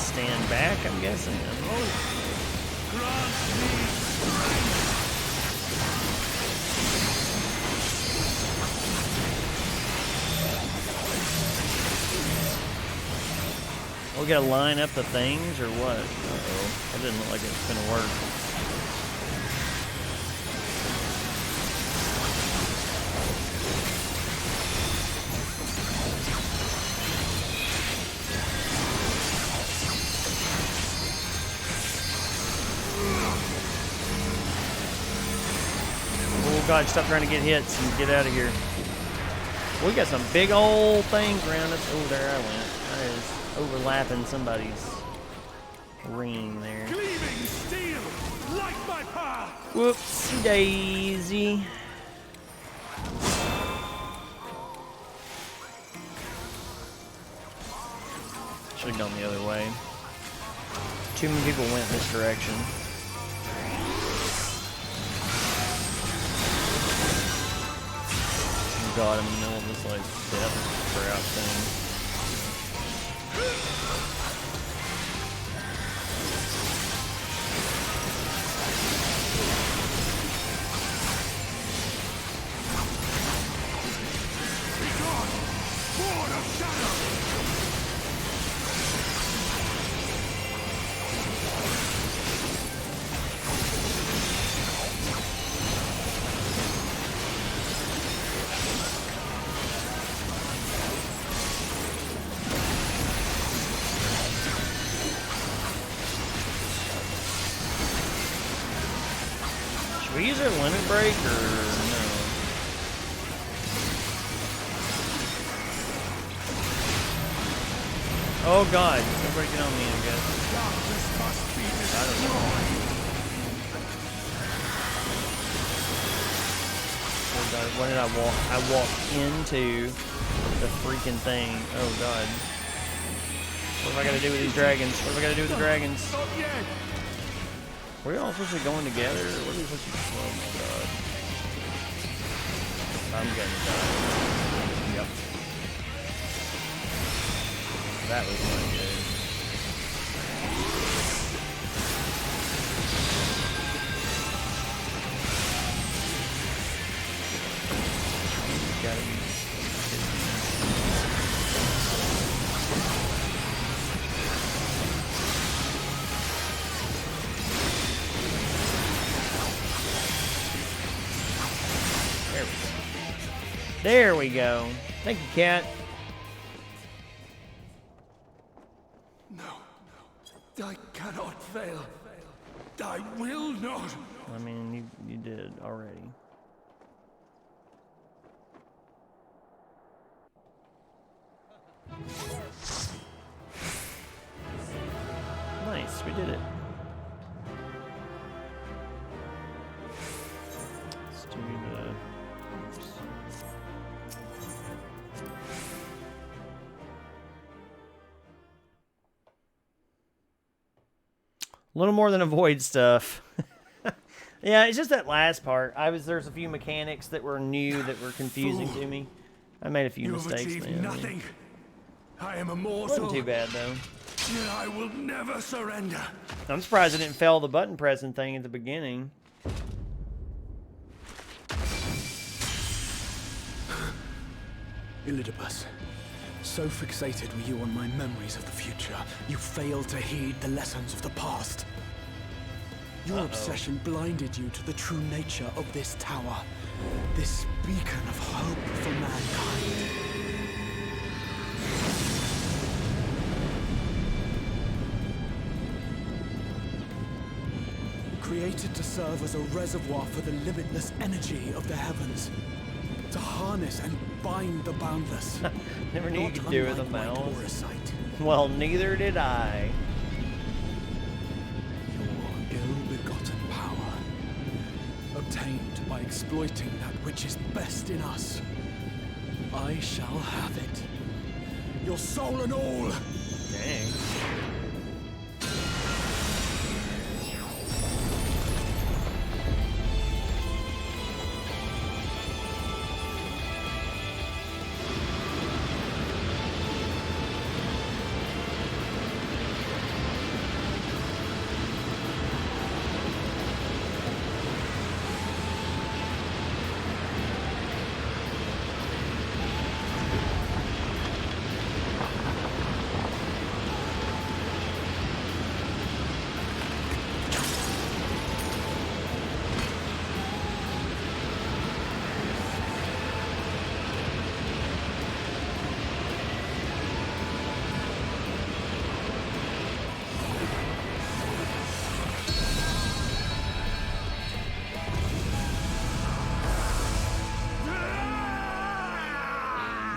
Stand back, I'm guessing. We gotta line up the things or what? Uh-oh. That didn't look like it's gonna work. Oh god, stop trying to get hits and get out of here. We got some big old things around us. Oh, there I went. I was overlapping somebody's ring there. Gleaming steel, light my path. Whoopsie daisy. should have gone the other way. Too many people went this direction. Oh god, I'm in the middle of this, like, death crap thing. Should we use our limit break or no? Oh god, everybody get on me, I guess. I don't know. Oh god, what did I walk? I walked into the freaking thing. Oh god. What have I got to do with these dragons? What have I got to do with the dragons? We're all supposed to be going together? What are we supposed to do? Oh my god. I'm gonna die. Yep. That was not good. Gotta be. There we go. Thank you, cat. No. I cannot fail. I will not. I mean, you did already. Nice, we did it. Let's do the... Oops. A little more than avoid stuff. Yeah, it's just that last part. There's a few mechanics that were new that were confusing to me. I made a few mistakes, man. Nothing. I am immortal. Wasn't too bad though. Yet I will never surrender. I'm surprised I didn't fail the button pressing thing at the beginning. Elidibus, so fixated were you on my memories of the future, you failed to heed the lessons of the past. Your obsession blinded you to the true nature of this tower, this beacon of hope for mankind. Created to serve as a reservoir for the limitless energy of the heavens. To harness and bind the boundless. Never knew you could do with a mouse. Well, neither did I. Your ill-begotten power, obtained by exploiting that which is best in us. I shall have it. Your soul and all. Dang.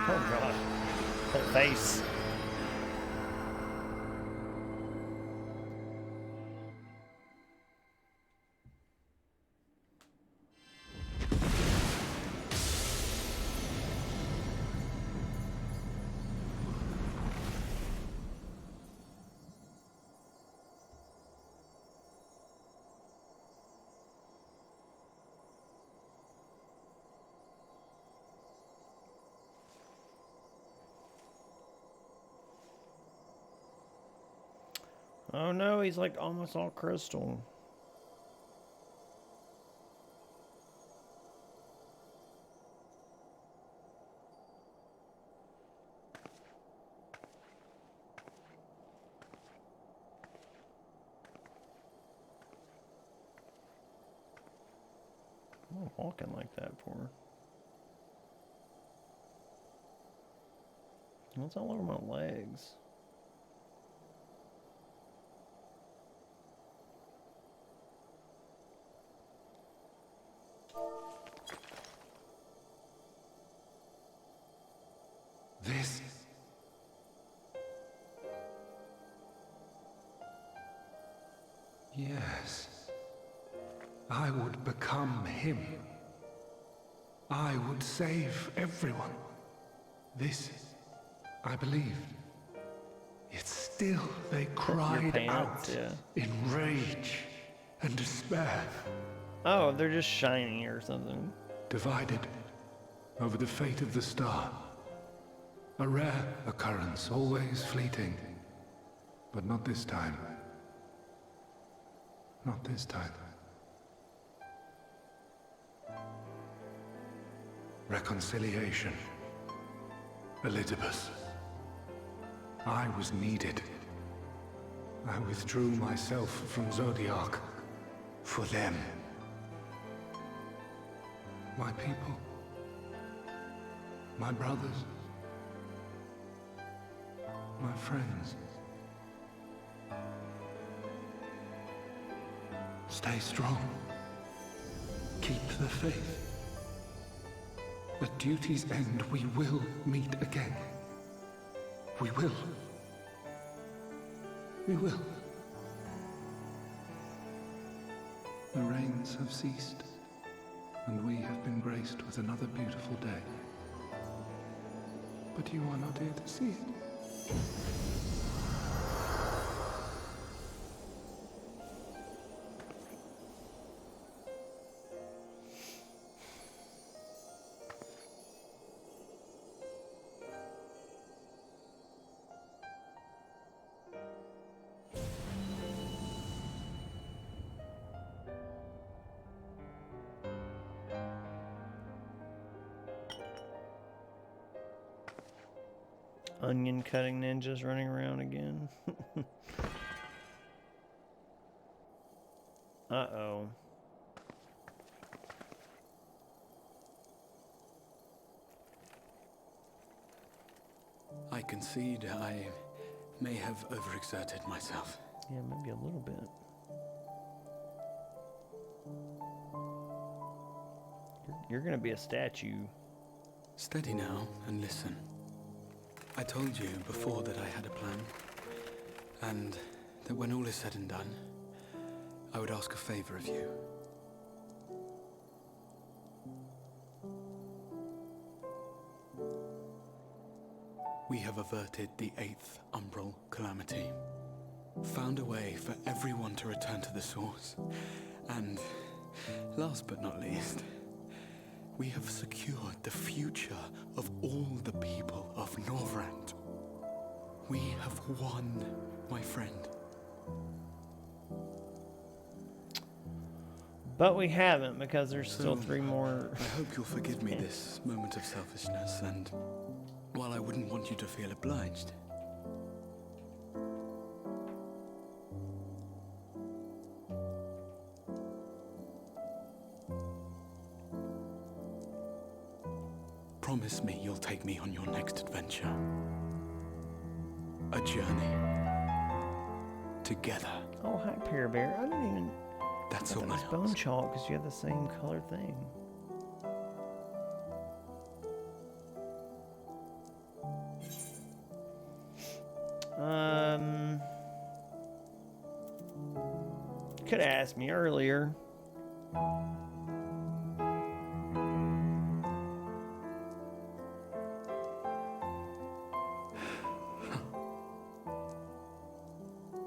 Oh god. That face. Oh no, he's like almost all crystal. What am I walking like that for? What's all over my legs? This... Yes. I would become him. I would save everyone. This, I believed. Yet still they cried out in rage and despair. Oh, they're just shiny or something. Divided over the fate of the star. A rare occurrence, always fleeting. But not this time. Not this time. Reconciliation. Elidibus. I was needed. I withdrew myself from Zodiac. For them. My people. My brothers. My friends. Stay strong. Keep the faith. At duty's end, we will meet again. We will. We will. The rains have ceased, and we have been graced with another beautiful day. But you are not here to see it. Onion cutting ninjas running around again. Uh-oh. I concede I may have overexerted myself. Yeah, maybe a little bit. You're gonna be a statue. Steady now and listen. I told you before that I had a plan, and that when all is said and done, I would ask a favor of you. We have averted the 8th Umbral Calamity, found a way for everyone to return to the source, and, last but not least, we have secured the future of all the people of Norvrant. We have won, my friend. But we haven't, because there's still 3 more. I hope you'll forgive me this moment of selfishness, and while I wouldn't want you to feel obliged, promise me you'll take me on your next adventure. A journey. Together. Oh, hi, Pear Bear. I didn't even... That's all I bone chalk because you have the same color thing. Could have asked me earlier.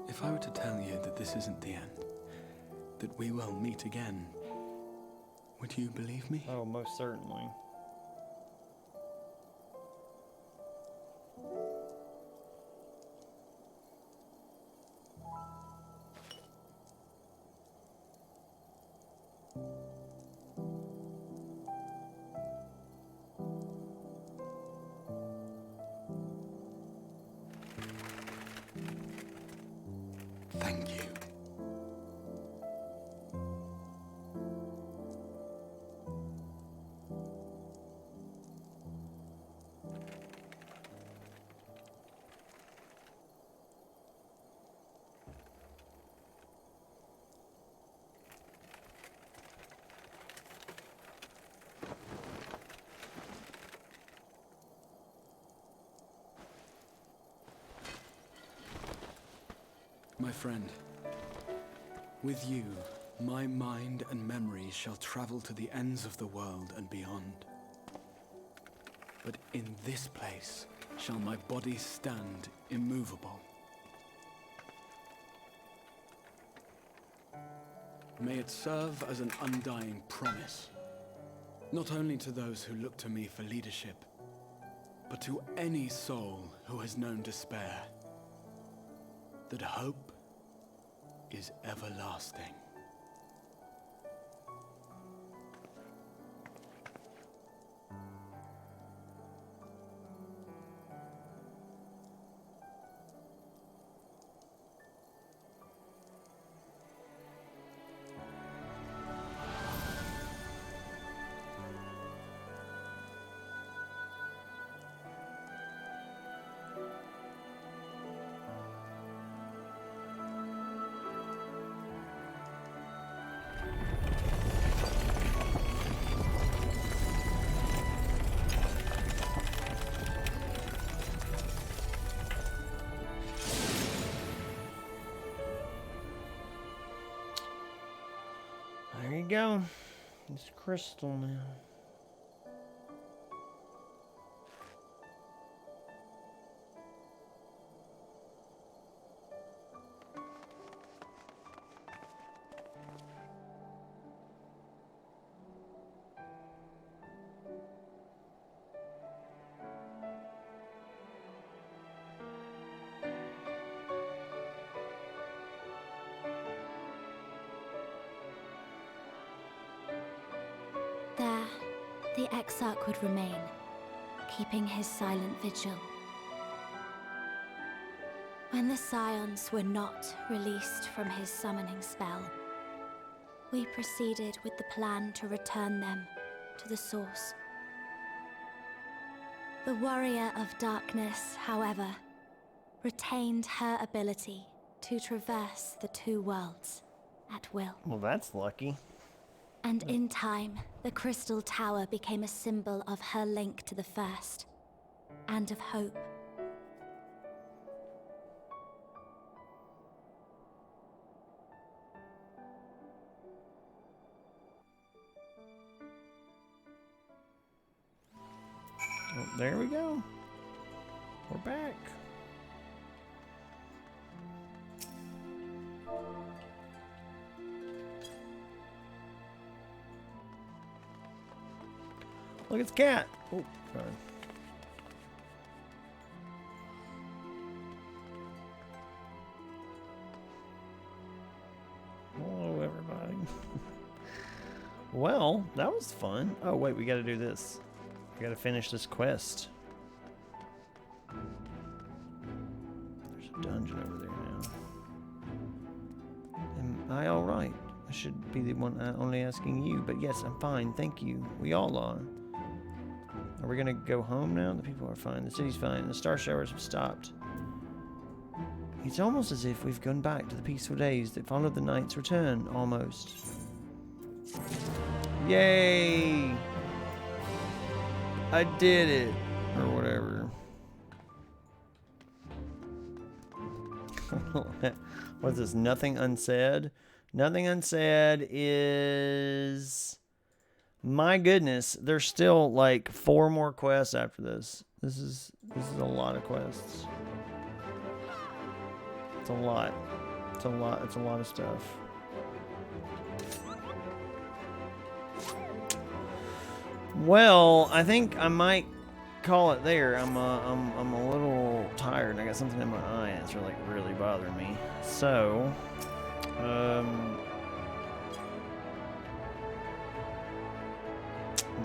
If I were to tell you that this isn't the end, that we will meet again, would you believe me? Oh, most certainly. My friend, with you, my mind and memories shall travel to the ends of the world and beyond. But in this place shall my body stand immovable. May it serve as an undying promise, not only to those who look to me for leadership, but to any soul who has known despair, that hope is everlasting. There you go. It's crystal now. There, the Exarch would remain, keeping his silent vigil. When the Scions were not released from his summoning spell, we proceeded with the plan to return them to the source. The Warrior of Darkness, however, retained her ability to traverse the two worlds at will. Well, that's lucky. And in time, the Crystal Tower became a symbol of her link to the First, and of hope. Oh, there we go. We're back. Look, it's Cat. Oh, sorry. Hello, everybody. Well, that was fun. Oh, wait, we got to do this. We got to finish this quest. There's a dungeon over there now. Am I all right? I should be the one only asking you, but yes, I'm fine. Thank you. We all are. Are we gonna go home now? The people are fine. The city's fine. The star showers have stopped. It's almost as if we've gone back to the peaceful days that followed the knight's return, almost. Yay! I did it! Or whatever. What's this? Nothing unsaid? Nothing unsaid is... My goodness, there's still like 4 more quests after this. This is a lot of quests. It's a lot. It's a lot of stuff. Well, I think I might call it there. I'm a little tired and I got something in my eye and it's really bothering me. So,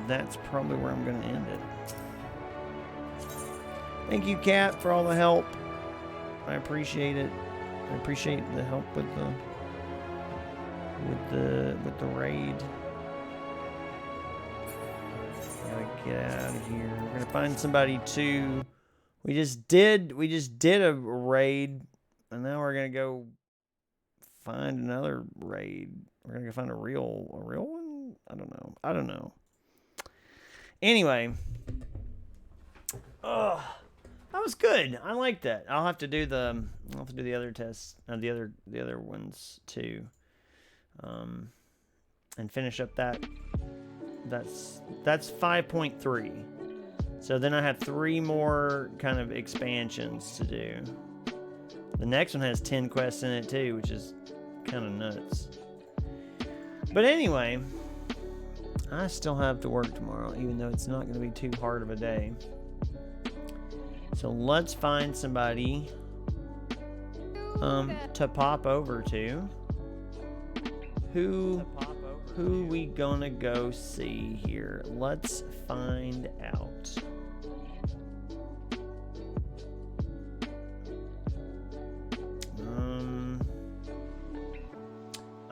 that's probably where I'm going to end it. Thank you, Kat, for all the help. I appreciate it. I appreciate the help with the raid. Gotta get out of here. We're gonna find somebody too. We just did a raid, and now we're gonna go find another raid. We're gonna go find a real one. I don't know. Anyway, I That was good. I like that. I'll have to do the other tests, the other ones too, and finish up that. That's 5.3. So then I have 3 more kind of expansions to do. The next one has 10 quests in it too, which is kind of nuts. But anyway, I still have to work tomorrow, even though it's not going to be too hard of a day. So let's find somebody to pop over to. Who we gonna go see here? Let's find out.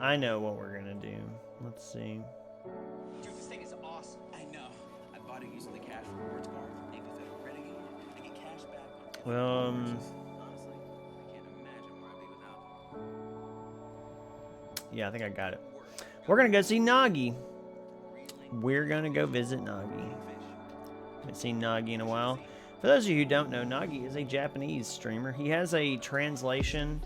I know what we're gonna do. Let's see. Dude, this thing is awesome. I know. I bought it using the cash rewards card. It goes at a credit union. I get cash back on Honestly, I can't imagine where I'd be without them. Yeah, I think I got it. We're gonna go see Nagi. We're gonna go visit Nagi. Haven't seen Nagi in a while. For those of you who don't know, Nagi is a Japanese streamer. He has a translation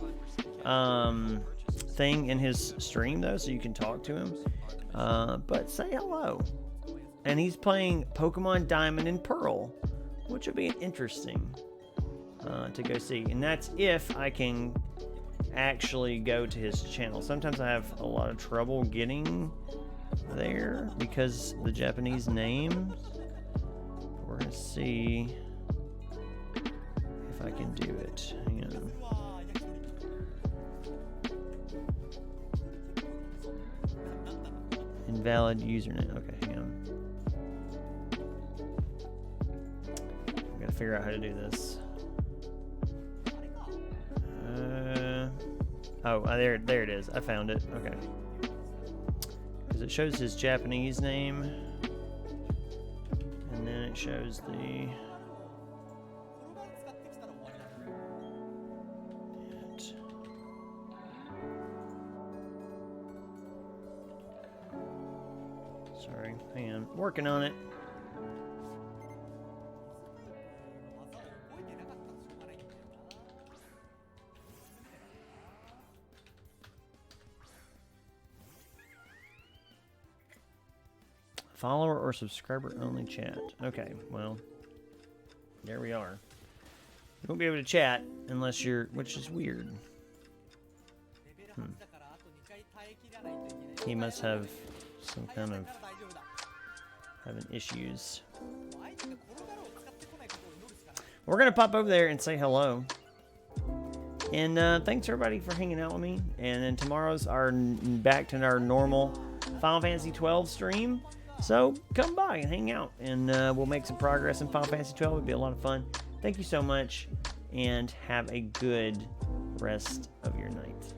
thing in his stream though, so you can talk to him. But say hello. And he's playing Pokemon Diamond and Pearl, which would be interesting to go see. And that's if I can actually go to his channel. Sometimes I have a lot of trouble getting there because the Japanese names. We're gonna see if I can do it. Hang on. Invalid username. Okay, hang on. I gotta figure out how to do this. Oh, there it is. I found it. Okay. Because it shows his Japanese name. And then it shows the... Sorry, hang on. Working on it. Follower or subscriber only chat. Okay, well, there we are. You won't be able to chat unless you're, which is weird. He must have some kind of having issues. We're gonna pop over there and say hello. And thanks everybody for hanging out with me. And then tomorrow's our back to our normal Final Fantasy 12 stream. So come by and hang out, and we'll make some progress in Final Fantasy 12. It'll be a lot of fun. Thank you so much, and have a good rest of your night.